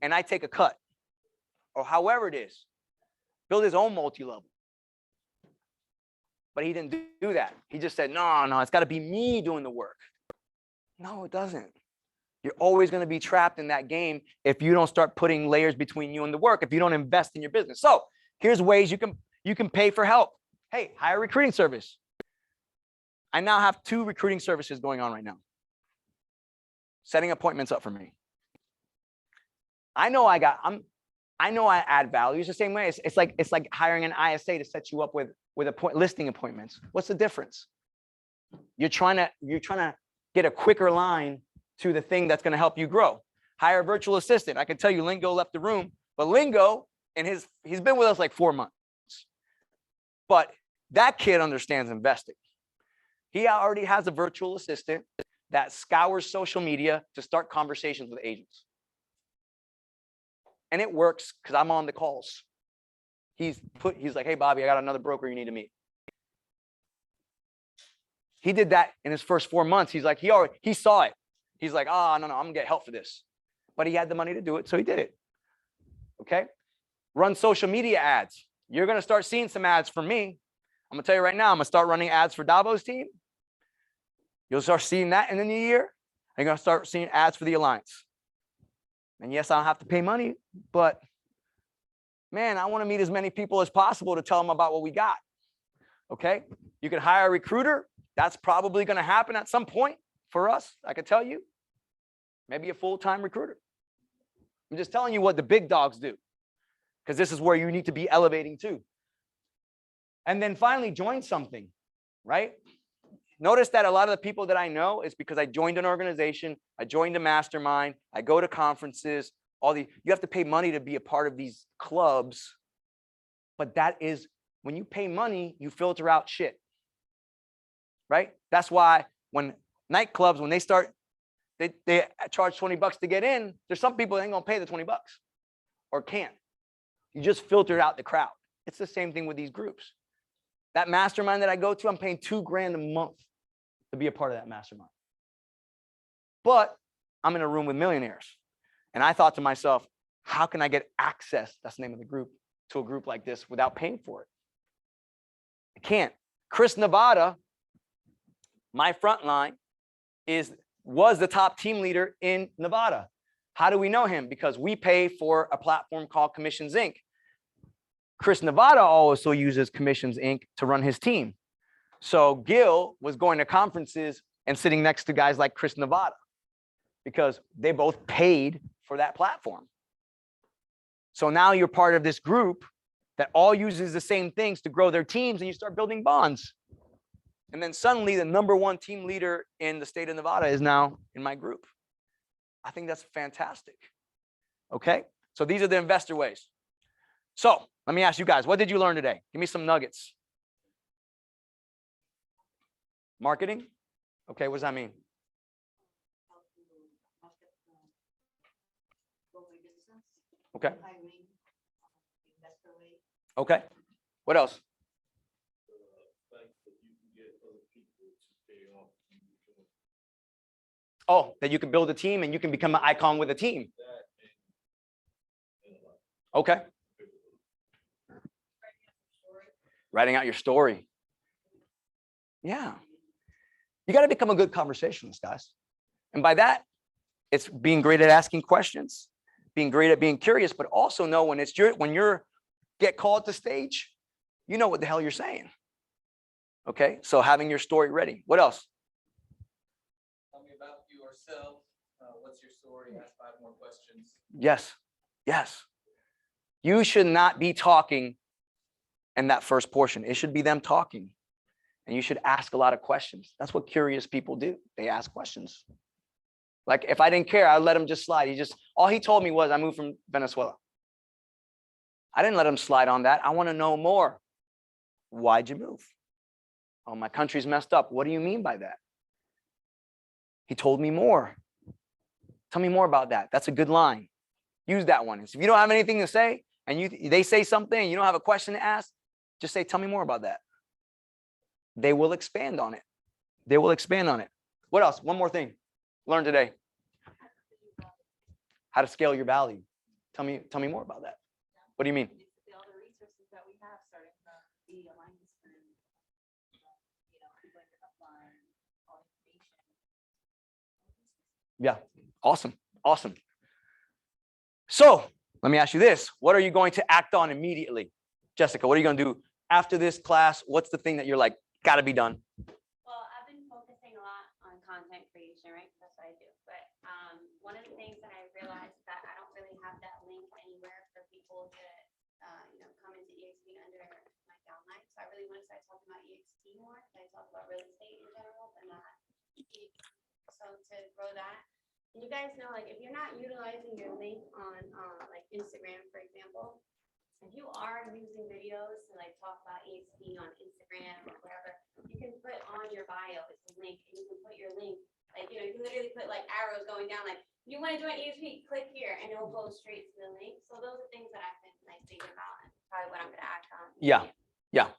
and I take a cut. Or however it is. Build his own multi-level. But he didn't do that. He just said, no, it's got to be me doing the work. No, it doesn't. You're always going to be trapped in that game if you don't start putting layers between you and the work, if you don't invest in your business. So here's ways you can pay for help. Hey, hire a recruiting service. I now have 2 recruiting services going on right now. Setting appointments up for me. I know I add value. It's the same way. It's like hiring an ISA to set you up with listing appointments. What's the difference? You're trying to get a quicker line to the thing that's going to help you grow. Hire a virtual assistant. I can tell you Lingo left the room, but Lingo he's been with us like 4 months. But that kid understands investing. He already has a virtual assistant that scours social media to start conversations with agents. And it works because I'm on the calls. He's like, hey, Bobby, I got another broker you need to meet. He did that in his first 4 months. He's like, he saw it. He's like, no, I'm gonna get help for this. But he had the money to do it, so he did it. Okay? Run social media ads. You're gonna start seeing some ads from me. I'm gonna tell you right now, I'm gonna start running ads for Davo's team. You'll start seeing that in the new year. You're gonna start seeing ads for the Alliance. And yes, I don't have to pay money, but man, I want to meet as many people as possible to tell them about what we got. Okay? You can hire a recruiter. That's probably going to happen at some point for us. I can tell you. Maybe a full-time recruiter. I'm just telling you what the big dogs do, because this is where you need to be elevating to. And then finally, join something, right? Notice that a lot of the people that I know is because I joined an organization, I joined a mastermind, I go to conferences, you have to pay money to be a part of these clubs. But that is, when you pay money, you filter out shit, right? That's why when nightclubs, when they start, they charge $20 to get in, there's some people that ain't gonna pay the $20 or can't. You just filter out the crowd. It's the same thing with these groups. That mastermind that I go to, I'm paying $2,000 a month to be a part of that mastermind. But I'm in a room with millionaires. And I thought to myself, how can I get access, that's the name of the group, to a group like this without paying for it? I can't. Chris Nevada, my front line, was the top team leader in Nevada. How do we know him? Because we pay for a platform called Commissions Inc. Chris Nevada also uses Commissions Inc. to run his team. So Gil was going to conferences and sitting next to guys like Chris Nevada because they both paid for that platform. So now you're part of this group that all uses the same things to grow their teams, and you start building bonds. And then suddenly the #1 team leader in the state of Nevada is now in my group. I think that's fantastic. Okay, so these are the investor ways. So let me ask you guys, what did you learn today? Give me some nuggets. Marketing? Okay, what does that mean? Okay. Okay. What else? Oh, that you can build a team and you can become an icon with a team. Okay. Writing out your story. Yeah. You got to become a good conversationalist, guys. And by that, It's being great at asking questions, being great at being curious, but also know when it's when you're get called to stage, you know what the hell you're saying. Okay, so having your story ready. What else? Tell me about yourself. What's your story? Ask 5 more questions. Yes, yes. You should not be talking in that first portion. It should be them talking. And you should ask a lot of questions. That's what curious people do. They ask questions. Like if I didn't care, I'd let him just slide. All he told me was I moved from Venezuela. I didn't let him slide on that. I want to know more. Why'd you move? Oh, my country's messed up. What do you mean by that? He told me more. Tell me more about that. That's a good line. Use that one. If you don't have anything to say and they say something and you don't have a question to ask, just say, tell me more about that. They will expand on it. They will expand on it. What else? One more thing. Learn today. How to scale your value. Tell me more about that. What do you mean? All the resources that we have, starting from the alliance and people like your upline, all information. Yeah. Awesome. Awesome. So let me ask you this. What are you going to act on immediately? Jessica, what are you going to do after this class? What's the thing that you're like, got to be done? Well, I've been focusing a lot on content creation, right? That's what I do. But one of the things that I realized is that I don't really have that link anywhere for people to, come into EXP under my downline. So I really want to start talking about EXP more. I talk about real estate in general, but not EXP. So to grow that, and you guys know, like if you're not utilizing your link on like Instagram, for example, if you are using videos to like talk about EXP on Instagram or wherever, you can put on your bio, it's a link, and you can put your link, like, you can literally put like arrows going down, like, you want to join EXP, click here, and it'll go straight to the link. So those are things that I've been like thinking about and probably what I'm going to act on. Yeah. Yeah.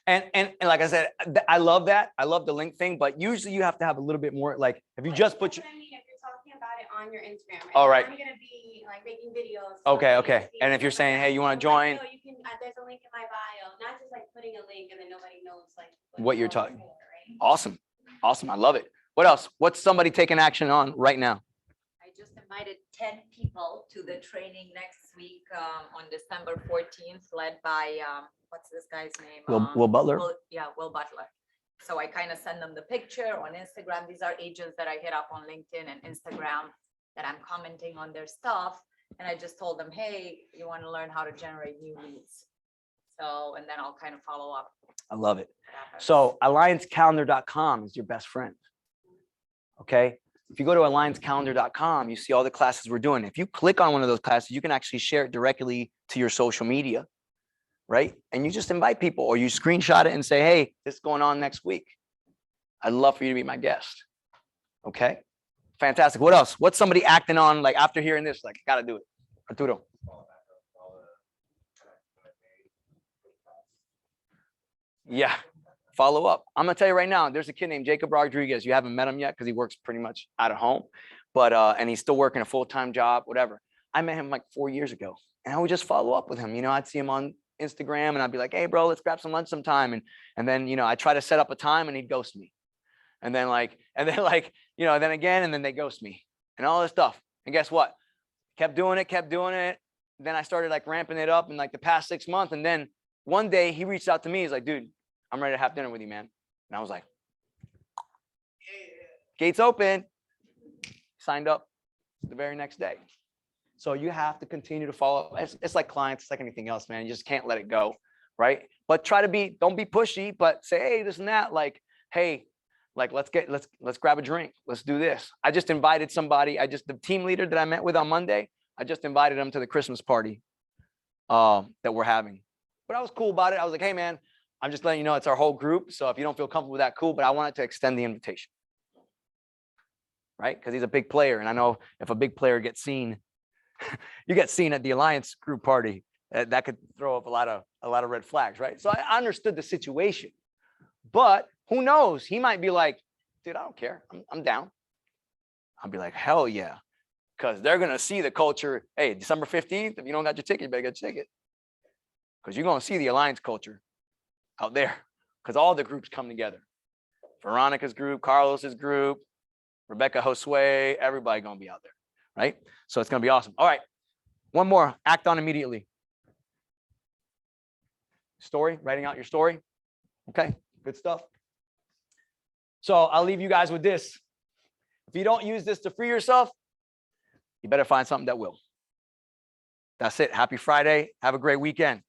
And like I said, I love that. I love the link thing, but usually you have to have a little bit more, like if you just put your, I mean, if you're talking about it on your Instagram, right? All right. I'm going to be like making videos. Okay, on okay. EXP And if you're stuff saying, like hey, you that. want to So, like, join, you can, there's a link in my bio, not just like putting a link and then nobody knows like what you're it's talking. for, right? Awesome. Awesome. I love it. What else? What's somebody taking action on right now? I just invited 10 people to the training next week on December 14th, led by, what's this guy's name? Will Butler? Will Butler. So I kind of send them the picture on Instagram. These are agents that I hit up on LinkedIn and Instagram that I'm commenting on their stuff. And I just told them, hey, you want to learn how to generate new leads. So, and then I'll kind of follow up. I love it. So alliancecalendar.com is your best friend. Okay. If you go to alliancecalendar.com, you see all the classes we're doing. If you click on one of those classes, you can actually share it directly to your social media, right? And you just invite people or you screenshot it and say, hey, this is going on next week. I'd love for you to be my guest. Okay. Fantastic. What else? What's somebody acting on like after hearing this? Like, I got to do it. Arturo. Yeah. Follow up. I'm gonna tell you right now, there's a kid named Jacob Rodriguez. You haven't met him yet because he works pretty much out of home, but and he's still working a full-time job, whatever. I met him like 4 years ago, and I would just follow up with him. I'd see him on Instagram, and I'd be like, "Hey, bro, let's grab some lunch sometime." And then I try to set up a time, and he'd ghost me, and then then again, and then they ghost me, and all this stuff. And guess what? Kept doing it. Then I started like ramping it up in like the past 6 months, and then one day he reached out to me. He's like, "Dude, I'm ready to have dinner with you, man." And I was like, gates open. Signed up the very next day. So you have to continue to follow up. It's like clients, it's like anything else, man. You just can't let it go, right? But don't be pushy, but say, hey, this and that. Like, hey, like let's grab a drink. Let's do this. I just invited somebody. The team leader that I met with on Monday, I just invited him to the Christmas party that we're having. But I was cool about it. I was like, hey, man, I'm just letting you know it's our whole group. So if you don't feel comfortable with that, cool. But I wanted to extend the invitation, right? Because he's a big player. And I know if a big player gets seen, you get seen at the Alliance group party, that could throw up a lot of red flags, right? So I understood the situation. But who knows? He might be like, dude, I don't care. I'm down. I'll be like, hell yeah. Because they're going to see the culture. Hey, December 15th, if you don't got your ticket, you better get your ticket. Because you're going to see the Alliance culture out there, because all the groups come together. Veronica's group, Carlos's group, Rebecca, Josue, everybody gonna be out there, right? So it's gonna be awesome. All right, one more, act on immediately. Story, writing out your story. Okay, good stuff. So I'll leave you guys with this. If you don't use this to free yourself, you better find something that will. That's it. Happy Friday. Have a great weekend.